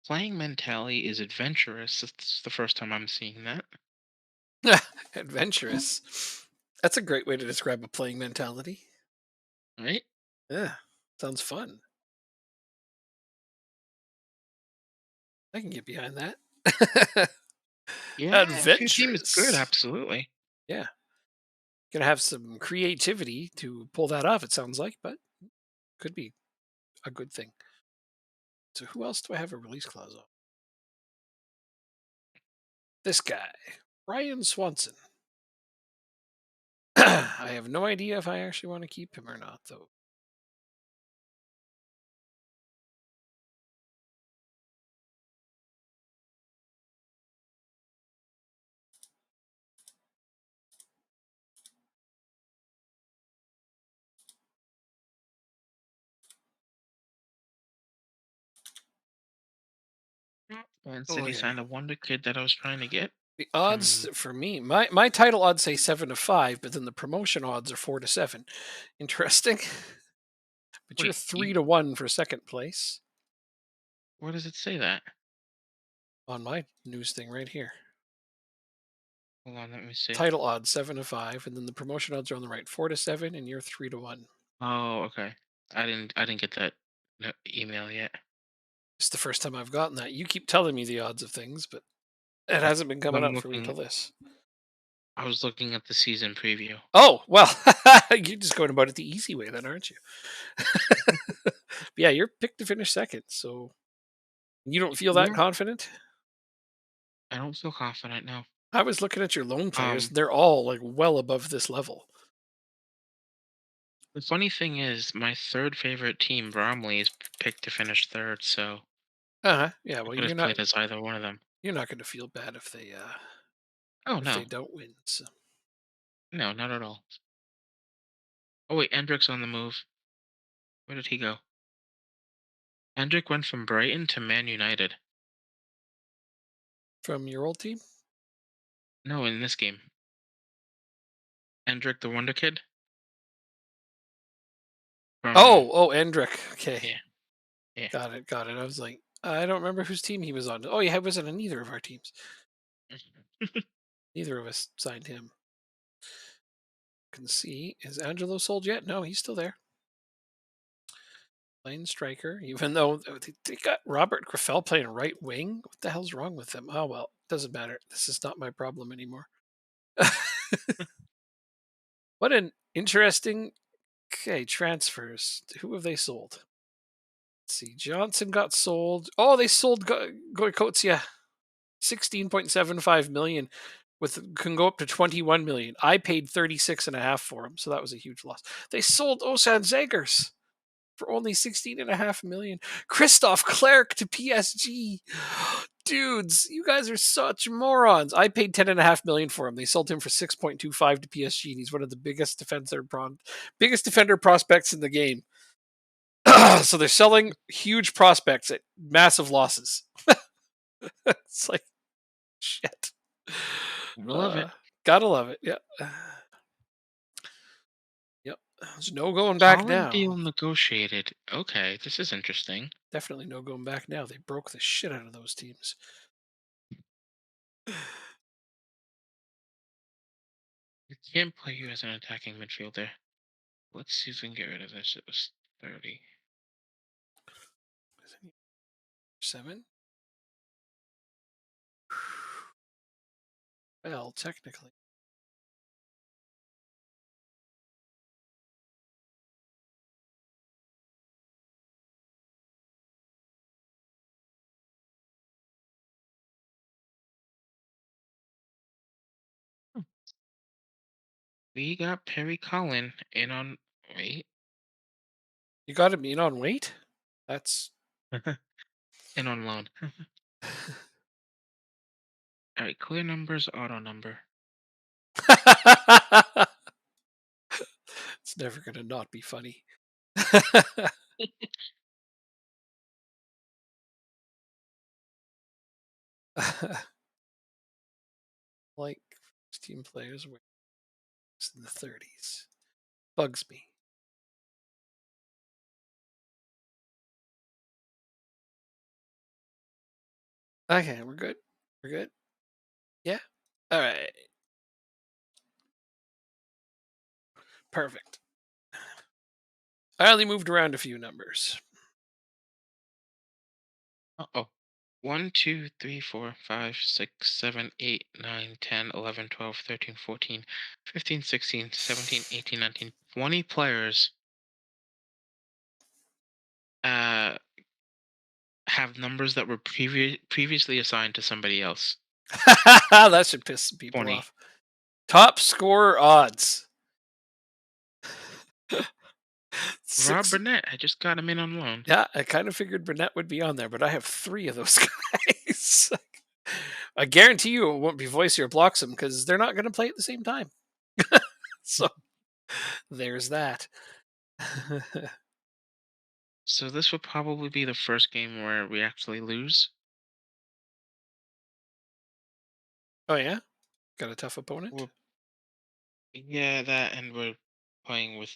Playing mentality is adventurous. It's the first time I'm seeing that. Adventurous. That's a great way to describe a playing mentality. Right? Yeah, sounds fun. I can get behind that. Yeah, if your team is good, Adventurous. absolutely. Yeah, gonna have some creativity to pull that off. It sounds like, but could be a good thing. So who else do I have a release clause on? This guy, Ryan Swanson. I have no idea if I actually want to keep him or not, though. And Oh, City yeah. signed a wonder kid that I was trying to get The odds from. for me, my title odds say 7-5, but then the promotion odds are 4-7. Interesting. But you're Wait, 3-1 for second place where does it say that? on my news thing right here. Hold on, let me see. Title odds 7-5, and then the promotion odds are on the right 4-7, and you're 3-1. Oh, okay. I didn't get that email yet. It's the first time I've gotten that. You keep telling me the odds of things, but it hasn't been coming I'm up for me looking. till this. I was looking at the season preview. Oh well, you're just going about it the easy way, then, aren't you? But yeah, you're picked to finish second, so you don't feel that Yeah, confident. I don't feel confident now. I was looking at your lone players; Um, they're all like well above this level. the funny thing is, my third favorite team, Bromley, is picked to finish third, so Uh huh. Yeah. I Well, could have played as either one of them. you're not going to feel bad Oh if they no, don't win. So no, not at all. Oh wait, Endrick's on the move. Where did he go? Endrick went from Brighton to Man United. from your old team. No, in this game, Endrick, the Wonder Kid, from Oh, Endrick. Okay, yeah, yeah. got it, got it. I was like, I don't remember whose team he was on. Oh, yeah, he wasn't on neither of our teams. Neither of us signed him. Can see, is Angelo sold yet? No, he's still there. Playing striker, even though they got Robert Graffel playing right wing. What the hell's wrong with them? Oh well, doesn't matter. This is not my problem anymore. What an interesting transfers. Who have they sold? Let's see. Johnson got sold. Oh, they sold Goikotsia 16.75 million with can go up to 21 million. I paid 36 and a half for him, so that was a huge loss. They sold Osan Zagers for only 16.5 million. Christoph Clerc to PSG. Dudes, you guys are such morons. I paid 10.5 million for him. They sold him for 6.25 to PSG, and he's one of the biggest defender prospects in the game. So they're selling huge prospects at massive losses. It's like shit. Love Uh, it. Gotta love it. Yeah. Yep. There's no going back Holland now. deal negotiated. Okay, this is interesting. Definitely no going back now. They broke the shit out of those teams. We can't play you as an attacking midfielder. Let's see if we can get rid of this. It was 30. Seven? Well, technically. Hmm. We got Perry Collin in on. Wait. You got him in on weight? That's in on loan. All right, clear numbers, auto number. it's never gonna not be funny. like team players were in the 30s. Bugs me. Okay, we're good. We're good. Yeah. All right. Perfect. I only moved around a few numbers. Uh-oh. 1, 2, 3, 4, 5, 6, 7, 8, 9, 10, 11, 12, 13, 14, 15, 16, 17, 18, 19, 20 players uh, have numbers that were previously assigned to somebody else. that should piss some people 20. off. Top scorer odds. Rob Six. Burnett, I just got him in on loan. Yeah, I kind of figured Burnett would be on there, but I have three of those guys. I guarantee you it won't be Voice or Bloxham because they're not going to play at the same time. So there's that. So this will probably be the first game where we actually lose. Oh yeah, got a tough opponent. Well, yeah, that, and we're playing with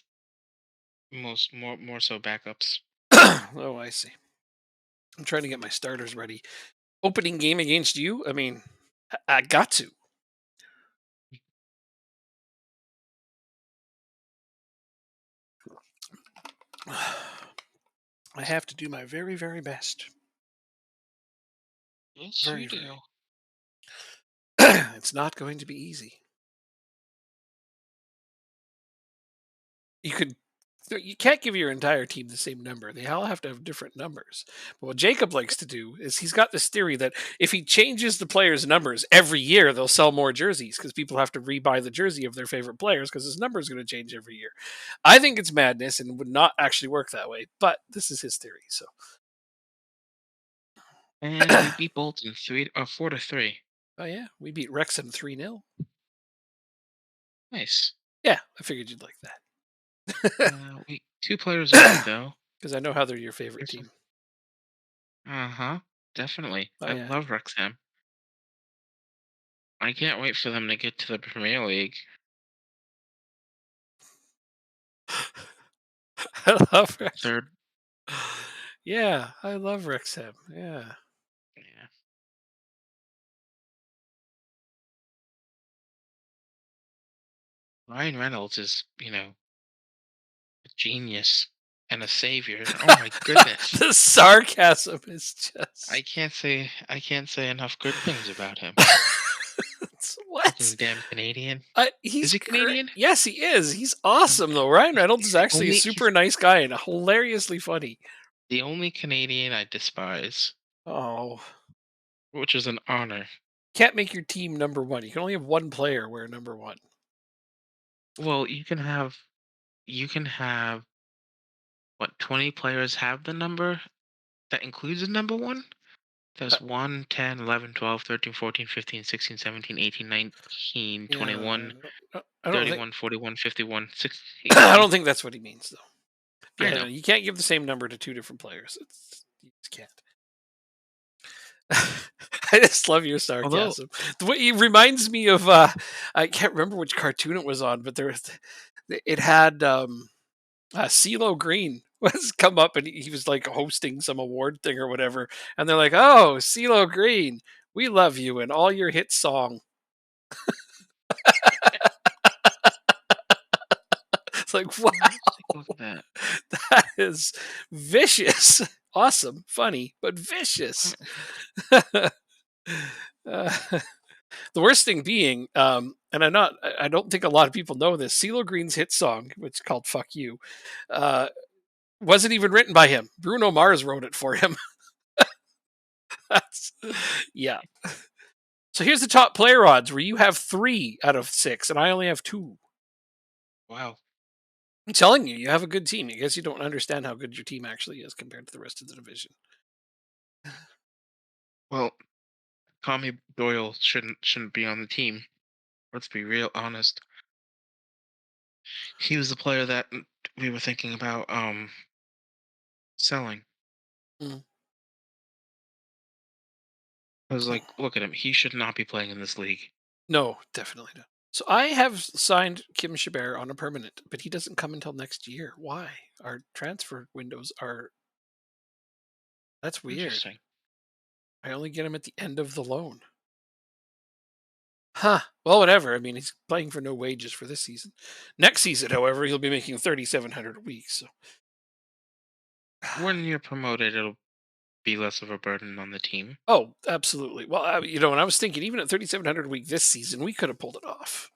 more so backups. oh, I see. I'm trying to get my starters ready. Opening game against you. I mean, I got to. I have to do my very, very best. Yes, you Very, do. very. it's not going to be easy. You could you can't give your entire team the same number. They all have to have different numbers. But what Jacob likes to do is he's got this theory that if he changes the players' numbers every year, they'll sell more jerseys because people have to rebuy the jersey of their favorite players because his number is going to change every year. I think it's madness and would not actually work that way, but this is his theory. So, And we beat Bolton 4-3. oh yeah, we beat Wrexham 3-0. Nice. Yeah, I figured you'd like that Wait, 2 players injured though. because I know how they're your favorite team. Uh-huh. Definitely. Oh I yeah. love Wrexham. I can't wait for them to get to the Premier League. I love Wrexham. Third. Yeah, I love Wrexham. Yeah. Yeah. Ryan Reynolds is, a genius and a savior. Oh my goodness. The sarcasm is I just can't say I can't say enough good things about him. what? Fucking damn Canadian. Is He's he great. Canadian? Yes, he is. He's awesome Okay. though. Ryan Reynolds He's is the actually a only super he's nice guy and hilariously funny. the only Canadian I despise, Oh, which is an honor. can't make your team number one. You can only have one player wear number one. Well, you can have what, 20 players have the number that includes the number one? Uh, There's 1, 10, 11, 12, 13, 14, 15, 16, 17, 18, 19, yeah, 21, I don't think 31, 41, 51, I 60. don't think that's what he means though. I Yeah, no, know. you can't give the same number to two different players. You just can't. I just love your Although, sarcasm. The way it reminds me of I can't remember which cartoon it was on, but it had CeeLo Green was come up and he was like hosting some award thing or whatever, and they're like, "Oh, CeeLo Green, we love you and all your hit song." It's like, wow, let's take a look at that. that is vicious, awesome, funny, but vicious. Uh, Uh, the worst thing being, and I don't think a lot of people know this. CeeLo Green's hit song, which is called "Fuck You," uh, wasn't even written by him. Bruno Mars wrote it for him. That's, yeah. So here's the top player odds, where you have 3 out of 6, and I only have 2. Wow. I'm telling you, you have a good team. I guess you don't understand how good your team actually is compared to the rest of the division. Well, Tommy Doyle shouldn't be on the team. Let's be real honest. He was the player that we were thinking about selling. Mm. I was like, look at him. He should not be playing in this league. No, definitely not. So I have signed Kim Shabert on a permanent, but he doesn't come until next year. Why? Our transfer windows are that's weird. Interesting. I only get him at the end of the loan. Huh. Well, whatever. I mean, he's playing for no wages for this season. Next season, however, he'll be making 3,700 a week. So, When you're promoted, it'll be less of a burden on the team. oh, absolutely. Well, and I was thinking, even at 3,700 a week this season, we could have pulled it off,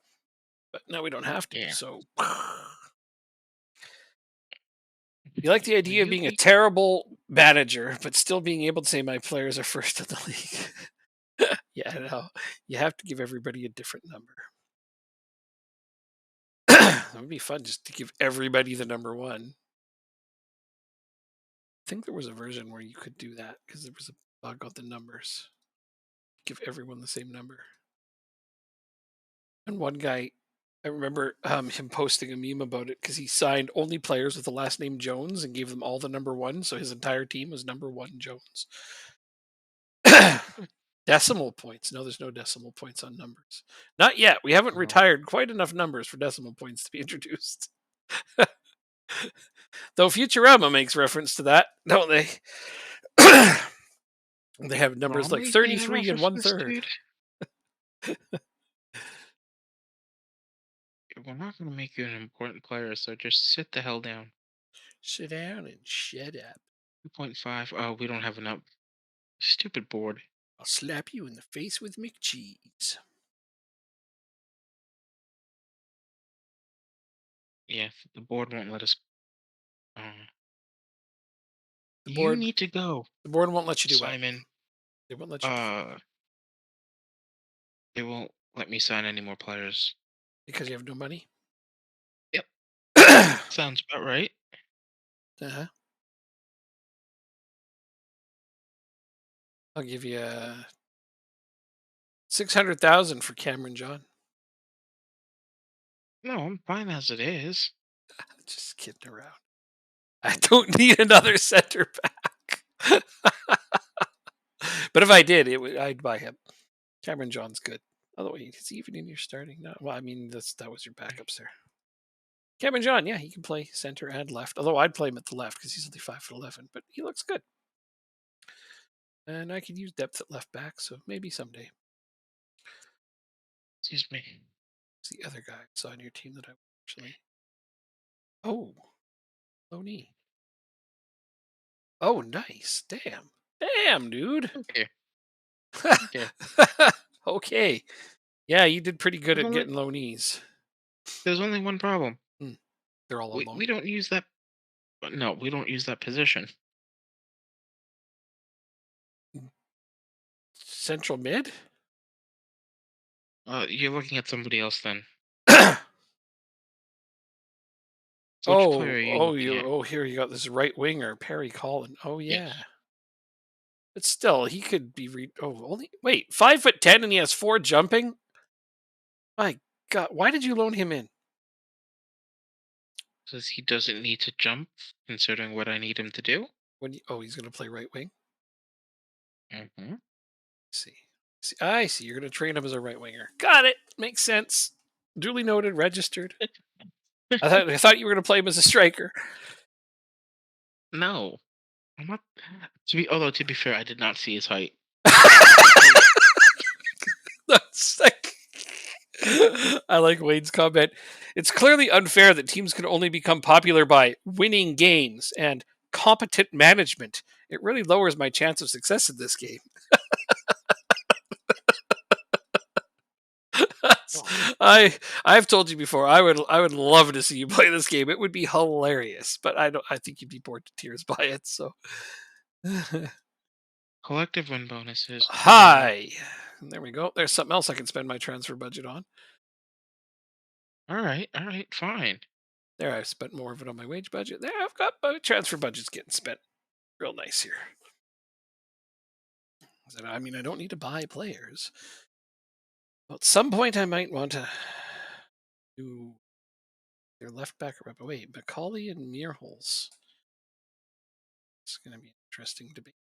but now we don't have to. Yeah. So, you like the Will idea of you being a be terrible manager, but still being able to say my players are first in the league. Yeah, I know. You have to give everybody a different number. That would be fun just to give everybody the number one. I think there was a version where you could do that because there was a bug on the numbers. Give everyone the same number. And one guy, I remember him posting a meme about it because he signed only players with the last name Jones and gave them all the number one. So his entire team was number one Jones. Decimal points. No, there's no decimal points on numbers. Not yet. We haven't oh, retired quite enough numbers for decimal points to be introduced. Though Futurama makes reference to that, don't they? They have numbers like Bromley made a 33 and reference to one this third. dude? We're not going to make you an important player, so just sit the hell down. Sit down and shut up. 2.5. Oh, we don't have enough. Stupid board. I'll slap you in the face with McCheese. Yeah, the board won't let us. Uh, The you board need to go, the board won't let you do what? Simon. They won't let you Uh, they won't let me sign any more players. because you have no money. Yep, sounds about right. Uh-huh. I'll give you 600,000 for Cameron John. No, I'm fine as it is. Just kidding around. I don't need another center back. But if I did, I'd buy him. Cameron John's good. Although he's even in your starting now. Well, I mean that was your backups there. Cameron John, yeah, he can play center and left. Although I'd play him at the left because he's only 5'11", but he looks good. And I could use depth at left back, so maybe someday. Excuse me. It's the other guy I saw on your team that I actually. Oh, low knee. Oh, nice. Damn. Damn, dude. Okay. Okay. Okay. Yeah, you did pretty good There's at only getting low knees. there's only one problem. Hmm, they're all on We loan. we don't use that. No, we don't use that position. Mm, Central mid? You're looking at somebody else then. oh, So which player are you looking you at? here you got this right winger, Perry Collin. Oh yeah. Yes. But still, he could be only wait, 5'10" and he has 4 jumping? My god, why did you loan him in? Says he doesn't need to jump, considering what I need him to do. He's gonna play right wing? Mm-hmm. See. I see. You're gonna train him as a right winger. Got it. Makes sense. Duly noted, registered. I thought you were gonna play him as a striker. No, I'm not. Although to be fair, I did not see his height. So That's like I like Wayne's comment. It's clearly unfair that teams can only become popular by winning games and competent management. It really lowers my chance of success in this game. That's- oh, I've told you before. I would love to see you play this game. It would be hilarious, but I think you'd be bored to tears by it. So collective win bonuses. hi. There we go. There's something else I can spend my transfer budget on. All right, fine. There, I've spent more of it on my wage budget. There, I've got my transfer budget's getting spent real nice here. I mean, I don't need to buy players. Well, at some point, I might want to do their left back or right. Wait, Macaulay and Muirholes. It's going to be an interesting debate.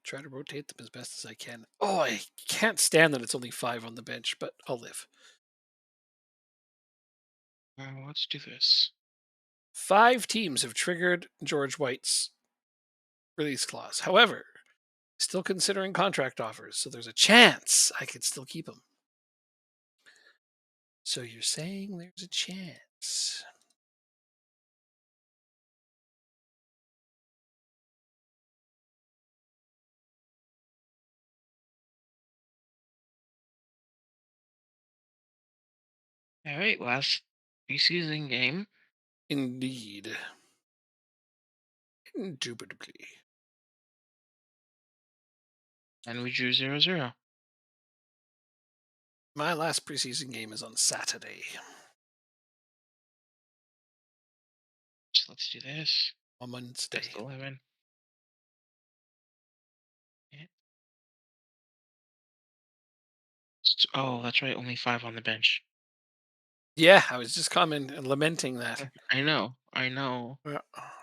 Try to rotate them as best as I can. Oh, I can't stand that it's only 5 on the bench, but I'll live. Let's do this. 5 teams have triggered George White's release clause. However, still considering contract offers, so there's a chance I could still keep him. So you're saying there's a chance? All right, last preseason game, Indeed. Indubitably. and we drew 0-0. My last preseason game is on Saturday. So let's do this. On Wednesday. Best 11. Yeah. Oh, that's right. Only 5 on the bench. Yeah, I was just commenting and lamenting that. I know. I know. Yeah,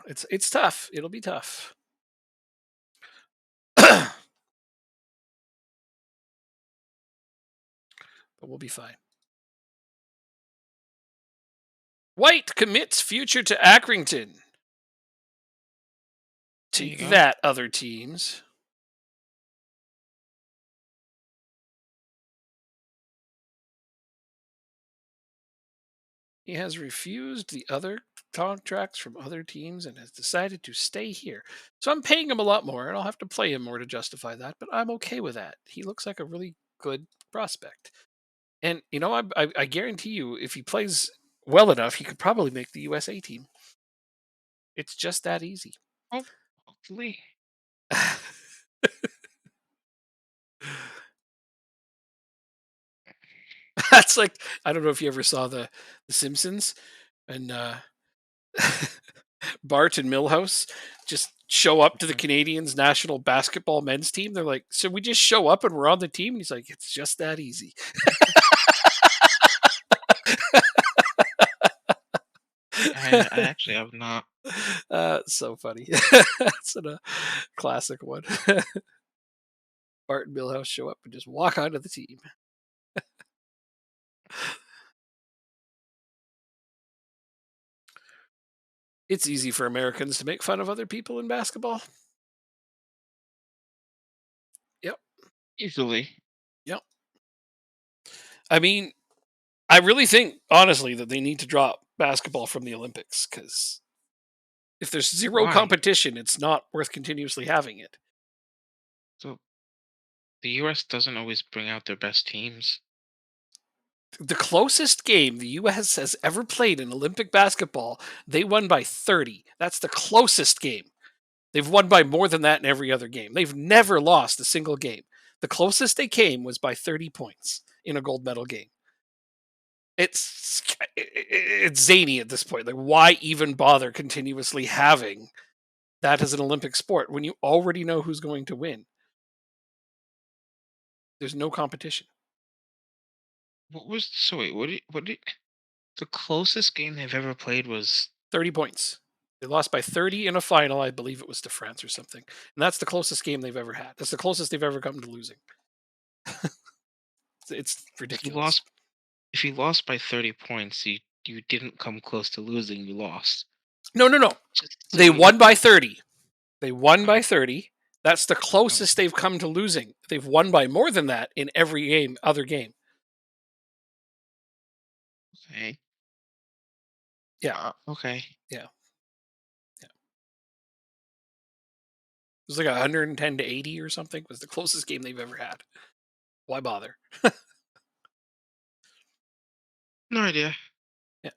it's tough. It'll be tough. But we'll be fine. White commits future to Accrington. There you Take go. that, other teams. He has refused the other contracts from other teams and has decided to stay here. So I'm paying him a lot more, and I'll have to play him more to justify that. But I'm okay with that. He looks like a really good prospect, and I guarantee you, if he plays well enough, he could probably make the USA team. It's just that easy. Oh, hopefully. That's like I don't know if you ever saw the Simpsons and Bart and Milhouse just show up to the Mhm. Canadians national basketball men's team. They're like, "So we just show up and we're on the team?" And he's like, "It's just that easy." I actually have not. So funny. That's a classic one. Bart and Milhouse show up and just walk onto the team. It's easy for Americans to make fun of other people in basketball. Yep, Easily. yep. I mean, I really think, honestly, that they need to drop basketball from the Olympics because if there's zero Why? competition, it's not worth continuously having it. So the US doesn't always bring out their best teams. The closest game the US has ever played in Olympic basketball, they won by 30. That's the closest game. They've won by more than that in every other game. They've never lost a single game. The closest they came was by 30 points in a gold medal game. It's zany at this point. Like, why even bother continuously having that as an Olympic sport when you already know who's going to win? There's no competition. What was so wait, what did the closest game they've ever played was 30 points. They lost by 30 in a final. I believe it was to France or something. And that's the closest game they've ever had. That's the closest they've ever come to losing. It's if you ridiculous. lost if you lost by 30 points, you didn't come close to losing, you lost. No, no, no. Just They silly. won by 30. They won Oh, by 30. That's the oh, closest they've come to losing. They've won by more than that in every other game. okay. Yeah, Okay. yeah, yeah. It was like 110 to 80 or something. Was the closest game they've ever had. Why bother? No idea. Yeah.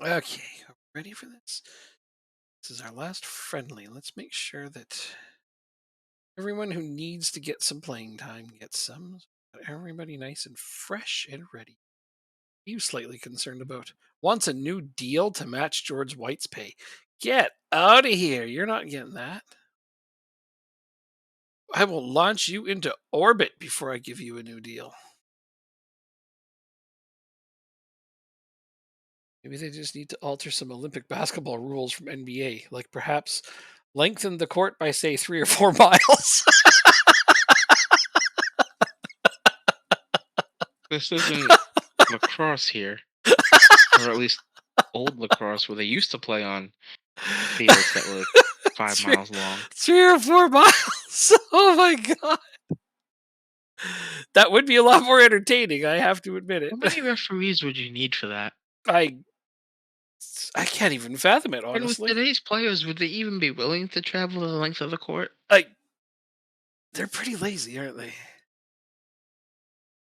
Okay. Ready for this? This is our last friendly. Let's make sure that everyone who needs to get some playing time gets some. Everybody nice and fresh and ready. You slightly concerned about wants a new deal to match George White's pay. Get out of here. You're not getting that. I will launch you into orbit before I give you a new deal. Maybe they just need to alter some Olympic basketball rules from NBA, like perhaps lengthen the court by, say, 3 or 4 miles. This isn't lacrosse here, or at least old lacrosse where they used to play on fields that were 5 three, miles long. 3 or 4 miles. Oh my god, that would be a lot more entertaining. I have to admit it. How many referees would you need for that? I I can't even fathom it, And with honestly. today's players, would they even be willing to travel the length of the court? Like, they're pretty lazy, aren't they?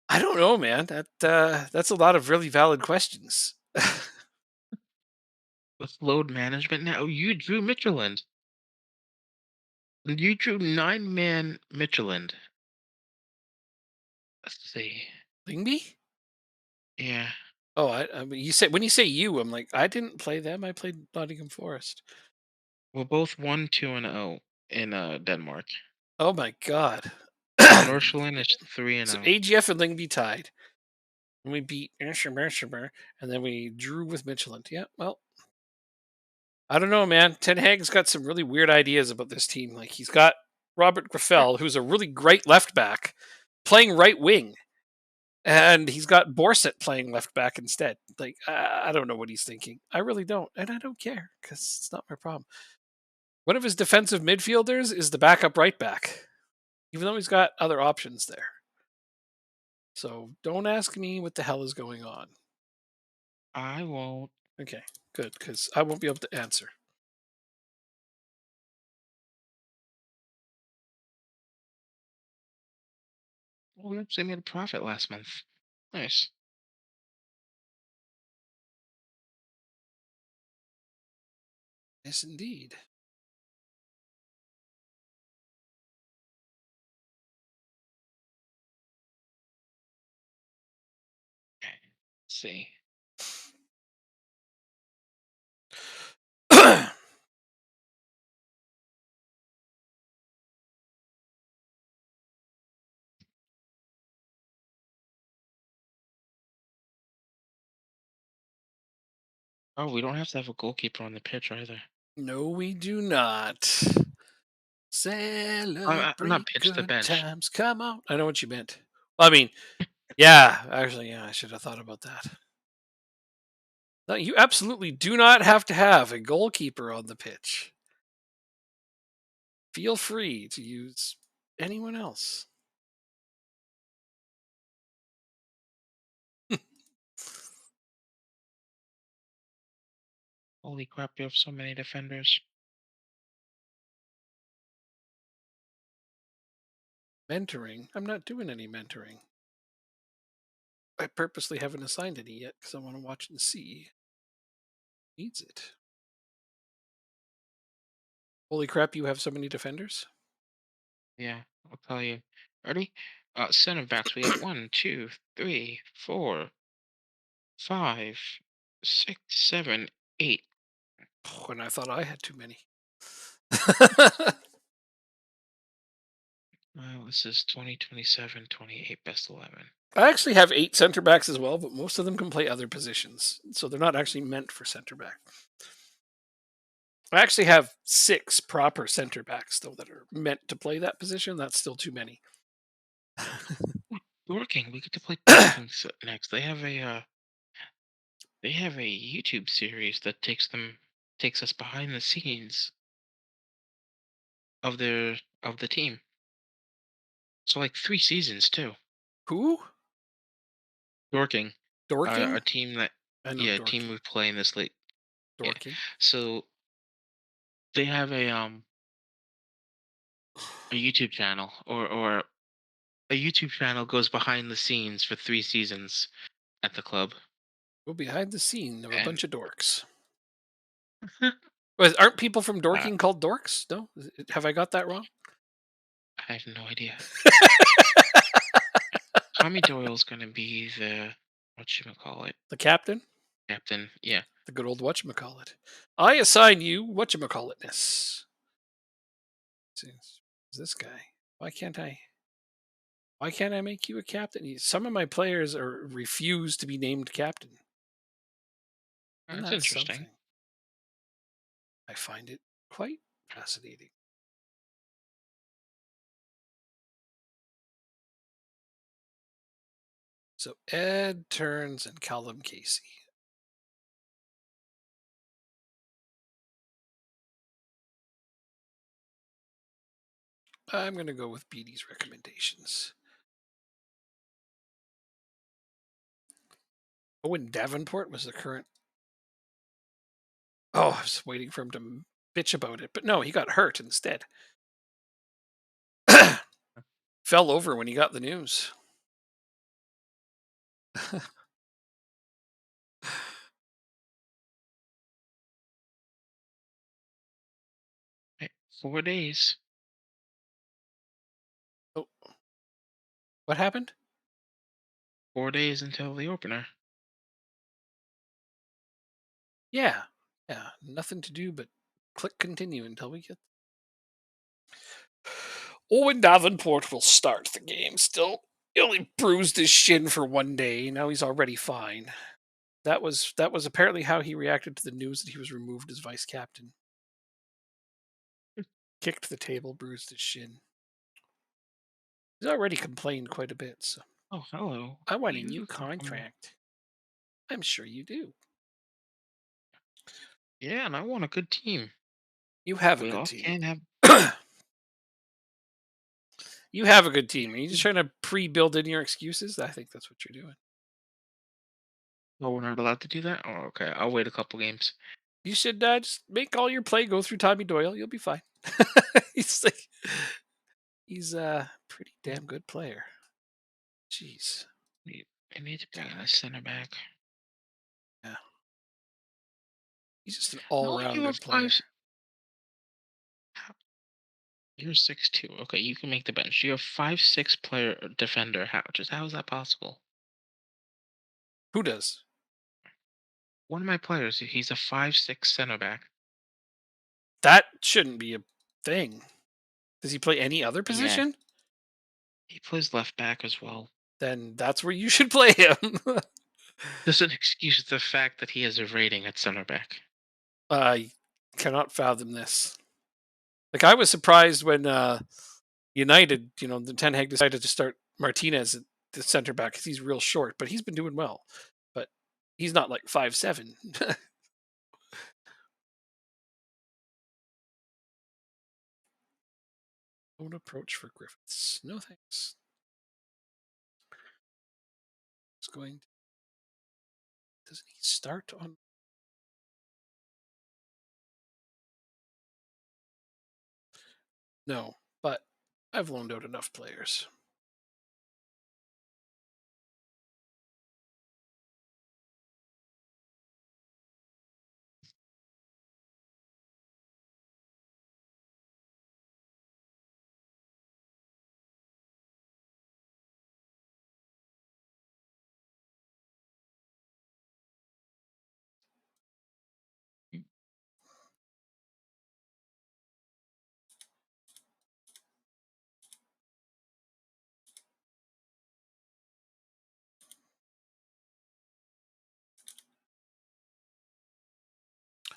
I don't know, man. That's a lot of really valid questions. With load management now, you drew Michelin. You drew 9-man Michelin. Let's see. Lingby? Yeah. Oh, I mean, you say when you say you, I'm like, I didn't play them. I played Nottingham Forest. We're both 1, 2, and 0 in Denmark. Oh my god. Northland is 3 and So 0. AGF and Lingby tied, and we beat Escher, and then we drew with Michelin. Yeah, well, I don't know, man. Ten Hag's got some really weird ideas about this team. Like he's got Robert Graffel, who's a really great left back, playing right wing, and he's got Borset playing left back instead. Like I don't know what he's thinking. I really don't, and I don't care because it's not my problem. One of his defensive midfielders is the backup right back, even though he's got other options there. So don't ask me what the hell is going on. I won't. Okay, good, because I won't be able to answer. Oh, we actually made a profit last month. Nice. Yes, indeed. Okay. Let's see. Oh, we don't have to have a goalkeeper on the pitch either. No, we do not. I'm not Celebrate pitch the good bench. times. Come on. I know what you meant. Well, I mean, yeah, actually, yeah, I should have thought about that. No, you absolutely do not have to have a goalkeeper on the pitch. Feel free to use anyone else. Holy crap! You have so many defenders. Mentoring? I'm not doing any mentoring. I purposely haven't assigned any yet because I want to watch and see who needs it. Holy crap, you have so many defenders? Yeah, I'll tell you. Ready? Center backs. We have one, two, three, four, five, six, seven, eight. Oh, and I thought I had too many. This is 2027, 28 best 11. I actually have 8 center backs as well, but most of them can play other positions. So they're not actually meant for center back. I actually have 6 proper center backs though that are meant to play that position. That's still too many. Dorking. We get to play Dorking next. They have a YouTube series that takes us behind the scenes of the team. So like 3 seasons too. Who? Dorking, Dorking? a team that I know yeah, a team Dorking. we play in this league. Yeah. Dorking. So they have a YouTube channel or a YouTube channel goes behind the scenes for 3 seasons at the club. Well, behind the scene of a And bunch of dorks. Aren't people from uh, Dorking called dorks? No? Have I got that wrong? I have no idea. Tommy Doyle's gonna be the whatchamacallit The captain? captain. Yeah. The good old whatchamacallit. I assign you whatchamacallitness. Is this guy? Why can't I? Why can't I make you a captain? Some of my players are refuse to be named captain. Isn't That's that interesting. something? I find it quite fascinating. So Ed Turns and Callum Casey. I'm going to go with Beatty's recommendations. Owen Davenport was the current. Oh, I was waiting for him to bitch about it, but no, he got hurt instead. Fell over when he got the news. Right, 4 days. Oh, what happened? 4 days until the opener. Yeah, yeah, nothing to do but click continue until we get. Owen Davenport will start the game still. He only bruised his shin for 1 day. Now he's already fine. That was apparently how he reacted to the news that he was removed as vice captain. Kicked the table, bruised his shin. He's already complained quite a bit, so Oh, hello. I want a new Beautiful. contract. I'm sure you do. Yeah, and I want a good team. You have a We good all team. can have. You have a good team. Are you just trying to pre-build in your excuses? I think that's what you're doing. Oh, we're not allowed to do that. Oh, okay. I'll wait a couple games. You should just make all your play go through Tommy Doyle. You'll be fine. he's like, he's a pretty damn good player. Jeez. I need to bring in a God. center back. Yeah. He's just an No, all-around you have good player. five. You're 6'2". Okay, you can make the bench. You have 5'6" player defender. How is that possible? Who does? One of my players, he's a 5'6" center back. That shouldn't be a thing. Does he play any other Yeah, position? he plays left back as well. Then that's where you should play him. Doesn't excuse the fact that he has a rating at center back. uh, Cannot fathom this. Like I was surprised when United, the Ten Hag decided to start Martinez at the center back because he's real short, but he's been doing well. But he's not like 5'7". Own approach for Griffiths. No thanks. It's going. Doesn't he start on? No, but I've loaned out enough players.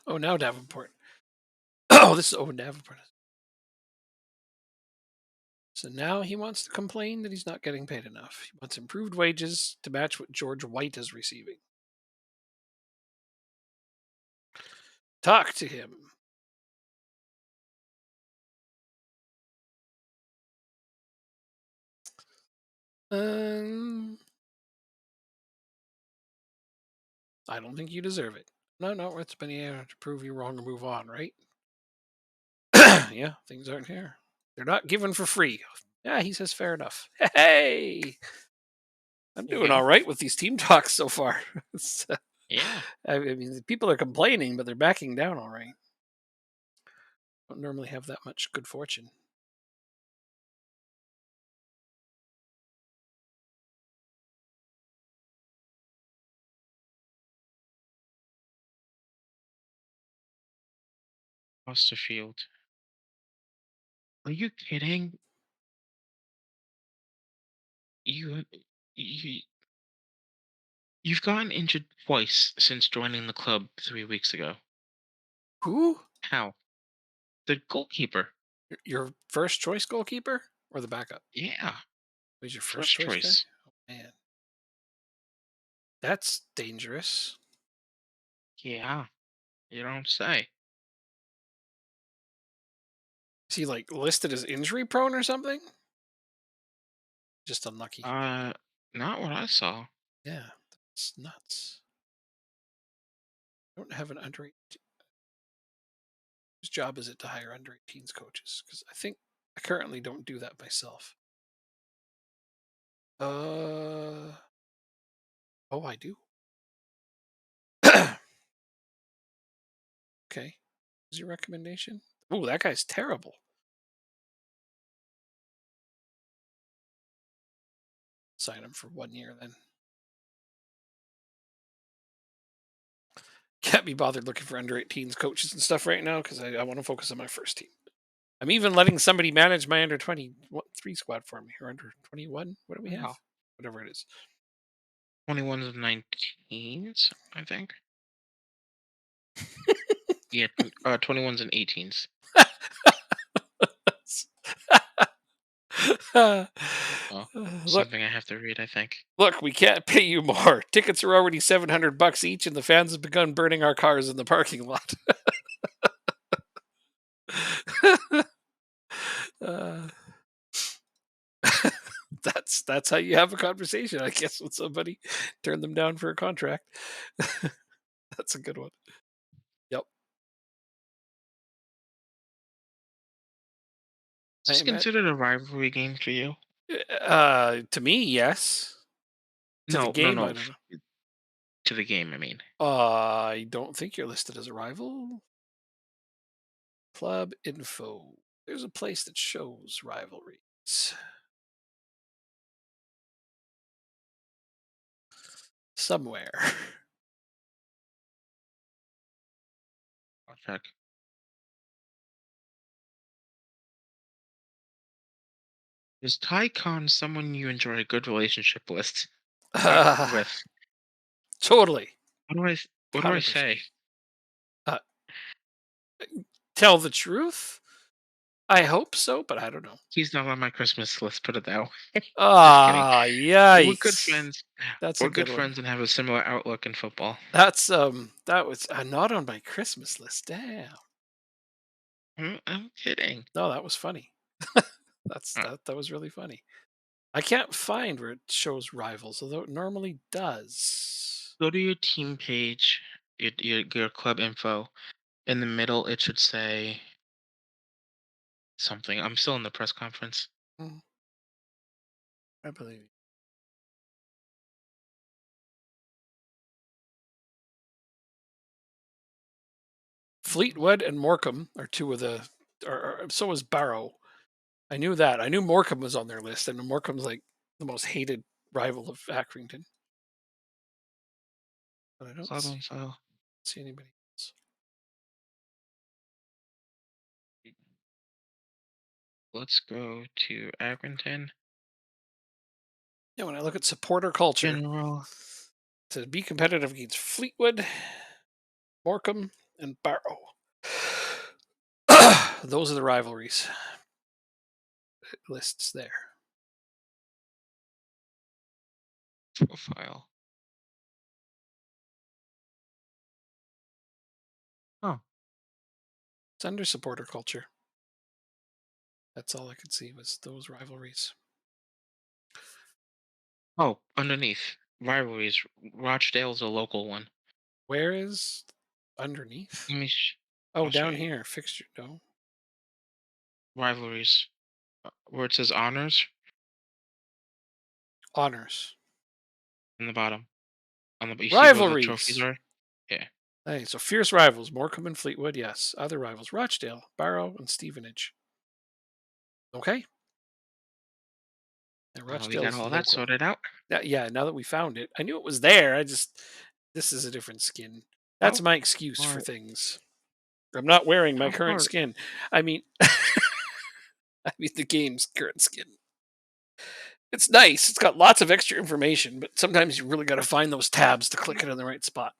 Oh, now Davenport. Oh, this is Owen Davenport. So now he wants to complain that he's not getting paid enough. He wants improved wages to match what George White is receiving. Talk to him. Um, I don't think you deserve it. No, not worth spending hours to prove you wrong or move on, right? Yeah, things aren't here. They're not given for free. Yeah, he says fair enough. Hey, I'm There doing you go. all right with these team talks so far. Yeah. I mean, people are complaining, but they're backing down all right. Don't normally have that much good fortune. Osterfield. Are you kidding? You, you, you've gotten injured twice since joining the club 3 weeks ago. Who? How? The goalkeeper. Your first choice goalkeeper or the backup? Yeah. Who's your first First choice guy? choice. Oh man, that's dangerous. Yeah. You don't say. Is he like listed as injury prone or something? Just unlucky. Uh, Not what I saw. Yeah, that's nuts. I don't have an under 18. Whose job is it to hire under 18s coaches? Because I think I currently don't do that myself. Uh oh, I do. Okay. Is your recommendation? Oh, that guy's terrible. Sign him for 1 year then. Can't be bothered looking for under 18s coaches and stuff right now because I want to focus on my first team. I'm even letting somebody manage my under 23 squad for me or under 21. What do we have? Wow. Whatever it is. 21s and 19s, I think. Yeah, 21s and 18s. Oh, look, something I have to read, I think. look, we can't pay you more. Tickets are already $700 each, and the fans have begun burning our cars in the parking lot. uh, that's how you have a conversation, I guess, with somebody. Turn them down for a contract. That's a good one. Yep. Is I this imagine. considered a rivalry game for you? To me, yes. To the No, no, game, I no. don't know. To the game, I mean. I don't think you're listed as a rival. Club info. There's a place that shows rivalries. Somewhere. I'll check. Is Ty Khan someone you enjoy a good relationship with? With Totally. what do I what do I 100%. say? Uh, Tell the truth? I hope so, but I don't know. He's not on my Christmas list. Put it that way. Just kidding. Ah, We're good yikes. friends. That's a We're good good one. friends and have a similar outlook in football. That was not on my Christmas list. Damn. I'm kidding. No, that was funny. Uh, That was really funny. I can't find where it shows rivals, although it normally does. Go to your team page, your club info. In the middle, it should say something. I'm still in the press conference. Mm, I believe you. Fleetwood and Morecambe are two of the. So is Barrow. I knew that. I knew Morecambe was on their list, and Morecambe's like the most hated rival of Accrington. But I don't Club info. see anybody else. Let's go to Accrington. Yeah, when I look at supporter culture, General. to be competitive against Fleetwood, Morecambe, and Barrow. Those are the rivalries lists there. Profile. Oh. It's under supporter culture. That's all I could see was those rivalries. Oh, underneath. Rivalries. Rochdale's a local one. Where is underneath? Let me Oh, I'll show down you. here, fixture. No, Rivalries. Where it says honors honors. in the bottom. You see where the trophies Rivalries. are? Yeah. Hey, so fierce rivals: Morecambe and Fleetwood. Yes, other rivals: Rochdale, Barrow, and Stevenage. Okay, and We got Rochdale's all that local. sorted out. Yeah, now that we found it, I knew it was there. I just this is a different skin. That's How my excuse for far things. I'm not wearing my how current far skin. I mean, I mean the game's current skin. It's nice. It's got lots of extra information, but sometimes you really got to find those tabs to click it in the right spot.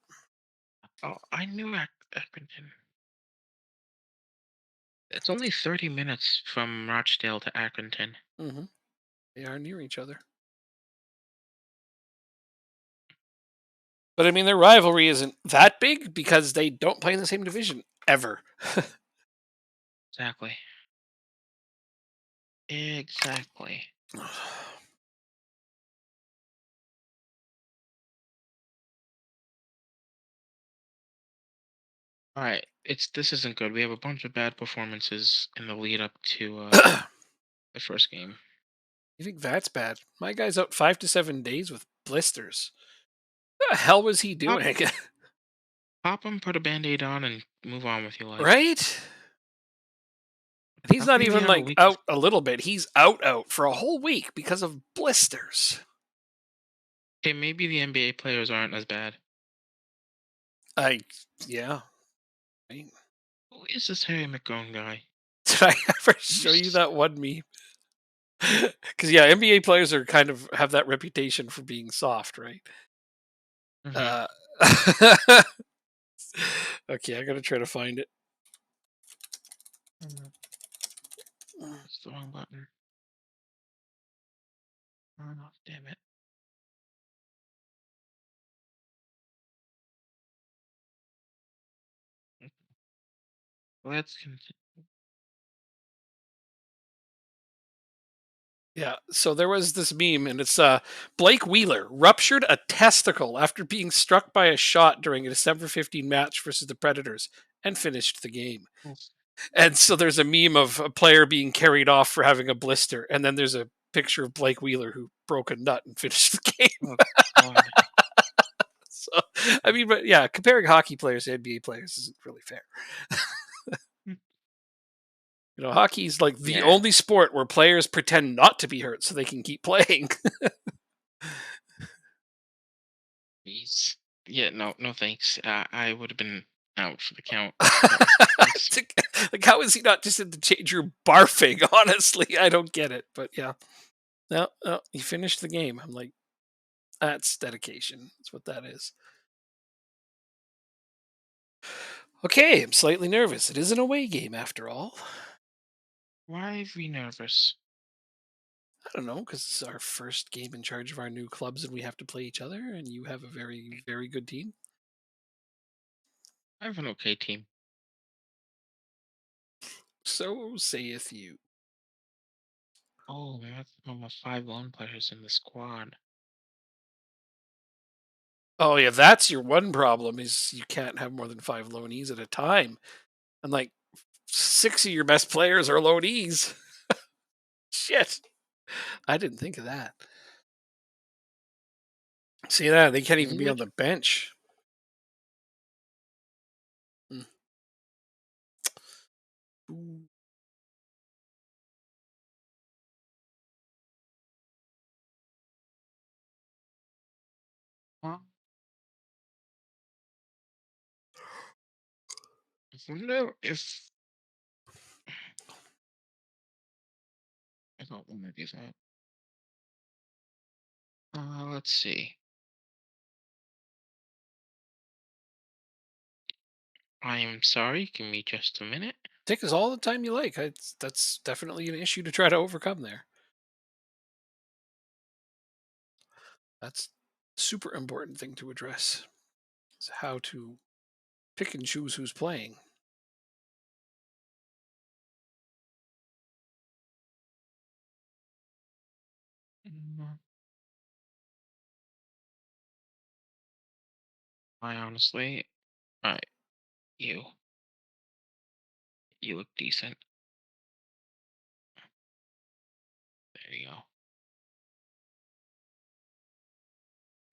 Oh, I knew Accrington. It's only 30 minutes from Rochdale to Accrington. Hmm. They are near each other. But I mean, their rivalry isn't that big because they don't play in the same division ever. Exactly. Exactly. All right. This isn't good. We have a bunch of bad performances in the lead up to You the first game. think that's bad? My guy's out 5 to 7 days with blisters. What the hell was he Pop, doing? pop them, put a band-aid on, and move on with your life. Right? And he's How not can you be even out a like week? out a little bit. He's out for a whole week because of blisters. Okay, maybe the NBA players aren't as bad. I yeah. I Who is this Harry McGone guy? Did I ever show you Who's- that one meme? Because yeah, NBA players are kind of have that reputation for being soft, right? Mhm. Uh, okay, I gotta try to find it. That's the wrong button. Oh, damn it. Let's continue. Yeah, so there was this meme, and it's Blake Wheeler ruptured a testicle after being struck by a shot during a December 15 match versus the Predators and finished the game. And so there's a meme of a player being carried off for having a blister, and then there's a picture of Blake Wheeler who broke a nut and finished the game. Oh, God. So I mean, but yeah, comparing hockey players to NBA players isn't really fair. You know, hockey's like the Yeah. only sport where players pretend not to be hurt so they can keep playing. Jeez. Yeah, no, no thanks. I would have been out for the count. No, thanks. Like, how is he not just in the change room barfing? Honestly, I don't get it. But yeah, no, no, he finished the game. I'm like, that's dedication. That's what that is. Okay, I'm slightly nervous. It is an away game after all. Why are we nervous? I don't know, because it's our first game in charge of our new clubs and we have to play each other, and you have a very, very good team. I have an okay team. So saith you. Oh, we have some of 5 lone players in the squad. Oh yeah, that's your one problem is you can't have more than 5 loanees at a time. And like 6 of your best players are loanees. Shit. I didn't think of that. See that? They can't even be on Language? the bench. Mm. Ooh. Huh? I wonder if I don't want to do that. Let's see. I am sorry. Give me just a minute. Take us all the time you like. That's definitely an issue to try to overcome there. That's super important thing to address. Is how to pick and choose who's playing. Mm, I honestly, alright, you, you look decent. There you go.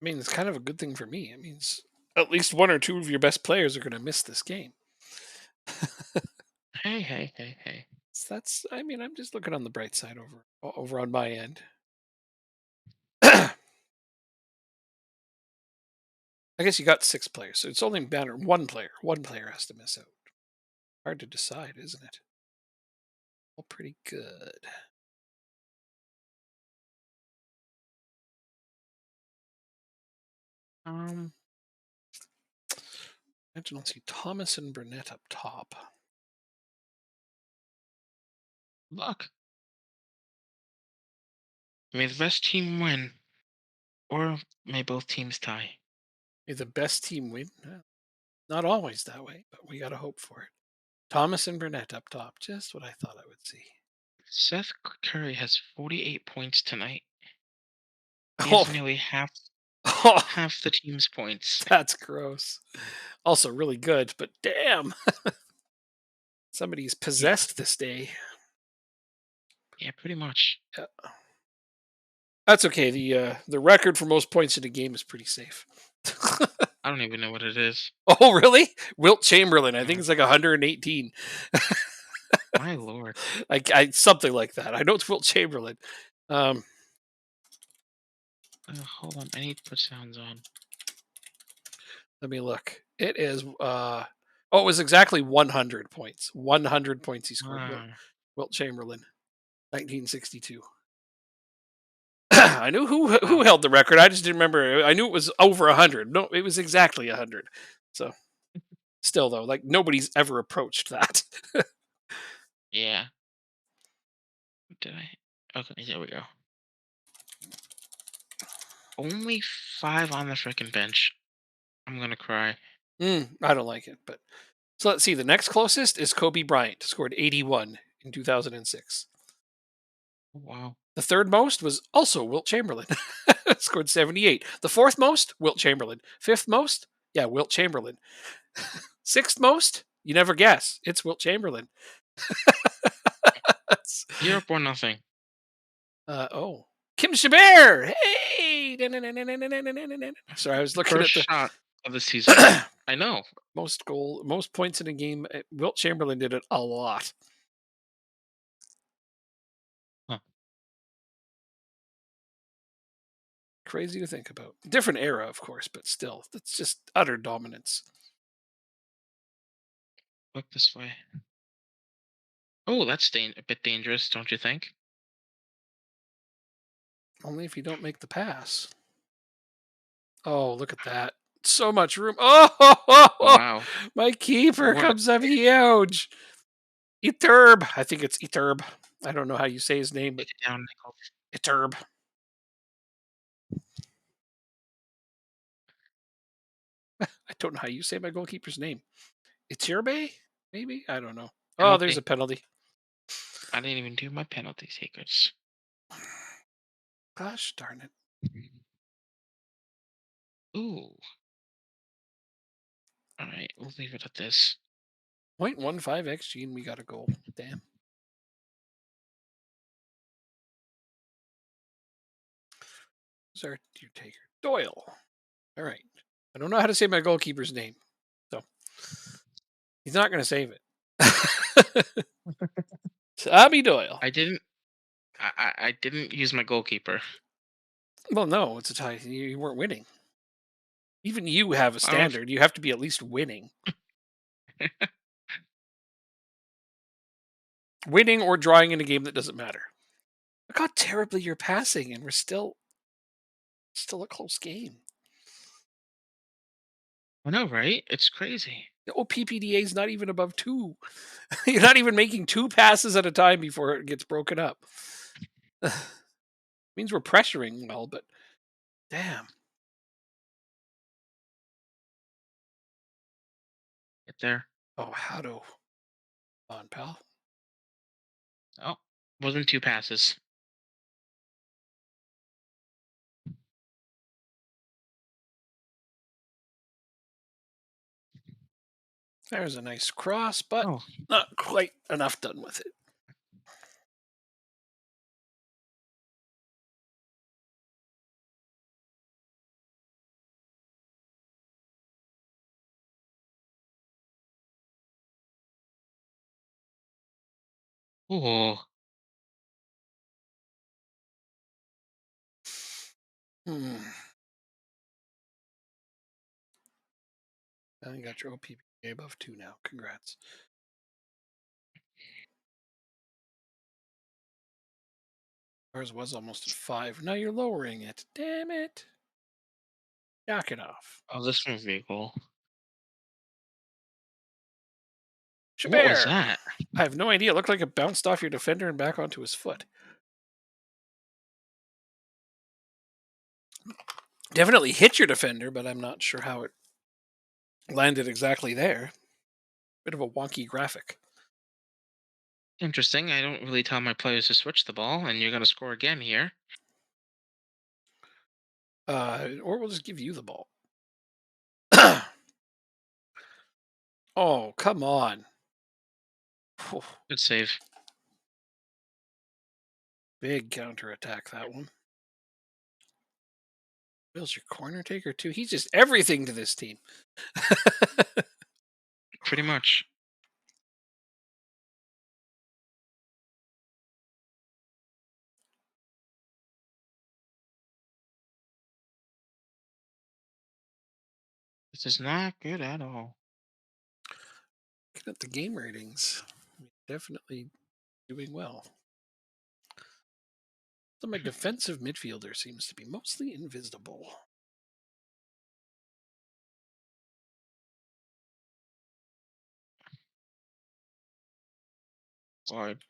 I mean, it's kind of a good thing for me. It means at least one or two of your best players are going to miss this game. Hey, hey, hey, hey. So that's. I mean, I'm just looking on the bright side over on my end. I guess you got 6 players, so it's only matter one player. One player has to miss out. Hard to decide, isn't it? All pretty good. Um, Imagine I'll see Thomas and Burnett up top. luck. May the best team win, or may both teams tie. May the best team win. Not always that way, but we got to hope for it. Thomas and Burnett up top. Just what I thought I would see. Seth Curry has 48 points tonight. He has Oh, nearly half oh, half the team's points. that's gross. Also really good, but damn, somebody's Yeah, possessed this day. yeah, pretty much. Yeah. That's okay. The record for most points in a game is pretty safe. I don't even know what it is. Oh, really? Wilt Chamberlain. I think Uh, it's like 118. my lord. I something like that. I know it's Wilt Chamberlain. Um, Hold on, I need to put sounds on. Let me look. It is oh, it was exactly 100 points. 100 points he scored. Ah, Wilt Chamberlain, 1962. I knew who wow. held the record. I just didn't remember. I knew it was over 100. No, it was exactly 100. So, still though, like nobody's ever approached that. Yeah. Did I? Okay, there we go. Only 5 on the frickin' bench. I'm gonna cry. I don't like it, but so let's see. The next closest is Kobe Bryant, scored 81 in 2006. Oh, wow. The third most was also Wilt Chamberlain, scored 78. The fourth most, Wilt Chamberlain. Fifth most, yeah, Wilt Chamberlain. Sixth most, you never guess. It's Wilt Chamberlain. That's, You're up 1-0. oh, Kim Shabir. Hey, sorry, I was looking First at shot of the season. the I know. most points in a game. Wilt Chamberlain did it a lot. Huh. Crazy to think about. Different era, of course, but still, that's just utter dominance. Look this way. Oh, that's a bit dangerous, don't you think? Only if you don't make the pass. Oh, look at that. so much room. Oh, Wow. my keeper What? comes up huge. Eterb. I think it's Eterb. I don't know how you say his name, but Take it down, Nickel. Eterb. I don't know how you say my goalkeeper's name. Iturbe? Maybe? I don't know. Oh, there's a Penalty. penalty. I didn't even do my penalty takers. Gosh darn it. Ooh. All right, we'll leave it at this. 0.15 XG and we got a goal. Damn. Who's our deer taker? Doyle. All right. I don't know how to say my goalkeeper's name. So he's not going to save it. Tommy Doyle. I didn't. I didn't use my goalkeeper. Well, no, it's a tie. You weren't winning. Even you have a I don't. standard. You have to be at least winning. Winning or drawing in a game that doesn't matter. Look how terribly you're passing, and we're still a close game. I know, right? It's crazy. The OPPDA is not even above 2. You're not even making 2 passes at a time before it gets broken up. Means we're pressuring well, but damn. Get there. Oh, how to on pal. Oh, wasn't two passes. There's a nice cross, but Oh, not quite enough done with it. oh, Hmm. I got your OPPDA above 2 now. Congrats. Ours was almost at 5. Now you're lowering it. Damn it. Knock it off. oh, this one's be cool. What was Chabert. that? I have no idea. It looked like it bounced off your defender and back onto his foot. Definitely hit your defender, but I'm not sure how it landed exactly there. Bit of a wonky graphic. Interesting. I don't really tell my players to switch the ball, and you're gonna score again here. Or we'll just give you the ball. Oh, come on. Phew. Good save. Big counterattack, that one. Bill's your corner taker, too. He's just everything to this team. Pretty much. This is not good at all. Looking at the game ratings, definitely doing well. So my defensive midfielder seems to be mostly invisible. Hard.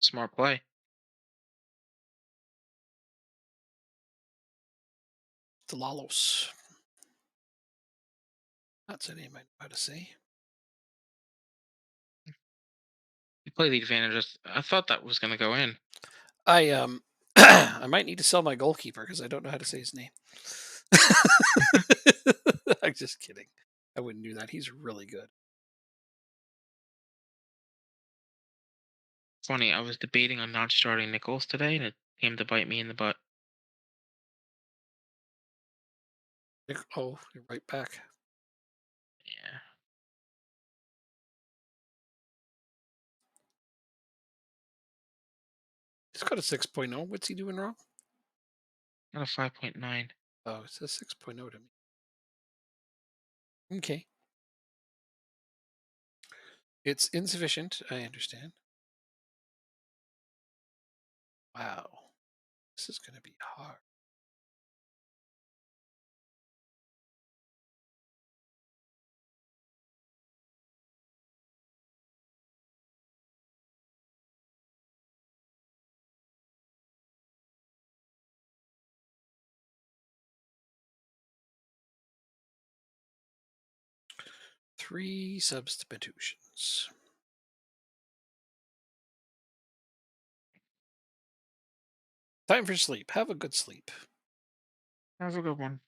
Smart play. Delalos. That's a name I know how to say. You play the advantages. I thought that was gonna go in. I I might need to sell my goalkeeper because I don't know how to say his name. I'm just kidding. I wouldn't do that. He's really good. Funny, I was debating on not starting Nichols today, and it came to bite me in the butt. Oh, you're right back. Yeah. He's got a 6.0. What's he doing wrong? Got a 5.9. Oh, it says 6.0 to me. Okay. It's insufficient. I understand. Wow. This is going to be hard. Three substitutions. Time for sleep. Have a good sleep. Have a good one.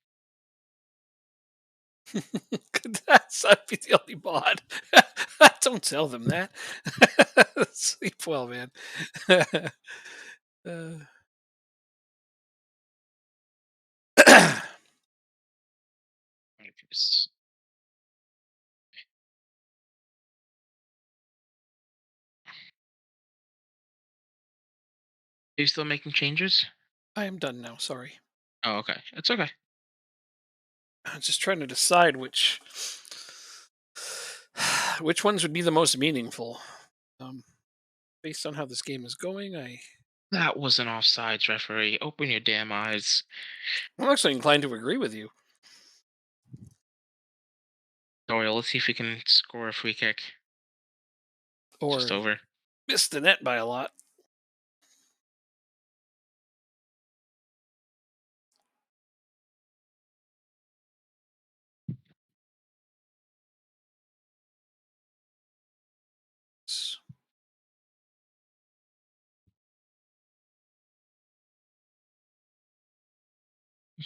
That's I'd be the only mod. Don't tell them that. Sleep well, man. uh, Are you still making changes? I am done now. Sorry. Oh, okay. It's okay. I'm just trying to decide which ones would be the most meaningful. Um, Based on how this game is going, That was an offsides, referee. Open your damn eyes. I'm actually inclined to agree with you. Doyle, let's see if we can score a free kick. Just Or over. missed the net by a lot.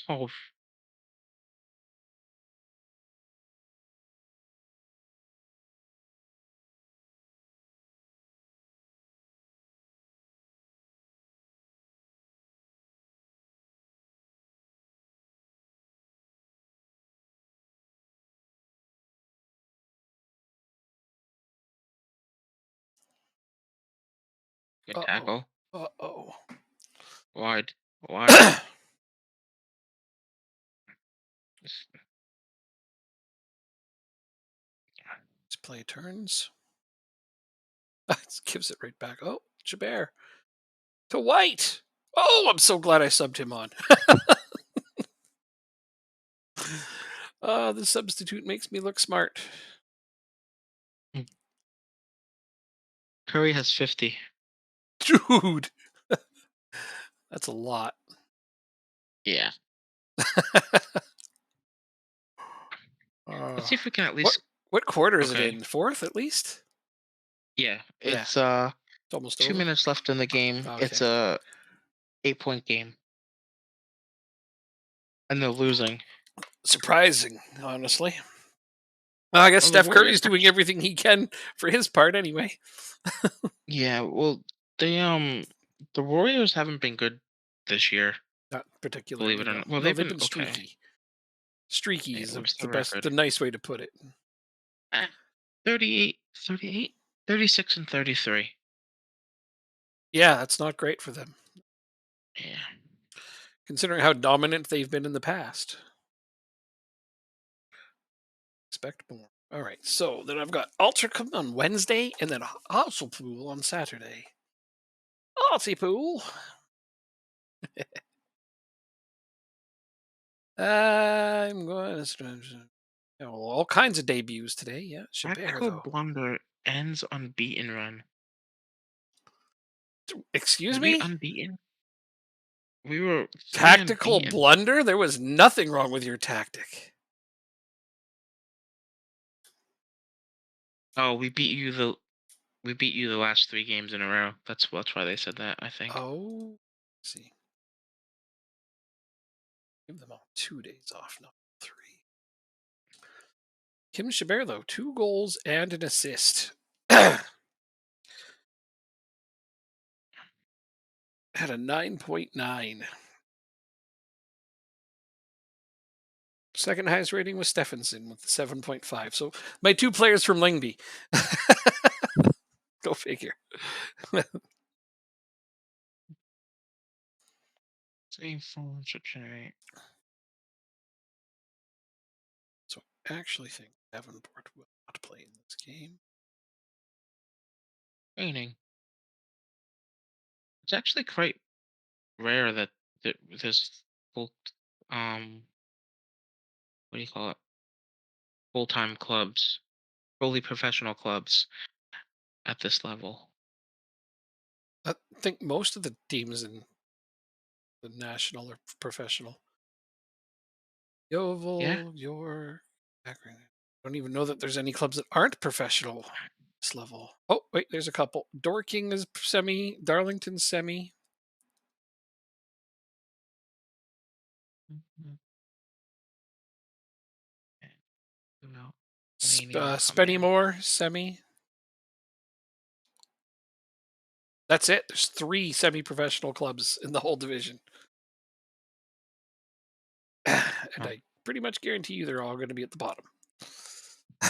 Oh, good Uh oh. tackle. Uh oh. Wide. Wide. Just- Let's play turns. Gives it right back. Oh, Jabert to White. Oh, I'm so glad I subbed him on. The substitute makes me look smart. Curry has 50. Dude, that's a lot. Yeah. Let's uh, see if we can at what least. what quarter is it Okay. in? Fourth at least? Yeah. Yeah, It's it's almost two over. minutes left in the game. It's Okay. a 8-point game. And they're losing. Surprising, honestly. Well, I guess Well, the Steph Warriors Curry's doing everything he can for his part anyway. yeah, well, they the Warriors haven't been good this year, Not believe particularly, it or no. not. Well, No, they've they've been been okay. streaky. Streaky Hey, is what's the the best, record? the nice way to put it. Eh, 38, 38, 36, and 33. Yeah, that's not great for them, Yeah. considering how dominant they've been in the past. Expect more. All right, so then I've got Altercom on Wednesday and then Hasselpool on Saturday. Hartlepool. I'm going to. Oh, all kinds of debuts today. Yeah, Chabert Tactical though. blunder ends unbeaten run. Excuse Were we me? unbeaten? We were three Tactical unbeaten. blunder? There was nothing wrong with your tactic. Oh, we beat you the last 3 games in a row. That's why they said that, I think. Oh, let's see. Give them all 2 days off, not three. Kim Chabert, though, 2 goals and an assist. Had a 9.9. Second highest rating was Stephenson with 7.5. So my two players from Lingby. Go figure. Save phone should generate. So I actually think Davenport will not play in this game. Training. It's actually quite rare that there's full what do you call it? Full-time clubs, fully professional clubs at this level. I think most of the teams in the national or professional. Yeah. Yeovil, York, Akron. I don't even know that there's any clubs that aren't professional this level. Oh, wait, there's a couple. Dorking is semi, Darlington semi, Mhm. And who else? Laney will come in. Spennymoor semi. That's it. There's three semi-professional clubs in the whole division, and Oh, I pretty much guarantee you they're all going to be at the bottom. I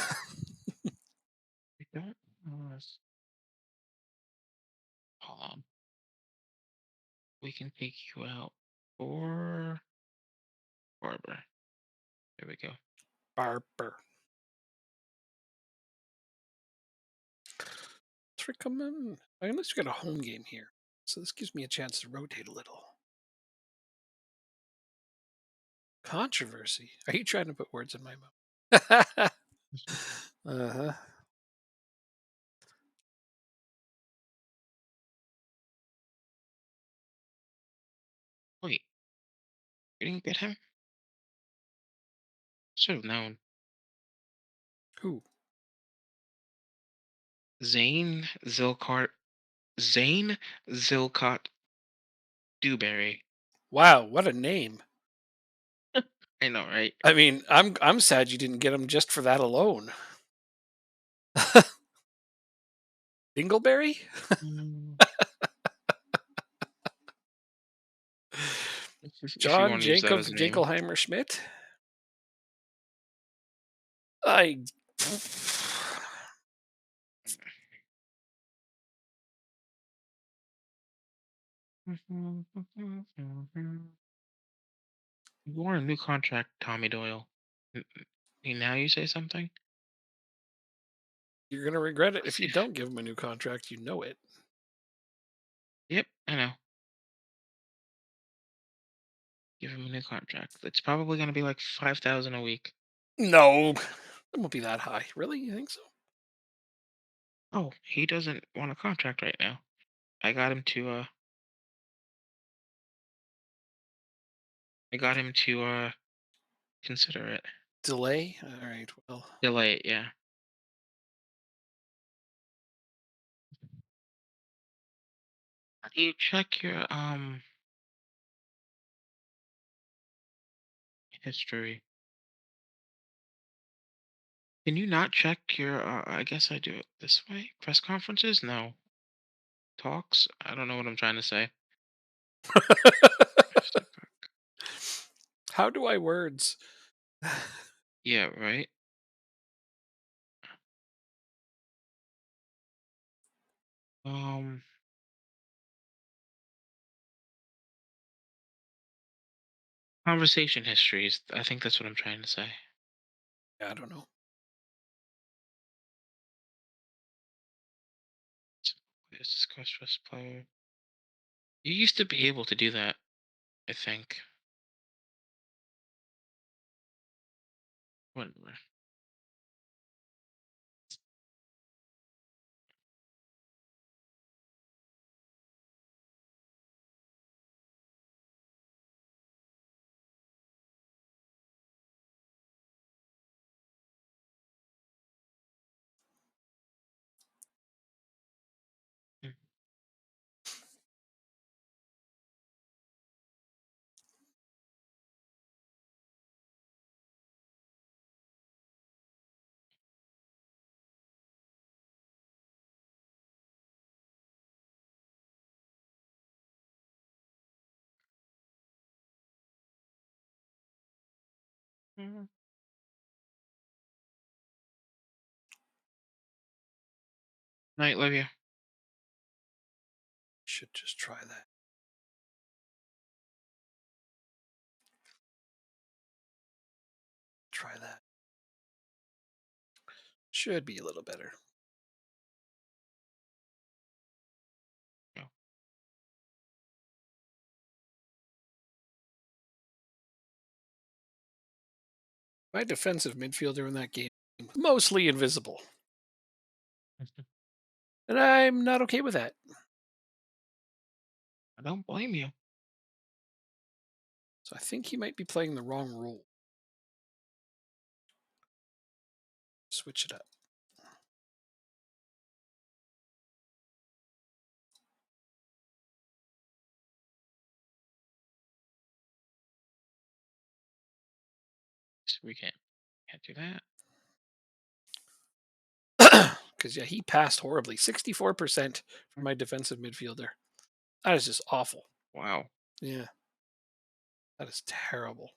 don't know. Hold on. We can take you out for Barber. There we go. Barber. Trickerman. Unless you got a home game here, so this gives me a chance to rotate a little. Controversy. Are you trying to put words in my mouth? Uh-huh. Wait, you didn't get him? Should have known. Who? Zane Zilcart. Zane Zilcott Dewberry. Wow, what a name. I know, right? I mean, I'm sad you didn't get him just for that alone. Dingleberry? Mm, if you John want to use that Jacob as a name. Jingleheimer Schmidt? I You want a new contract, Tommy Doyle. Now you say something? you're gonna regret it Let's if see you if. don't give him a new contract, you know it. Yep, I know. Give him a new contract. It's probably gonna be like 5,000 a week. No. It won't be that high. Really? You think so? Oh, he doesn't want a contract right now. I got him to consider it. Delay? Alright, well. Delay it, yeah. How do you check your history? Can you not check your I guess I do it this way? Press conferences? No. Talks? I don't know what I'm trying to say. How do I words? Yeah, right. Um Conversation histories. I think that's what I'm trying to say. I don't know. Let's discuss first player. You used to be able to do that, I think. Whatever. Mm. Mhm. Night, love you. Should just try that. Try that. Should be a little better. My defensive midfielder in that game, mostly invisible. And I'm not okay with that. I don't blame you. So I think he might be playing the wrong role. Switch it up. So we can't do that. Because yeah, he passed horribly. 64% for my defensive midfielder. That is just awful. Wow. Yeah, that is terrible.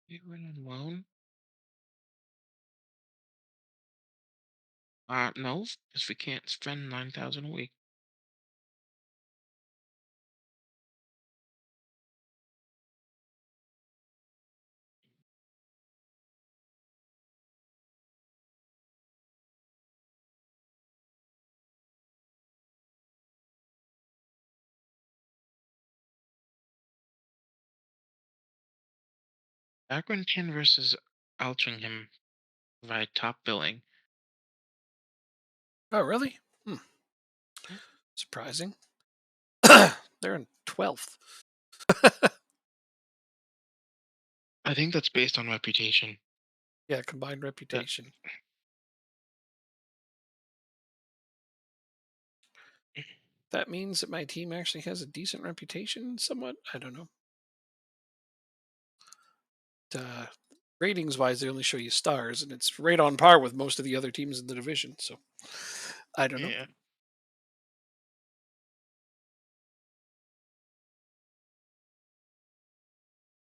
You went on loan? No, because we can't spend 9,000 a week. Accrington versus Altrincham provide top billing. Oh, really? Yeah. Surprising. They're in 12th. I think that's based on reputation. Yeah, combined That reputation. That means that my team actually has a decent reputation, somewhat. I don't know. Uh, ratings wise, they only show you stars, and it's right on par with most of the other teams in the division. So I don't know. yeah.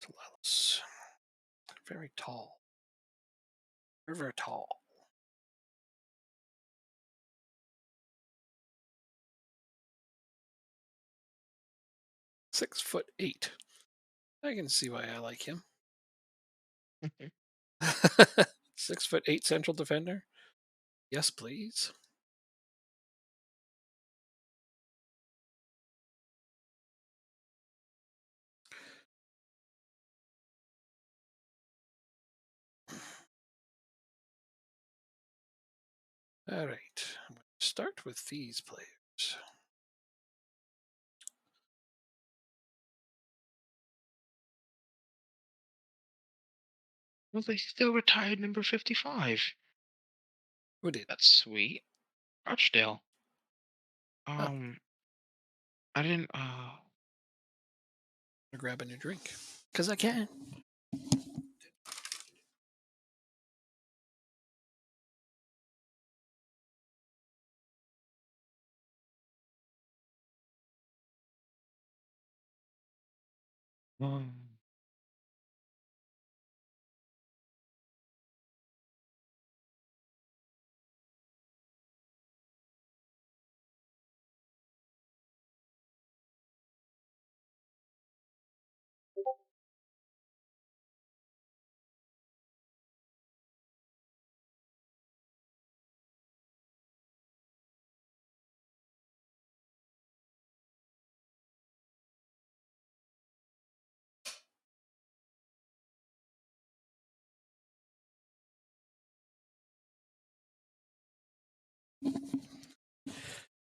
Talalos. Very tall. Very, very tall. 6'8". I can see why I like him. 6'8" central defender. Yes, please. All right. I'm going to start with these players. Well, they still retired number 55. Who did? That's sweet. Archdale. Oh, Um, I didn't. I'm grabbing a drink because I can. Um,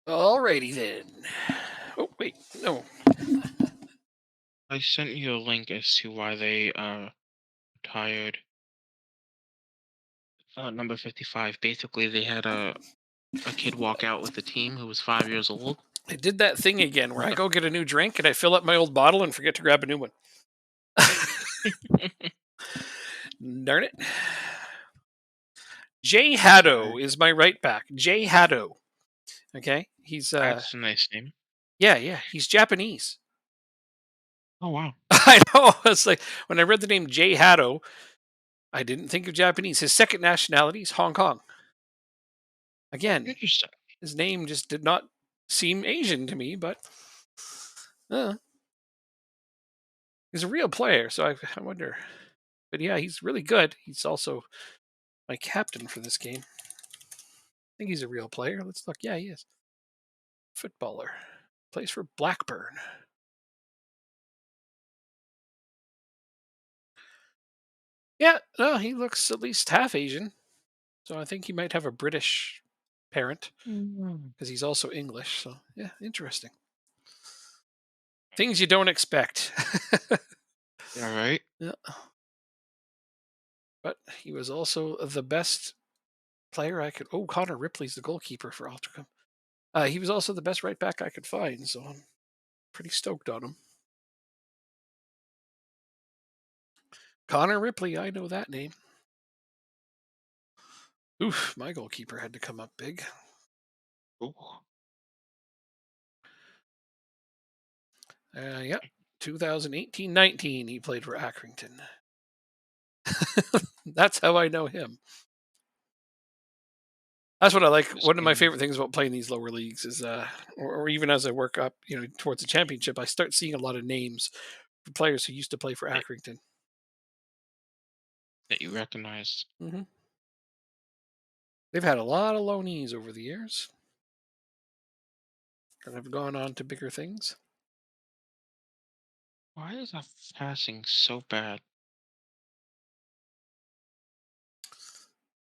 Alrighty then. Oh wait, no. I sent you a link as to why they retired number 55. Basically, they had a kid walk out with the team who was 5 years old. I did that thing again where I go get a new drink and I fill up my old bottle and forget to grab a new one. Darn it. Jay Haddo is my right back. Jay Haddo. Okay. He's That's a nice name. yeah, he's Japanese. Oh wow, I know. It's like when I read the name Jay Haddo, I didn't think of Japanese. His second nationality is Hong Kong. Again, interesting. his name just did not seem Asian to me, but uh, he's a real player. So I wonder. But yeah, he's really good. He's also my captain for this game. I think he's a real player. Let's look. Yeah, he is. Footballer. Plays for Blackburn. Yeah, no, he looks at least half Asian, so I think he might have a British parent Mm. because he's also English. So yeah, interesting. Things you don't expect. All right. Yeah, but he was also the best player I could. Oh, Connor Ripley's the goalkeeper for Altrincham. He was also the best right back I could find, so I'm pretty stoked on him. Connor Ripley, I know that name. Oof, my goalkeeper had to come up big. Ooh. Yeah, 2018-19, he played for Accrington. That's how I know him. That's what I like. Just One of my kidding. favorite things about playing these lower leagues is, or even as I work up, towards the championship, I start seeing a lot of names for players who used to play for that, Accrington. that you recognize. Hmm. They've had a lot of loanees over the years that have gone on to bigger things. Why is that passing so bad?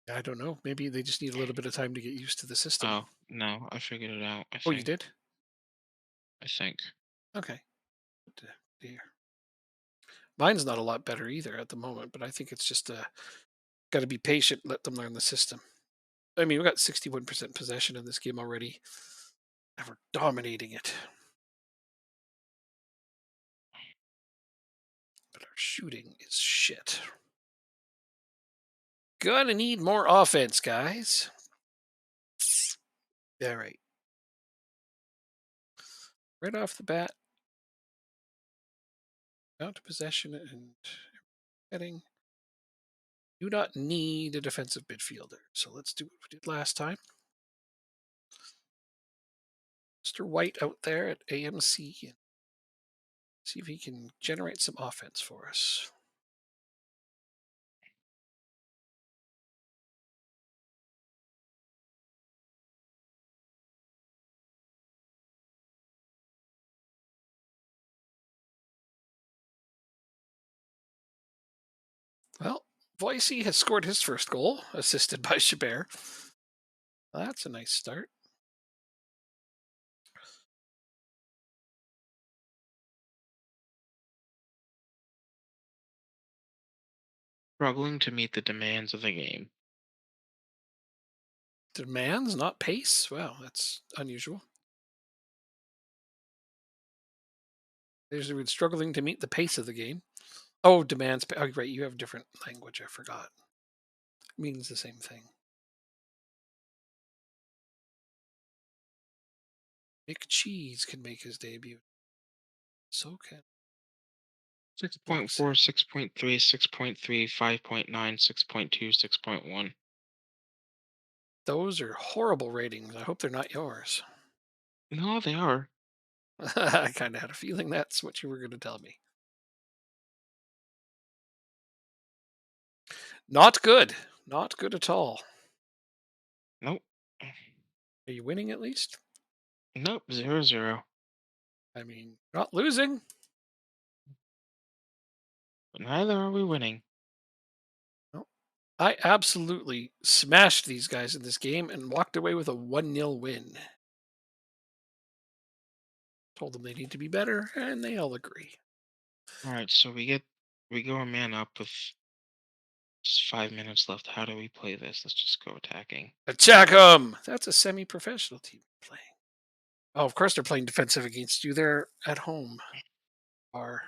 I don't know. Maybe they just need a little bit of time to get used to the system. Oh, no, I figured it out, I Oh, you think. did? I think. Okay. Good to hear. Mine's not a lot better either at the moment, but I think it's just got to be patient, let them learn the system. I mean, we got 61% possession in this game already, and we're dominating it. But our shooting is shit. Gonna need more offense, guys. All right. Right off the bat, out to possession and heading. Do not need a defensive midfielder. So let's do what we did last time. Mr. White out there at AMC and see if he can generate some offense for us. Well, Voicey has scored his first goal, assisted by Chabert. That's a nice start. Struggling to meet the demands of the game. Demands, not pace. Wow, that's unusual. There's been struggling to meet the pace of the game. Oh, demands. Oh, right. You have a different language. I forgot. It means the same thing. Nick Cheese can make his debut. So can Voice. 6.4, 6.3, 6.3, 5.9, 6.2, 6.1. Those are horrible ratings. I hope they're not yours. No, they are. I kind of had a feeling that's what you were going to tell me. Not good. Not good at all. Nope. Are you winning at least? Nope. 0-0. I mean, not losing. But neither are we winning. No. I absolutely smashed these guys in this game and walked away with a 1-0 win. Told them they need to be better, and they all agree. All right, so we go a man up with just 5 minutes left. How do we play this? Let's just go attacking. Attack them! That's a semi professional team playing. Oh, of course they're playing defensive against you. They're at home, our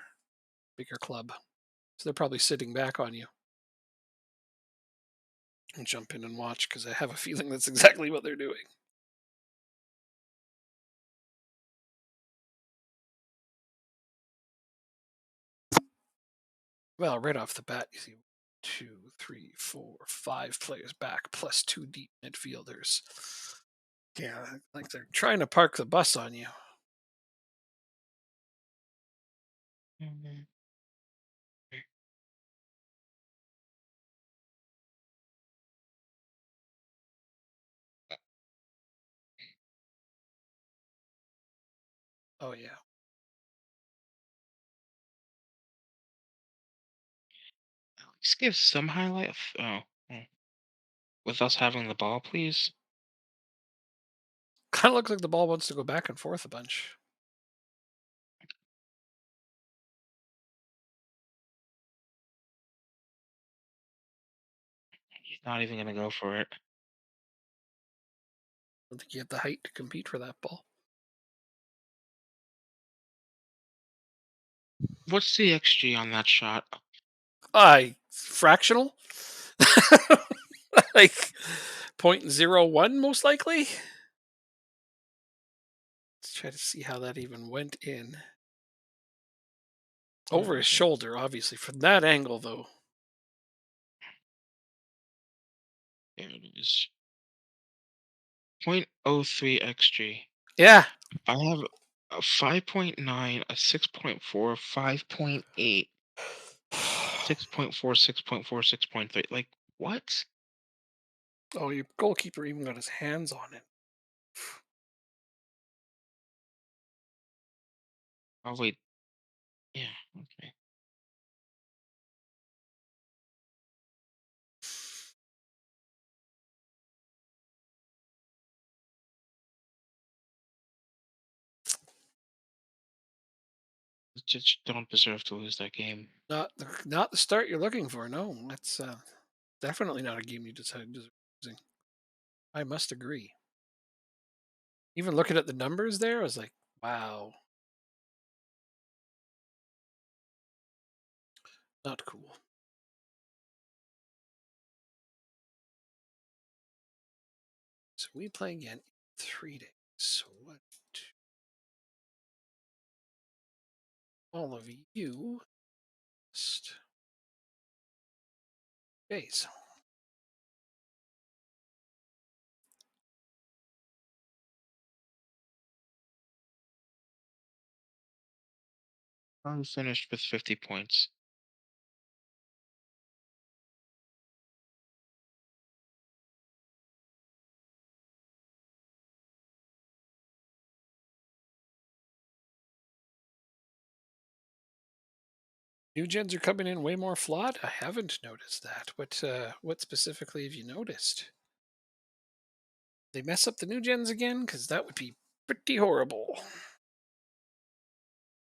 bigger club. So they're probably sitting back on you. And jump in and watch because I have a feeling that's exactly what they're doing. Well, right off the bat, you see 2, 3, 4, 5 players back, plus two deep midfielders. Yeah, like they're trying to park the bus on you. Mhm. Oh yeah. Just give some highlight. Oh, with us having the ball, please. Kind of looks like the ball wants to go back and forth a bunch. He's not even gonna go for it. I don't think you have the height to compete for that ball. What's the XG on that shot? I fractional, like 0.01 most likely. Let's try to see how that even went in. There Over it his is. shoulder, obviously. From that angle, though. There it is. 0.03 XG. Yeah. I have a 5.9, a 6.4, 5.8, 6.4, 6.4, 6.3. Like, what? Oh, your goalkeeper even got his hands on it. Oh, wait. Yeah, okay. Just don't deserve to lose that game. Not the start you're looking for. No, that's definitely not a game you decided losing. I must agree. Even looking at the numbers there, I was like, wow, not cool. So we play again in 3 days. So what? All of you, just days. I'm finished with 50 points. New gens are coming in way more flawed. I haven't noticed that. What specifically have you noticed? They mess up the new gens again? Because that would be pretty horrible.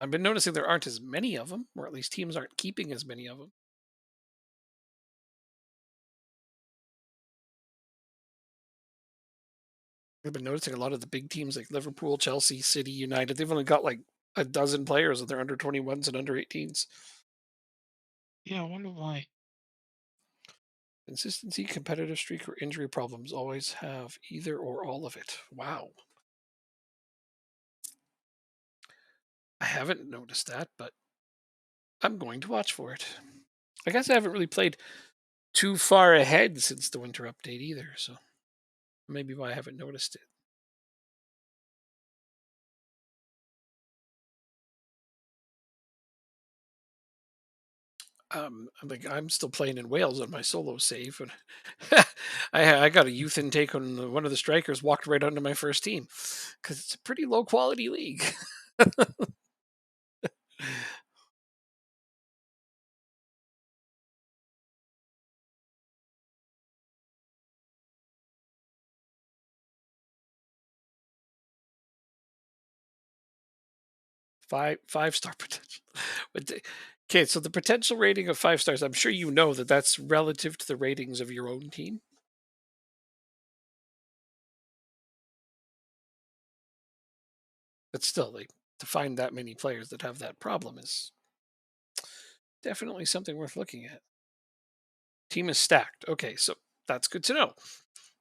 I've been noticing there aren't as many of them, or at least teams aren't keeping as many of them. I've been noticing a lot of the big teams like Liverpool, Chelsea, City, United, they've only got like a dozen players and they're under 21s and under 18s. Yeah, I wonder why. Consistency, competitive streak, or injury problems always have either or all of it. Wow. I haven't noticed that, but I'm going to watch for it. I guess I haven't really played too far ahead since the winter update either, so maybe why I haven't noticed it. I'm still playing in Wales on my solo save, and I got a youth intake on one of the strikers walked right onto my first team because it's a pretty low quality league. Five-star potential. Okay, so the potential rating of 5 stars. I'm sure you know that that's relative to the ratings of your own team, but still, like to find that many players that have that problem is definitely something worth looking at. Team is stacked. Okay, so that's good to know.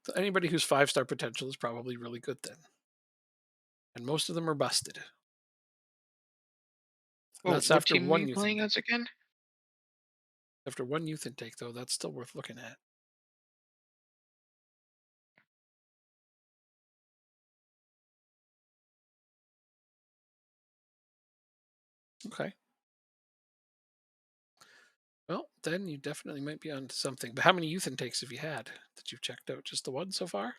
So anybody who's 5 star potential is probably really good then, and most of them are busted. Oh, That's what after team were one you youth playing intake. as again? After one youth intake, though, that's still worth looking at. Okay. Well, then you definitely might be onto something. But how many youth intakes have you had that you've checked out? Just the one so far?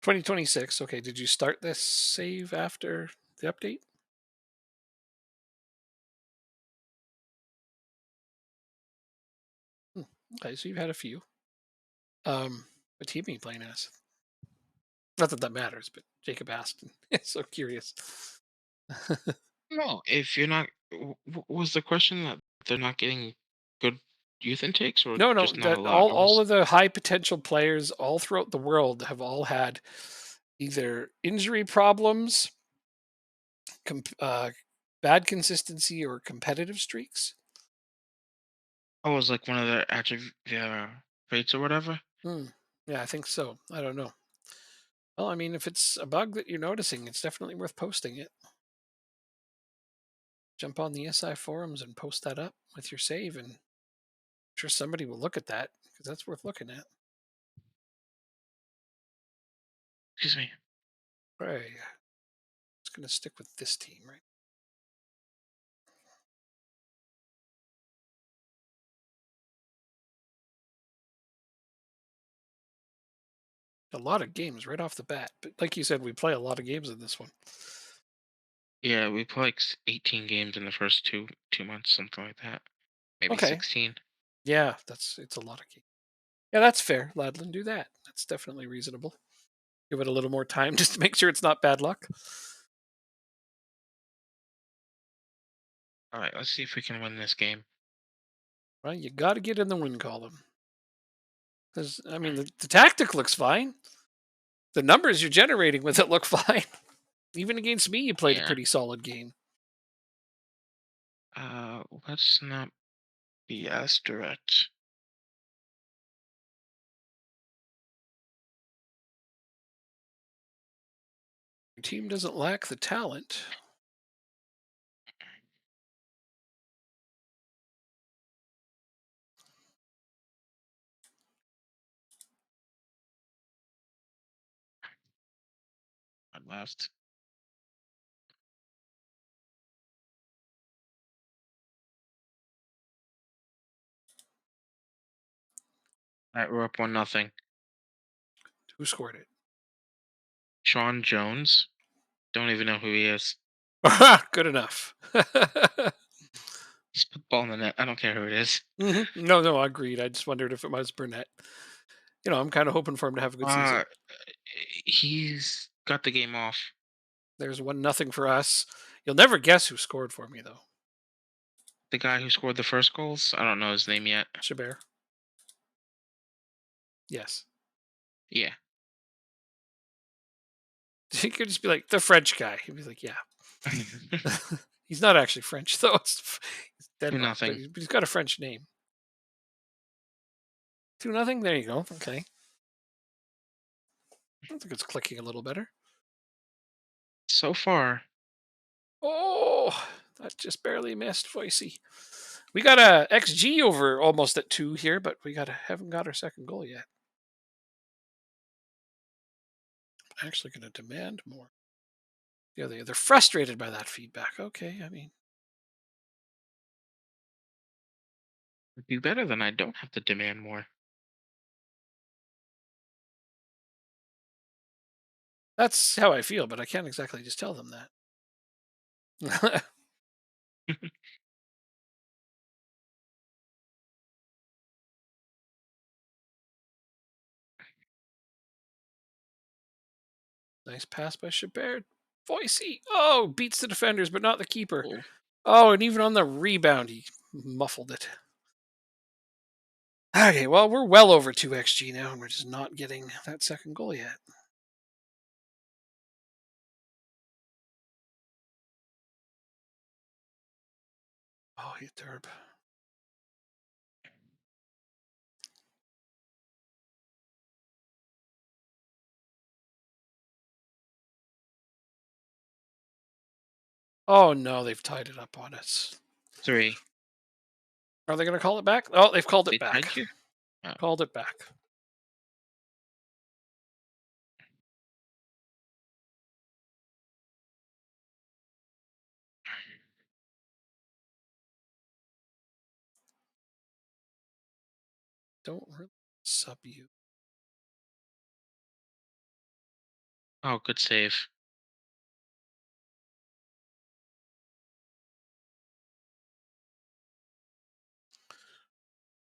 2026. Okay. Did you start this save after the update? Hmm, okay, so you've had a few. What team are you playing as? Not that that matters, but Jacob asked. So curious. No, if you're not, was the question that they're not getting good youth intakes or No, no, just not a that lot? I all was of the high potential players all throughout the world have all had either injury problems, com- uh, bad consistency, or competitive streaks. I was like one of the attribute traits or whatever. Hmm. Yeah, I think so. I don't know. Well, I mean, if it's a bug that you're noticing, it's definitely worth posting it. Jump on the SI forums and post that up with your save, and I'm sure somebody will look at that because that's worth looking at. Excuse me. Right. Just gonna stick with this team, right? A lot of games right off the bat, but like you said, we play a lot of games in this one. Yeah, we play like 18 games in the first two months, something like that. Maybe Okay. 16. Yeah, it's a lot of games. Yeah, that's fair, Ladlin. Do that. That's definitely reasonable. Give it a little more time just to make sure it's not bad luck. All right, let's see if we can win this game. Well, you got to get in the win column because I mean the tactic looks fine. The numbers you're generating with it look fine. Even against me, you played a Yeah. pretty solid game. Let's not be as direct. Your team doesn't lack the talent. I left. All right, we're up 1-0. Who scored it? Sean Jones. Don't even know who he is. Good enough. He's put the ball in the net. I don't care who it is. No, no, agreed. I just wondered if it was Burnett. I'm kind of hoping for him to have a good season. Uh, he's got the game off. There's 1-0 for us. You'll never guess who scored for me though. The guy who scored the first goals. I don't know his name yet. Chabert. Yes. Yeah. He could just be like the French guy. He'd be like, yeah. He's not actually French though. It's Two Denmark, but nothing. he's got a French name. 2-0. There you go. Okay. I think it's clicking a little better. So far, Oh, that just barely missed, Voicey. We got a XG over almost at 2 here, but we haven't got our second goal yet. Actually going to demand more. Yeah, they're frustrated by that feedback. Okay, I mean, it'd be better than I don't have to demand more. that's how I feel, but I can't exactly just tell them that. Nice pass by Chabert. Voicey. Oh, beats the defenders, but not the keeper. Oh, Oh, and even on the rebound, he muffled it. Okay, well, we're well over 2 XG now, and we're just not getting that second goal yet. Oh, you derb. Oh, no, they've tied it up on us. 3. Are they going to call it back? Oh, they've called it They back. tied you? Oh, Called it back. Don't really sub you. Oh, good save.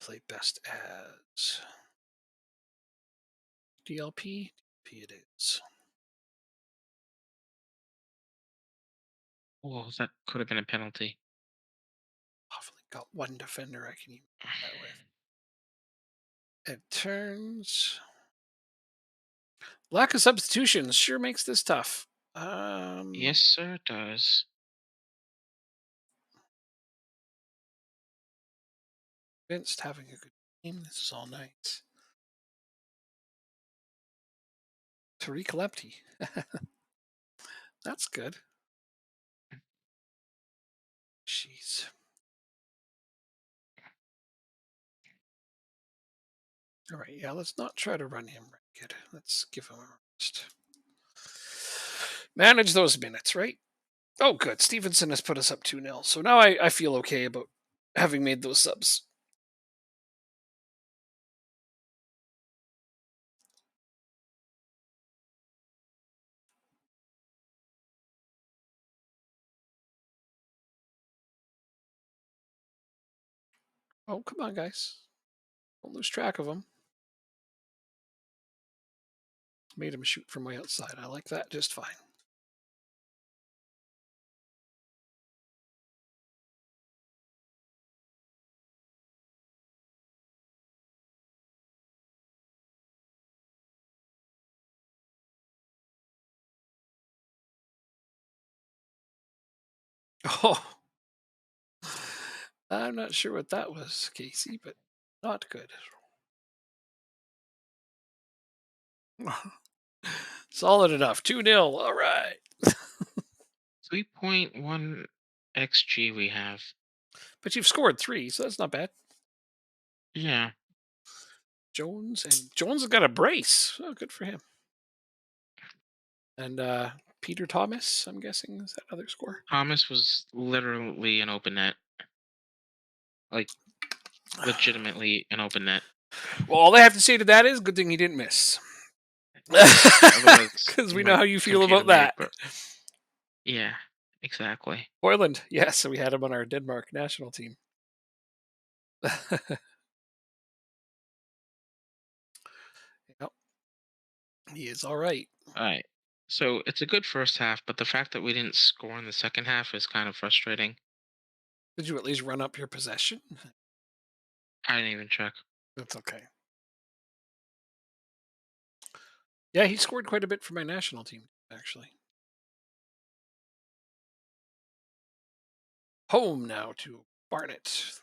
Play best as DLP. DLP it is. Oh, that could have been a penalty. I've only got one defender I can even do that with. It turns. Lack of substitutions sure makes this tough. Um, Yes, sir, it does. Vince having a good game. This is all nice. Tariq Lepti. That's good. Jeez. All right, yeah, let's not try to run him ragged. Let's give him a rest. Manage those minutes, right? Oh, good. Stevenson has put us up 2-0. So now I feel okay about having made those subs. Oh, come on, guys. Don't lose track of him. Made him shoot from way outside. I like that just fine. Oh, I'm not sure what that was, Casey, but not good. Solid enough. 2-0. All right. 3.1 XG we have. But you've scored three, so that's not bad. Yeah. Jones has got a brace. Oh, good for him. And Peter Thomas, I'm guessing, is that other score? Thomas was literally an open net. Like, legitimately an open net. Well, all I have to say to that is good thing he didn't miss. Otherwise, Because we know my how you feel computer about may have that. yeah, exactly. Hoyland, yes, we had him on our Denmark national team. Yep, he is all right. Alright. So it's a good first half, but the fact that we didn't score in the second half is kind of frustrating. Did you at least run up your possession? I didn't even check. That's okay. Yeah, he scored quite a bit for my national team, actually. Home now to Barnett.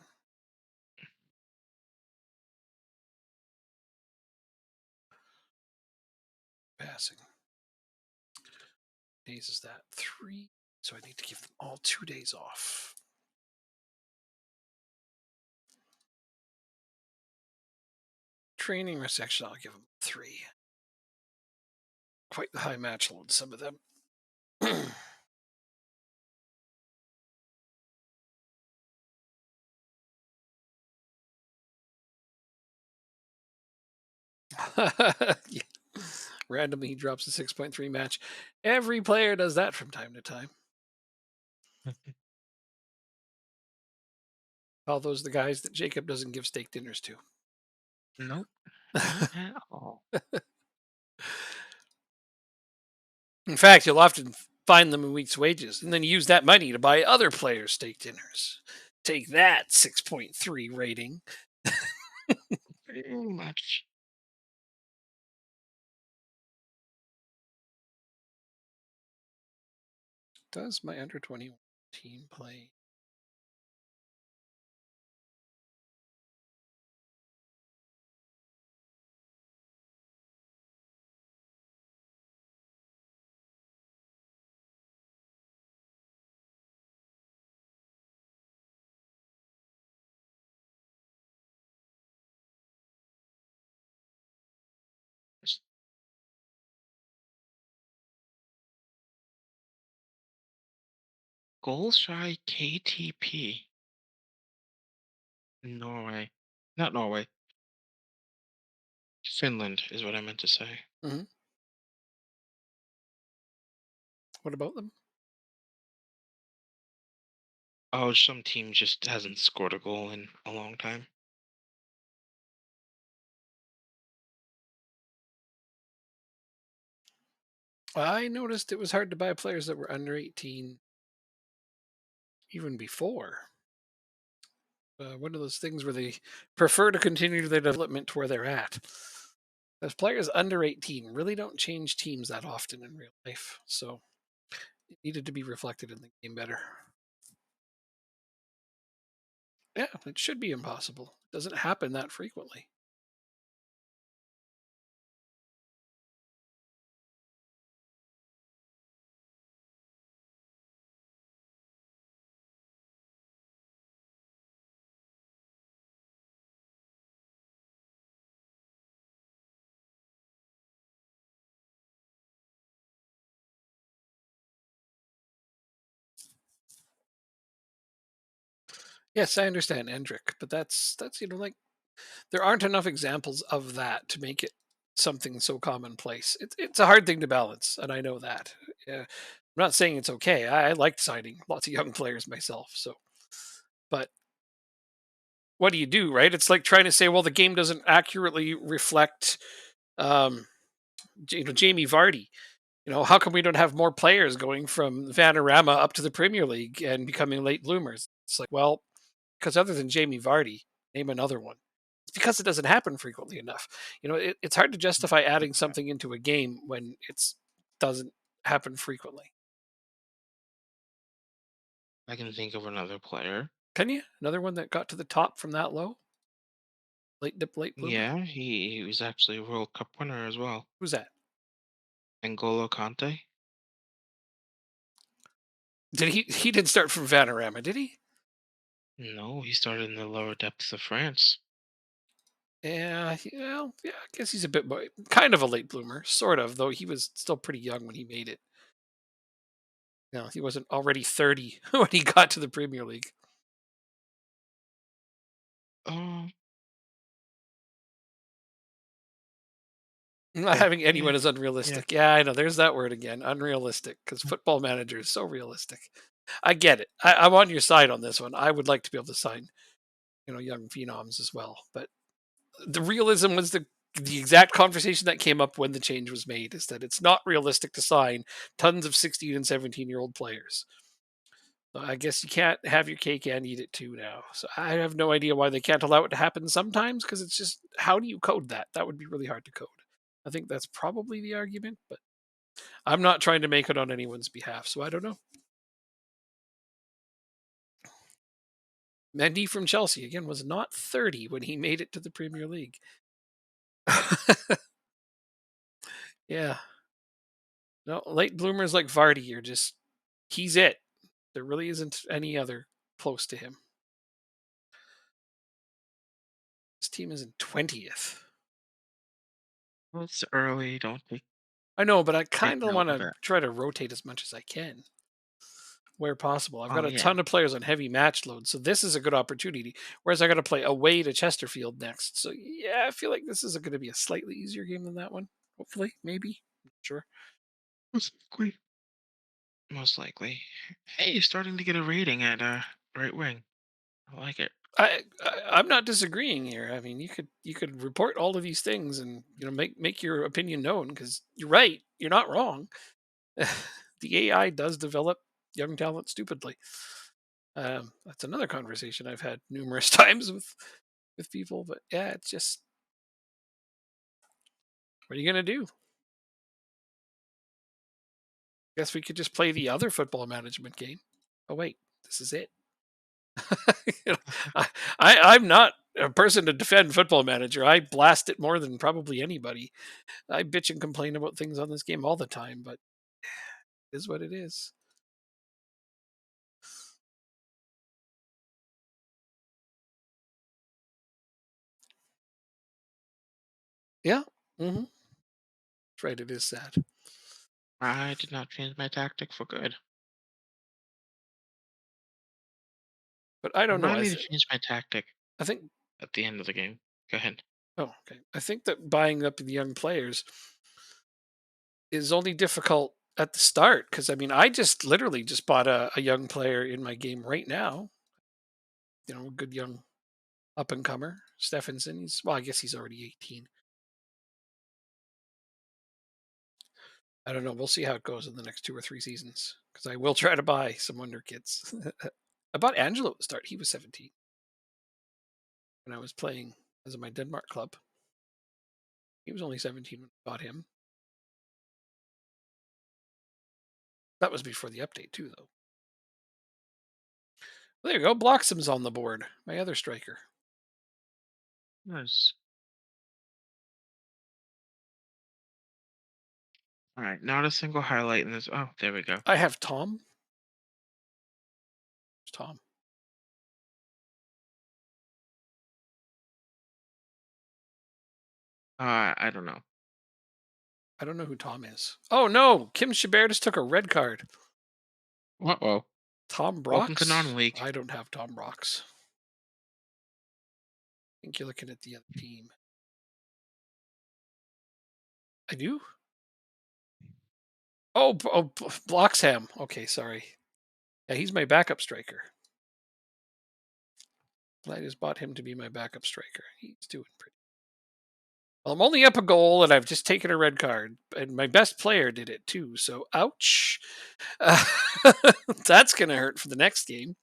Passing. Days is that? 3. So I need to give them all 2 days off. Training rest, actually, I'll give them 3. Quite the high match load, some of them. Yeah. Randomly, he drops a 6.3 match. Every player does that from time to time. All those the guys that Jacob doesn't give steak dinners to. Nope, not at all. In fact, you'll often find them in week's wages and then use that money to buy other players steak dinners. Take that 6.3 rating. Pretty much. Does my under 21 team play? Goal shy KTP. Norway. Not Norway. Finland is what I meant to say. Mhm. What about them? Oh, some team just hasn't scored a goal in a long time. I noticed it was hard to buy players that were under 18 even before. One of those things where they prefer to continue their development to where they're at. Those players under 18 really don't change teams that often in real life. So it needed to be reflected in the game better. Yeah, it should be impossible. It doesn't happen that frequently. Yes, I understand Endrick, but that's like there aren't enough examples of that to make it something so commonplace. It's a hard thing to balance, and I know that. Yeah, I'm not saying it's okay. I like signing lots of young players myself. So, but what do you do, right? It's like trying to say, well, the game doesn't accurately reflect, um, Jamie Vardy. How come we don't have more players going from Vanarama up to the Premier League and becoming late bloomers? It's like, well, because other than Jamie Vardy, name another one. It's because it doesn't happen frequently enough. It's hard to justify adding Yeah, something into a game when it's doesn't happen frequently. I can think of another player. Can you? Another one that got to the top from that low, late dip, late bloomer. Yeah, he was actually a World Cup winner as well. Who's that? N'Golo Kante. Did he didn't start from Vanarama, did he? No, he started in the lower depths of France. Yeah, well, yeah. I guess he's a bit more, kind of a late bloomer, sort of. Though he was still pretty young when he made it. No, he wasn't already 30 when he got to the Premier League. Oh, Not but having yeah, anyone is yeah. unrealistic. Yeah, I know. There's that word again, unrealistic, because Football Manager is so realistic. I get it. I'm on your side on this one. I would like to be able to sign, young phenoms as well. But the realism was the exact conversation that came up when the change was made. Is that it's not realistic to sign tons of 16 and 17-year-old players. So I guess you can't have your cake and eat it too now. So I have no idea why they can't allow it to happen sometimes, because it's just how do you code that? That would be really hard to code. I think that's probably the argument, but I'm not trying to make it on anyone's behalf, so I don't know. Mendy from Chelsea again was not 30 when he made it to the Premier League. Yeah, no, late bloomers like Vardy are just he's it. There really isn't any other close to him. His team is in 20th. Well, it's early. Don't I know, but I take kind of note want of to it. try to rotate as much as I can where possible. I've got Oh a yeah. ton of players on heavy match load, so this is a good opportunity. Whereas I got to play away to Chesterfield next. So yeah, I feel like this is going to be a slightly easier game than that one. Hopefully, maybe. Sure. Most likely. Most likely. Hey, you're starting to get a rating at right wing. I like it. I'm not disagreeing here. I mean, you could report all of these things and make your opinion known because you're right. You're not wrong. The AI does develop young talent stupidly. That's another conversation I've had numerous times with people. But yeah, it's just what are you gonna do? Guess we could just play the other football management game. Oh wait, this is it. You know, I, I'm not a person to defend Football Manager. I blast it more than probably anybody. I bitch and complain about things on this game all the time, but it is what it is. Yeah, hmm that's right. It is sad, I did not change my tactic for good. but I don't know. Remind me to change my tactic I think. at the end of the game. Go ahead. Oh, okay. I think that buying up the young players is only difficult. at the start because I mean I just literally just bought a young player in my game right now. You know, a good young up and comer, Stephenson. He's well, I guess he's already 18. I don't know. We'll see how it goes in the next 2 or 3 seasons because I will try to buy some Wonder Kids. I bought Angelo at the start. He was 17 when I was playing as in my Denmark club. He was only 17 when I bought him. That was before the update too, though. Well, there you go. Bloxham's on the board. My other striker. Nice. All right, not a single highlight in this. Oh, there we go. I have Tom. Who's Tom. I don't know. I don't know who Tom is. Oh no, Kim Chabert just took a red card. Uh-oh. Tom Welcome to Brox? non-league. I don't have Tom Brox. I think you're looking at the other team. I do? Oh, Bloxham. Okay, sorry. Yeah, he's my backup striker. I just bought him to be my backup striker. He's doing pretty well. I'm only up a goal, and I've just taken a red card, and my best player did it too. So, ouch. Uh, that's gonna hurt for the next game.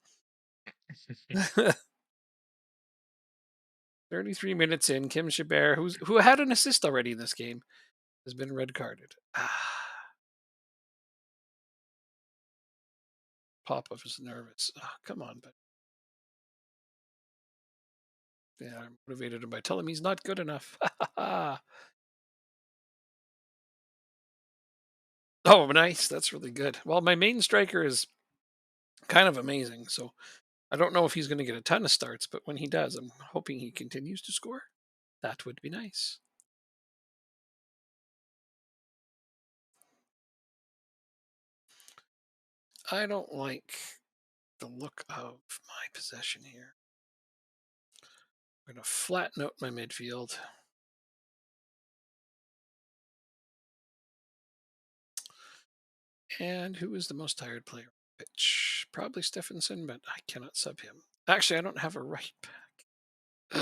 33 minutes in, Kim Chabert, who had an assist already in this game, has been red carded. Papa was nervous. Oh, come on, but yeah, I motivated him by telling him he's not good enough. Oh, nice. That's really good. Well, my main striker is kind of amazing, so I don't know if he's going to get a ton of starts, but when he does, I'm hoping he continues to score. That would be nice. I don't like the look of my possession here. I'm going to flatten out my midfield. And who is the most tired player on the pitch? Probably Stephenson, but I cannot sub him. Actually, I don't have a right back.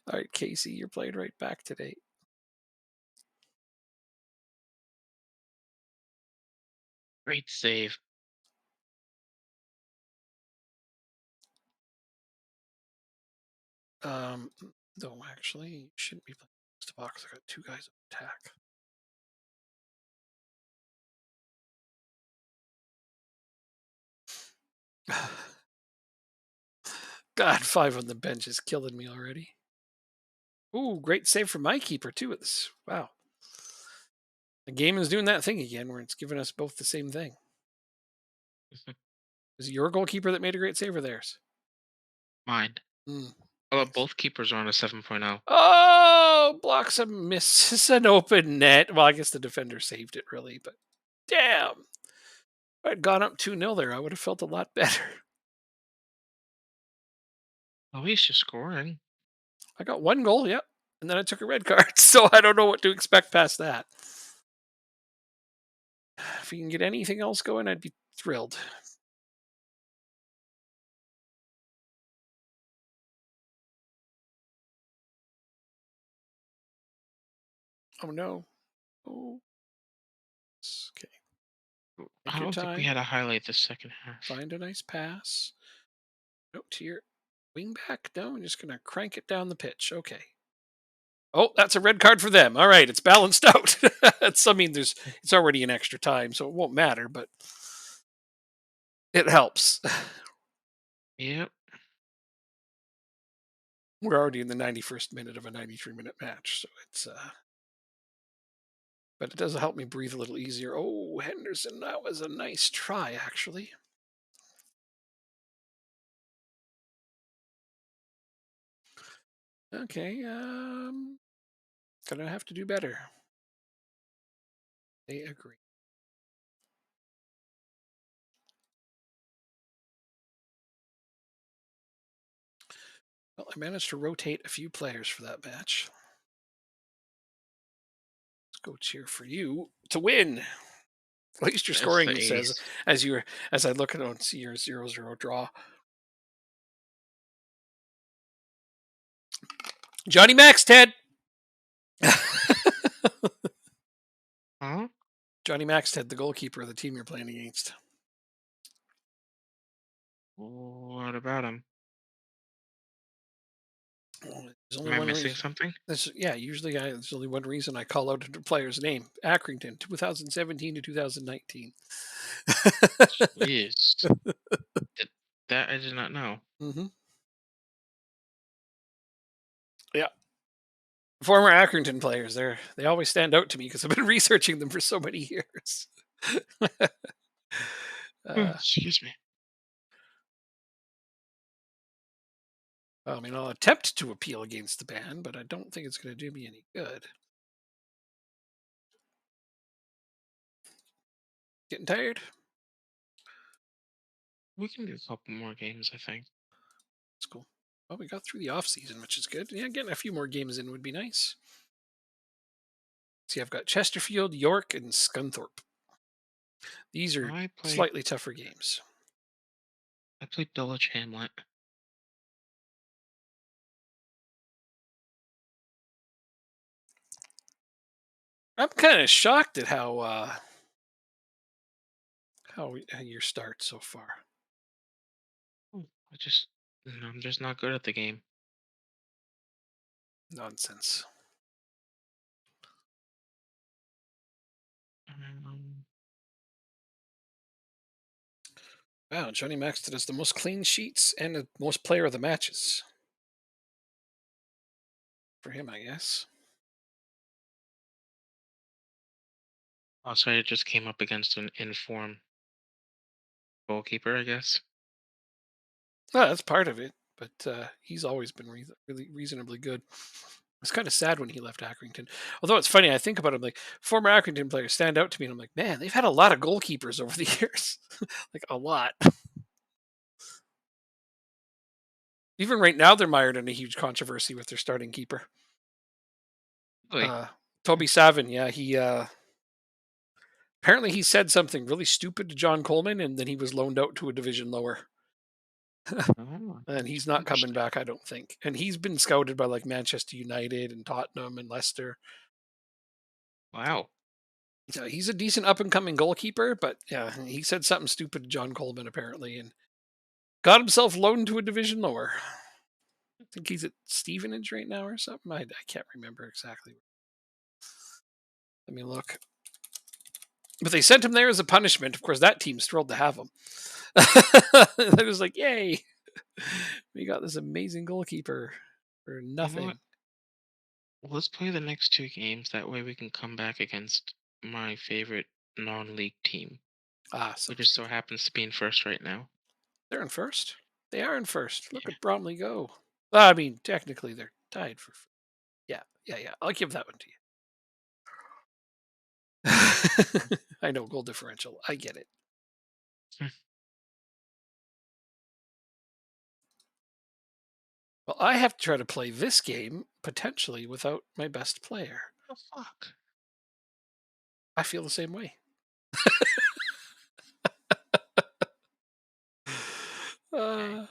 All right, Casey, you're playing right back today. Great save. No, actually, you shouldn't be playing next to box. I got two guys on attack. God, 5 on the bench is killing me already. Ooh, great save from my keeper too. It's wow. The game is doing that thing again where it's giving us both the same thing. Is it your goalkeeper that made a great save or theirs? Mind. Mm, Oh, nice. both keepers are on a 7.0. Oh, blocks a misses an open net. Well, I guess the defender saved it really, but damn. If I'd gone up 2-0 there, I would have felt a lot better. At least you're scoring. I got one goal, yep. And then I took a red card, so I don't know what to expect past that. If we can get anything else going, I'd be thrilled. Oh no. Oh, okay. Take I your don't think we time. had a highlight this second half. Find a nice pass. No, to your wing back. No, I'm just gonna crank it down the pitch. Okay. Oh, that's a red card for them. All right, it's balanced out. I mean, it's already an extra time, so it won't matter, but it helps. Yep. We're already in the 91st minute of a 93-minute match, so it's but it does help me breathe a little easier. Oh, Henderson, that was a nice try, actually. Okay, gonna have to do better. They agree. Well, I managed to rotate a few players for that match. Let's go cheer for you to win. At least you're It's scoring, the he says, ace. as you as I look at and see your 0-0 draw. Johnny Max, Ted. Huh? Johnny Max, Ted, the goalkeeper of the team you're playing against. What about him? Well, there's only Am I one missing reason. something? Yeah, usually there's only one reason I call out a player's name. Accrington, 2017 to 2019. Jeez. That, that I did not know. hmm Yeah, former Accrington players. They always stand out to me because I've been researching them for so many years. uh, Excuse me. I mean, I'll attempt to appeal against the ban, but I don't think it's going to do me any good. Getting tired? We can do a couple more games, I think. That's cool. Well, we got through the off season, which is good. Yeah, getting a few more games in would be nice. See, I've got Chesterfield, York, and Scunthorpe. These are I played slightly tougher games. I played Dulwich Hamlet. I'm kind of shocked at how your start so far. Oh, I'm just not good at the game. Nonsense. Um, Wow, Johnny Maxton has the most clean sheets and the most player of the matches for him, I guess. oh, sorry, it just came up against an informed goalkeeper, I guess. No, that's part of it, but he's always been really reasonably good. It's kind of sad when he left Accrington. Although it's funny, I think about him like former Accrington players stand out to me, and I'm like, man, they've had a lot of goalkeepers over the years, like a lot. Even right now, they're mired in a huge controversy with their starting keeper, Really? uh, Toby Savin. Yeah, he apparently he said something really stupid to John Coleman, and then he was loaned out to a division lower. Oh, And that's he's not coming interesting. back, I don't think. And he's been scouted by like Manchester United and Tottenham and Leicester. Wow. So he's a decent up and coming goalkeeper, but yeah, he said something stupid to John Coleman apparently and got himself loaned to a division lower. I think he's at Stevenage right now or something. I can't remember exactly. Let me look. But they sent him there as a punishment. Of course, that team's thrilled to have him. It was like, yay, we got this amazing goalkeeper for You know what? nothing. Let's play the next two games. That way we can come back against my favorite non-league team, Ah, who sounds just good. so happens to be in first right now. They're in first. They are in first. Look Yeah. at Bromley go. Well, I mean, technically they're tied for. Yeah, yeah, yeah. I'll give that one to you. I know goal differential. I get it. Well, I have to try to play this game potentially without my best player. Oh fuck. I feel the same way. Okay. Uh,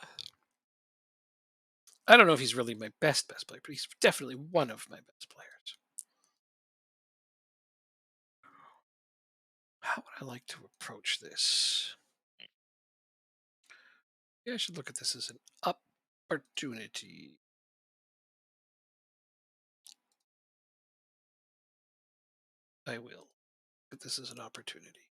I don't know if he's really my best player, but he's definitely one of my best players. How would I like to approach this? Yeah, I should look at this as an opportunity. I will. Look at this as an opportunity.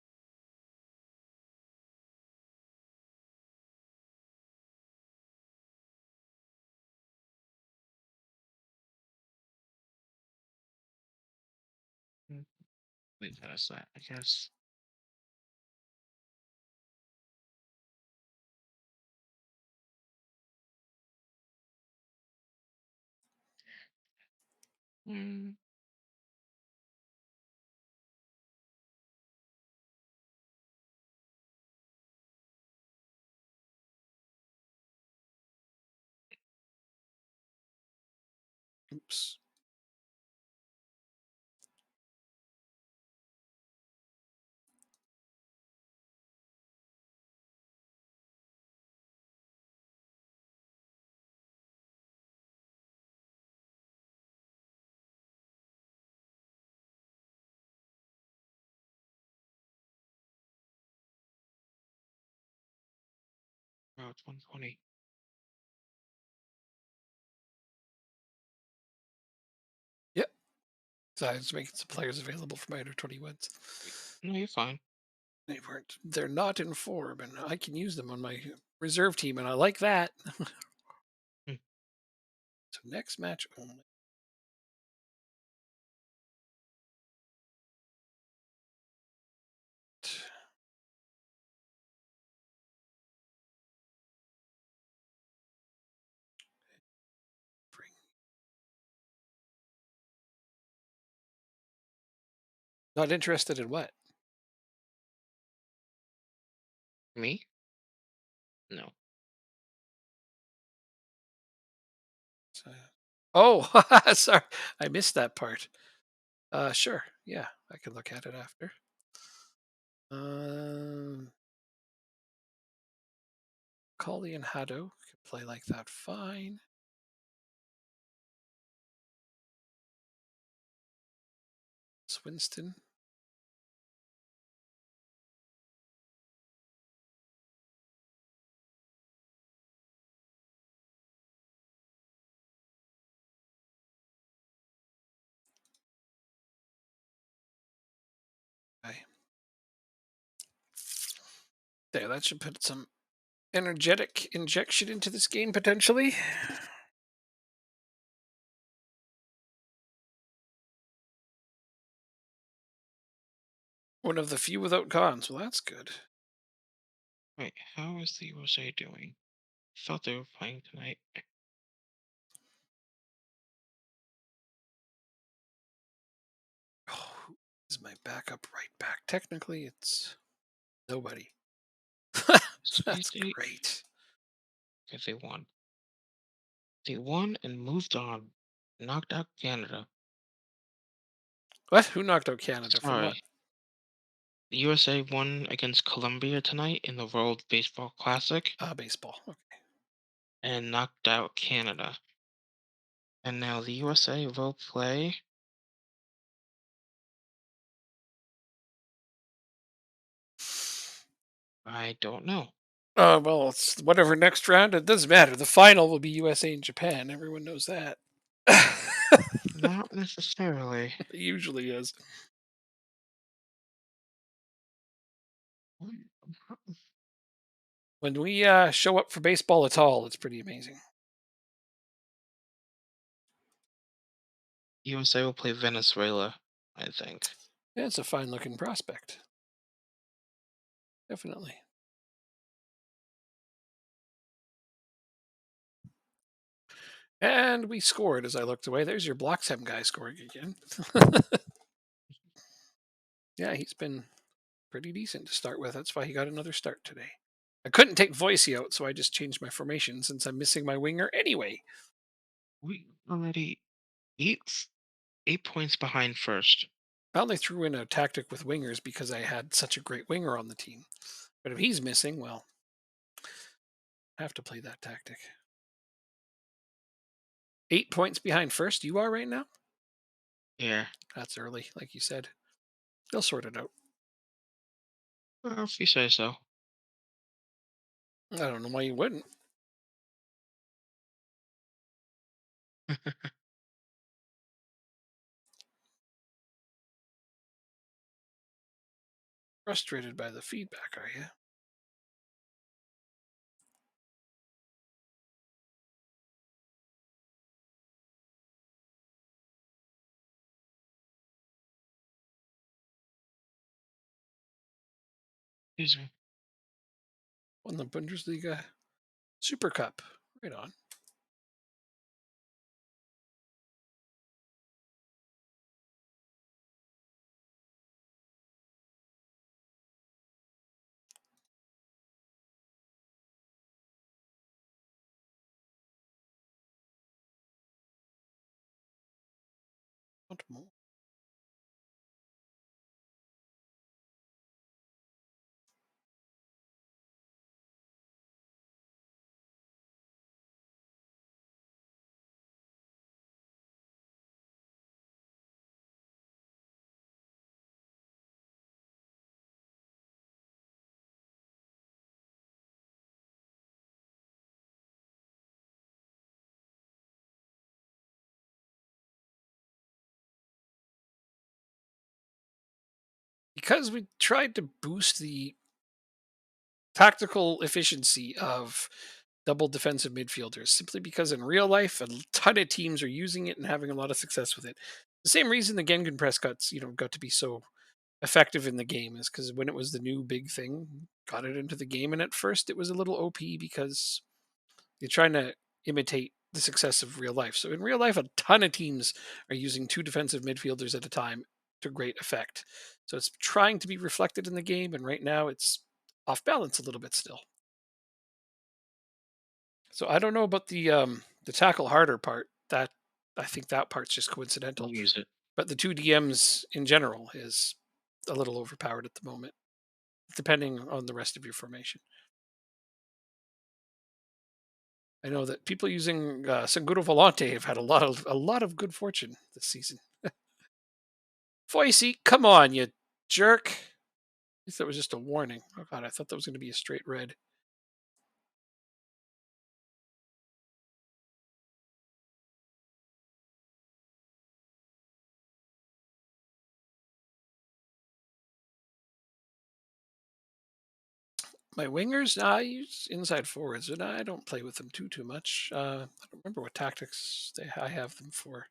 Mm, Wait, that's that. I guess. Mm, Oops. Oh, it's 120. Yep. So I was making some players available for my under 21s. No, you're fine. They weren't. They're not in form, and I can use them on my reserve team, and I like that. Hmm. So next match only. Bring. Not interested in what? Me? No. So, oh, sorry, I missed that part. Sure, yeah, I can look at it after. Um, Kali and Hado can play like that fine. Swinston. Okay. There, that should put some energetic injection into this game potentially. One of the few without cons. Well, that's good. Wait, how is the USA doing? Thought they were playing tonight. Oh, who is my backup right back? Technically, it's nobody. Sweet That's date? great. Because they won. They won and moved on. Knocked out Canada. What? Who knocked out Canada from what? Sorry. The USA won against Colombia tonight in the World Baseball Classic Baseball. Okay. and knocked out Canada. And now the USA will play. I don't know. Well, it's whatever next round. It doesn't matter. The final will be USA and Japan. Everyone knows that. Not necessarily. It usually is. When we show up for baseball at all, it's pretty amazing. USA will play Venezuela, I think. Yeah, it's a fine looking prospect. Definitely. And we scored as I looked away. There's your Bloxham guy scoring again. Yeah, he's been pretty decent to start with. That's why he got another start today. I couldn't take Voicey out, so I just changed my formation since I'm missing my winger anyway. We already 8 points behind first. I only threw in a tactic with wingers because I had such a great winger on the team. But if he's missing, well, I have to play that tactic. 8 points behind first, you are right now? Yeah. That's early, like you said. They'll sort it out. Well, if you say so. I don't know why you wouldn't. Frustrated by the feedback, are you? Excuse me. Won the Bundesliga Super Cup. Right on. What more? because we tried to boost the tactical efficiency of double defensive midfielders simply because in real life a ton of teams are using it and having a lot of success with it. The same reason the Gengen press cuts, got to be so effective in the game is because when it was the new big thing, got it into the game, and at first it was a little OP because you're trying to imitate the success of real life. So in real life, a ton of teams are using two defensive midfielders at a time to great effect. So it's trying to be reflected in the game, and right now it's off balance a little bit still. So I don't know about the tackle harder part. That I think that part's just Don't coincidental. use it. But the two DMs in general is a little overpowered at the moment, depending on the rest of your formation. I know that people using Seguro Volante have had a lot of good fortune this season. Foisey, come on, you jerk! At least that was just a warning. Oh god, I thought that was going to be a straight red. My wingers, I use inside forwards, and I don't play with them too much. I don't remember what tactics I have them for.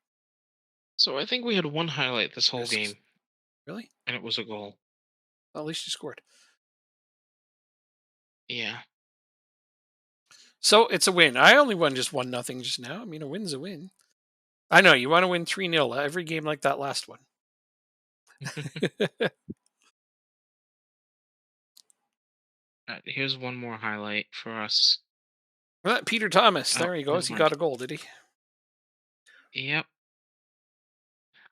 So I think we had one highlight this whole Risks, game, really? and it was a goal. Well, at least you scored. Yeah. So it's a win. I only won just 1-0 just now. I mean, a win's a win. I know you want to win 3-0 every game like that last one. Here's one more highlight for us. Well, Peter Thomas, Oh, there he never goes. He mind. got a goal, did he? Yep.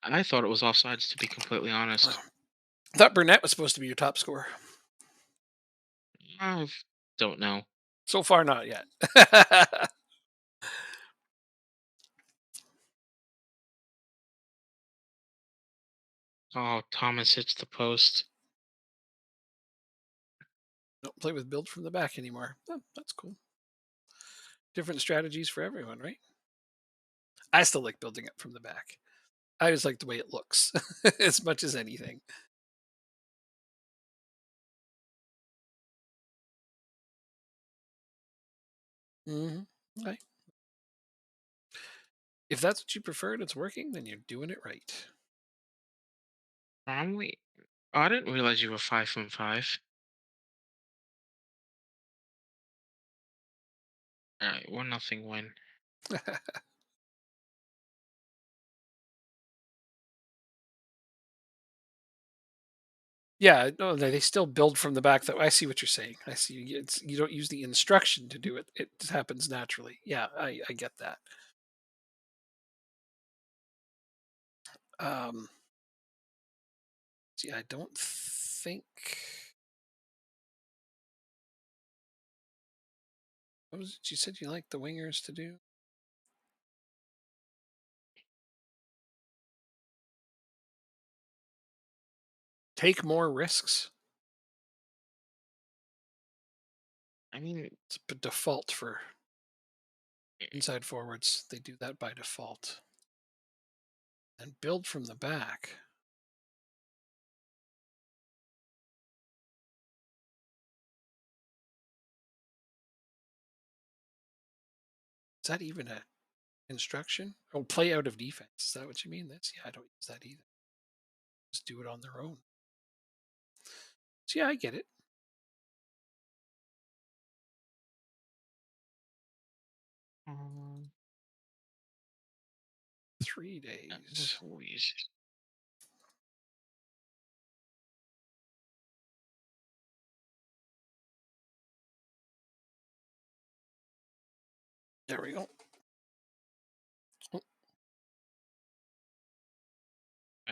I thought it was offsides, to be completely honest. Oh, I thought Burnett was supposed to be your top scorer. I don't know. So far, not yet. Oh, Thomas hits the post. Don't play with build from the back anymore. Oh, that's cool. Different strategies for everyone, right? I still like building up from the back. I just like the way it looks as much as anything. Hmm. Okay. If that's what you prefer and it's working, then you're doing it right. Probably. Oh, I didn't realize you were 5 from 5. All right, 1-0 win. Yeah, no, they still build from the back. Though I see what you're saying. I see you don't use the instruction to do it. It just happens naturally. Yeah, I get that. Um, see, I don't think. What was it you said you like the wingers to do? Take more risks. I mean, It's a default for inside forwards. They do that by default. And build from the back. Is that even a instruction? Oh, play out of defense. Is that what you mean? That's yeah, I don't use that either. Just do it on their own. So yeah, I get it. 3 days. so easy. There we go. All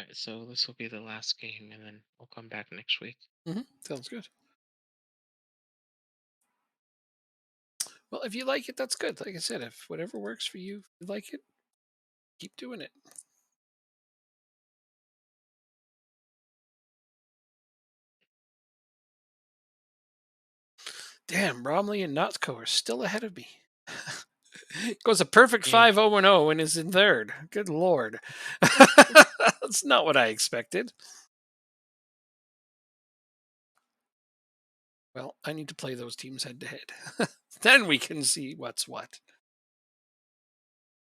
right, so this will be the last game, and then we'll come back next week. Sounds good. Well, if you like it, that's good. Like I said, if whatever works for you, if you like it, keep doing it. Damn, Bromley and Notco are still ahead of me. Goes a perfect Yeah. 5-0-0 and is in third. Good lord. That's not what I expected. Well, I need to play those teams head to head. Then we can see what's what.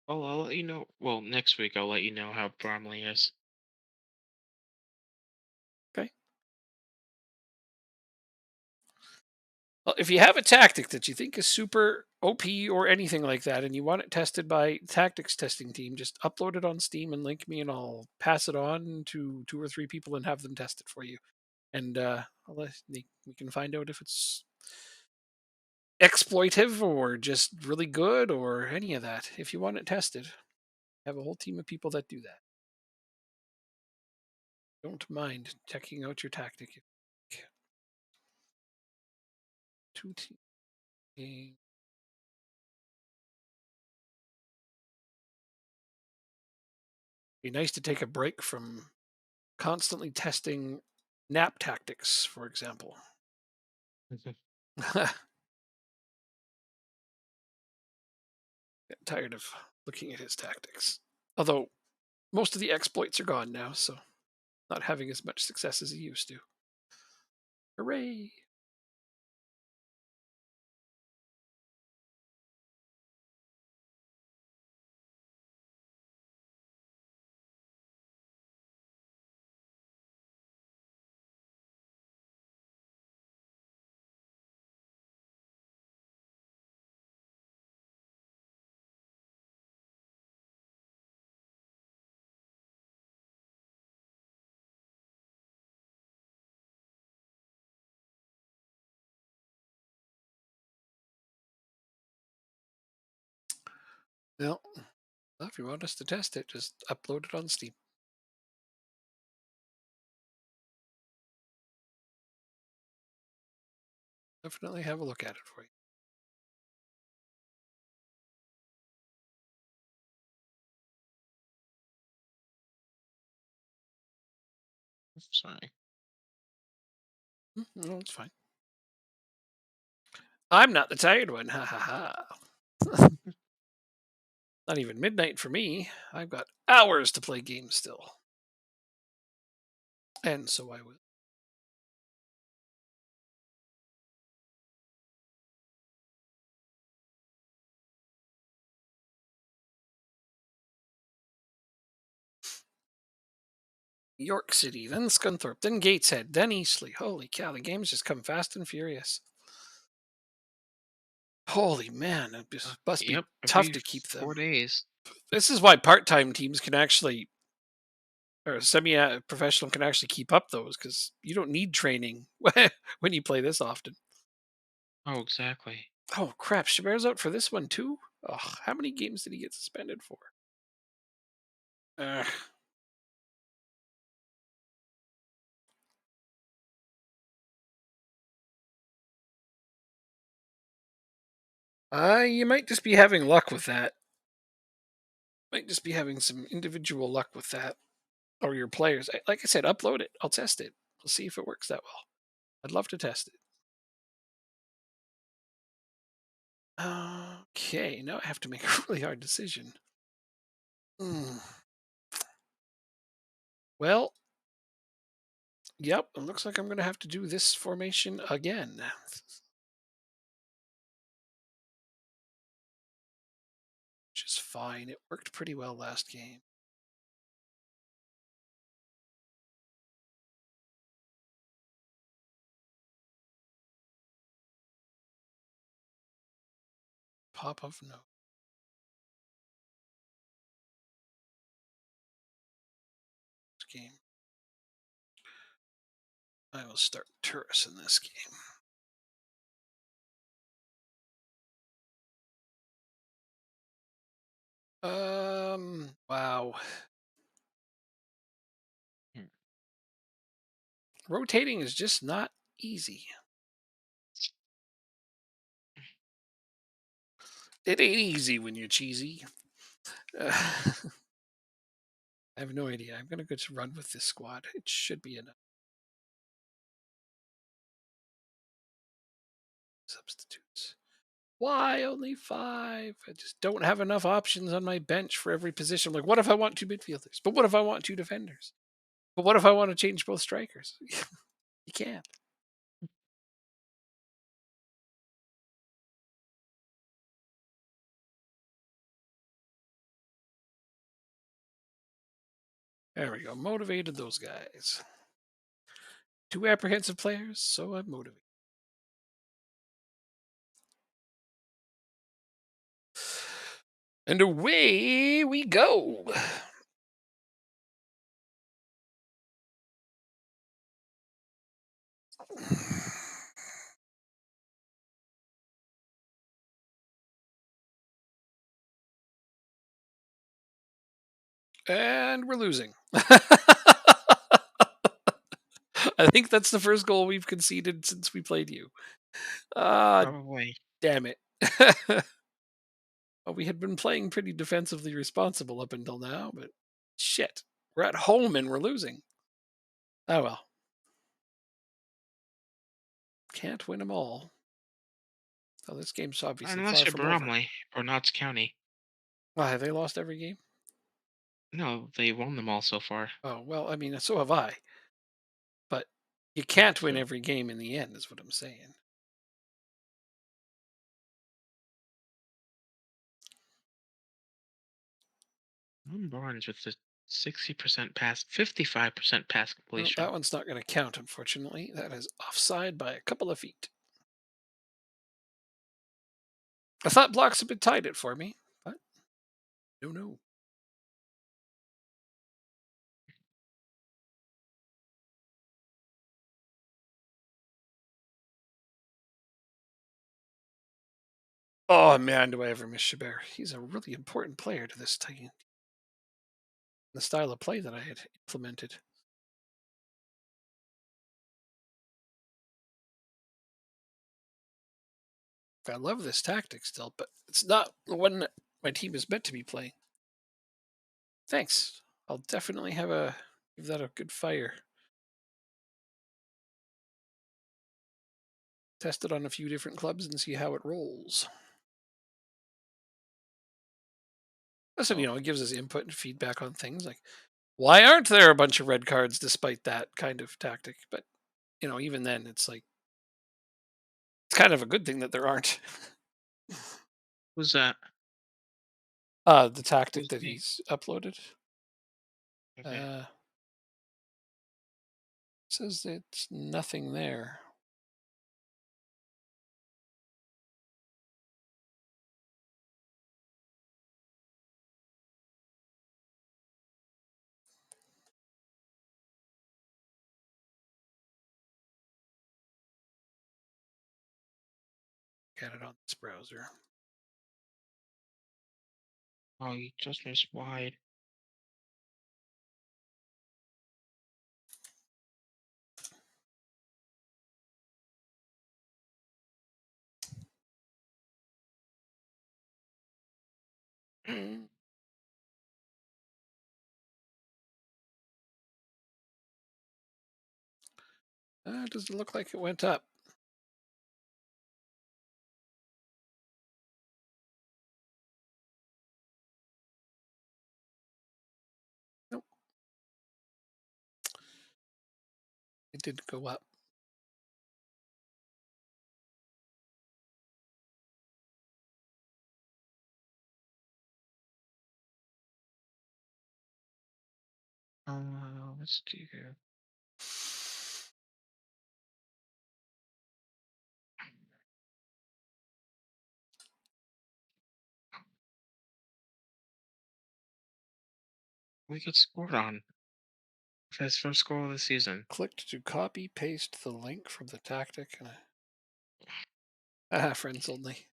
Oh, I'll let you know. Well, next week I'll let you know how Bromley is. Okay. Well, if you have a tactic that you think is super OP or anything like that, and you want it tested by tactics testing team, just upload it on Steam and link me, and I'll pass it on to two or three people and have them test it for you. And we can find out if it's exploitive or just really good or any of that. If you want it tested, I have a whole team of people that do that. Don't mind checking out your tactic. Two team. Be nice to take a break from constantly testing nap tactics, for example. Mhm. Get tired of looking at his tactics. Although most of the exploits are gone now, so not having as much success as he used to. Hooray! Well, if you want us to test it, just upload it on Steam. Definitely have a look at it for you. Sorry. No, it's fine. I'm not the tired one. Ha ha ha. Not even midnight for me. I've got hours to play games still. And so I will. York City, then Scunthorpe, then Gateshead, then Eastleigh. Holy cow, the games just come fast and furious. Holy man, it must be Yep, tough every to keep them. 4 days. This is why part-time teams can actually, or semi-professional can actually keep up those, because you don't need training when you play this often. Oh, exactly. Oh crap, Chabert's out for this one too. Oh, how many games did he get suspended for? Ugh. You might just be having luck with that. Might just be having some individual luck with that, or your players. Like I said, upload it. I'll test it. We'll see if it works that well. I'd love to test it. Okay, now I have to make a really hard decision. Hmm. Well, yep, it looks like I'm going to have to do this formation again, which is fine. It worked pretty well last game. Pop of no game. I will start Turris in this game. Wow. Hmm. Rotating is just not easy. It ain't easy when you're cheesy. I have no idea. I'm gonna go to run with this squad. It should be enough. Substitutes. Why only five? I just don't have enough options on my bench for every position. Like, what if I want two midfielders? But what if I want two defenders? But what if I want to change both strikers? You can't. There we go. Motivated those guys. Two apprehensive players, so I'm motivated. And away we go. And we're losing. I think that's the first goal we've conceded since we played you. Ah, Probably. damn it. Well, we had been playing pretty defensively responsible up until now, but shit. We're at home and we're losing. Oh well. Can't win them all. So this game's obviously Unless far you're from over. Bromley or Notts County. Why, have they lost every game? No, they won them all so far. Oh, well, I mean, so have I. But you can't win So, every game in the end, is what I'm saying. Barnes with the 60% pass, 55% pass Well, completion. that one's not going to count, unfortunately. That is offside by a couple of feet. I thought blocks had been tied it for me, but no, no. Oh man, do I ever miss Chabert? He's a really important player to this team. The style of play that I had implemented. I love this tactic still, but it's not the one that my team is meant to be playing. Thanks. I'll definitely give that a good fire. Test it on a few different clubs and see how it rolls. Listen, Oh, it gives us input and feedback on things like why aren't there a bunch of red cards despite that kind of tactic? But even then, it's like it's kind of a good thing that there aren't. who's that? The tactic Who's that me? he's uploaded Okay. uh, says it's nothing there. Get it on this browser. Oh, you just missed wide. Does it look like it went up? Nope, it didn't go up. Let's do here. We get scored on for his first goal of the season. Clicked to copy paste the link from the tactic. And friends only.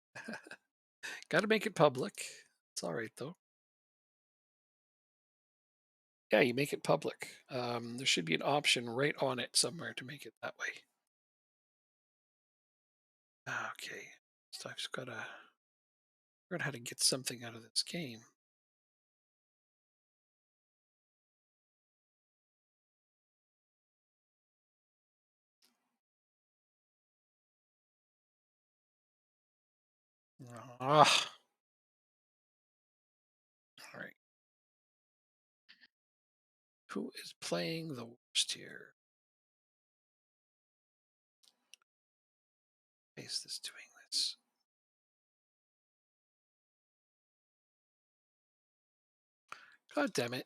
Got to make it public. It's all right though. Yeah, you make it public. There should be an option right on it somewhere to make it that way. Okay, so I've just got to figure out how to get something out of this game. Ah, all right. Who is playing the worst here? Is this doing this? God damn it.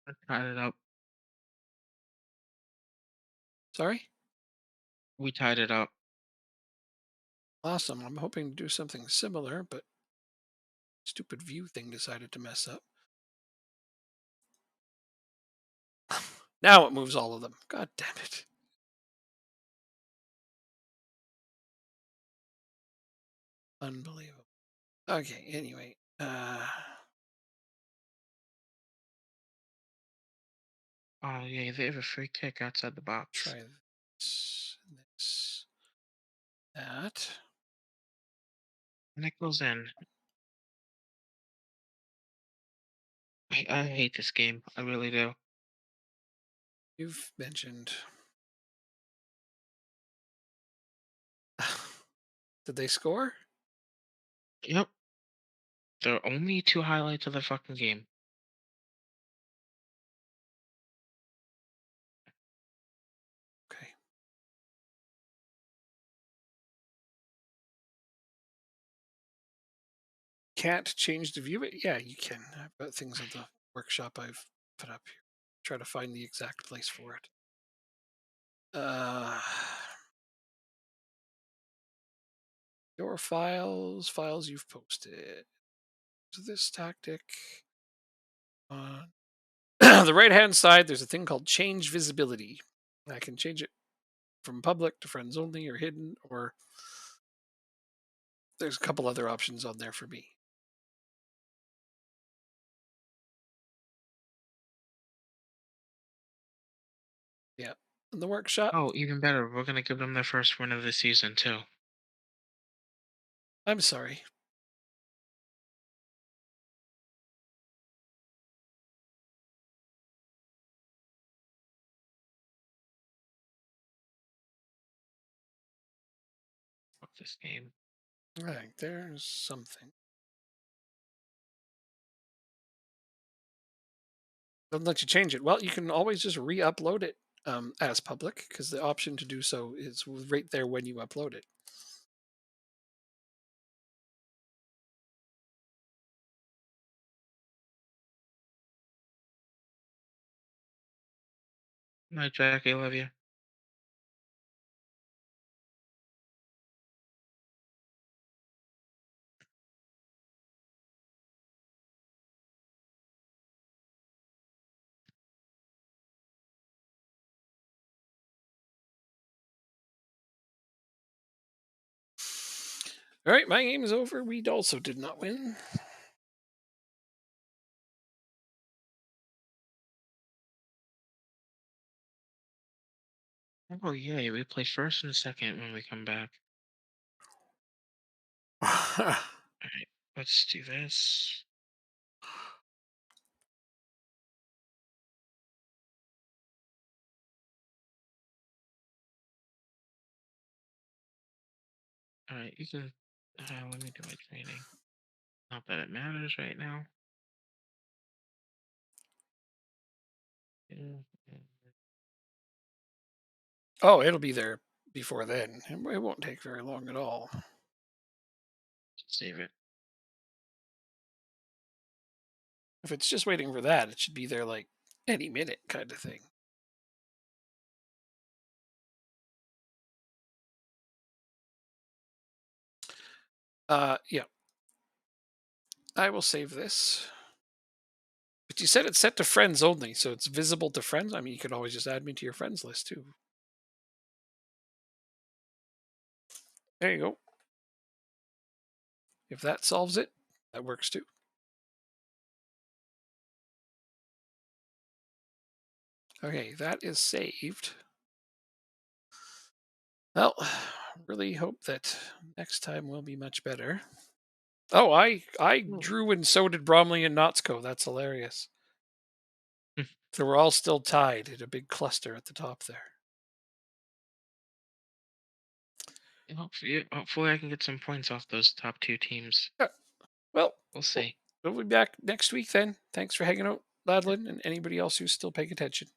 I tied it up. Sorry? We tied it up. Awesome. I'm hoping to do something similar, but stupid view thing decided to mess up. Now it moves all of them. God damn it. Unbelievable. Okay, anyway. Oh yeah, they have a free kick outside the box. Try this, that. And it goes in. I hate this game. I really do. You've mentioned. Did they score? Yep. There are only two highlights of the fucking game. Okay. Can't change the view. Yeah, you can. I've got things on the workshop I've put up here. Try to find the exact place for it. Uh, your files you've posted. So this tactic on the right hand side, there's a thing called change visibility. I can change it from public to friends only or hidden, or there's a couple other options on there for me. Yeah. In the workshop, Oh, even better. We're gonna give them their first win of the season too. I'm sorry. Fuck this game. Right, there's something. Doesn't let you change it. Well, you can always just re-upload it as public because the option to do so is right there when you upload it. Night, Jack. I love you. All right, my game is over. We also did not win. Oh yeah, we play first and second when we come back. All right, let's do this. All right, you can. Let me do my training. Not that it matters right now. Yeah, yeah, Oh, it'll be there before then. It won't take very long at all. save it. If it's just waiting for that, it should be there like any minute kind of thing. Yeah, I will save this. But you said it's set to friends only, so it's visible to friends. I mean, you could always just add me to your friends list too. There you go. If that solves it, that works too. Okay, that is saved. Well, really hope that next time will be much better. Oh, I Oh. drew and so did Bromley and Notsko. That's hilarious. So we're all still tied in a big cluster at the top there. Hopefully, I can get some points off those top two teams. Yeah, well, We'll we'll see. we'll be back next week then. Thanks for hanging out, Ladlin, and anybody else who's still paying attention.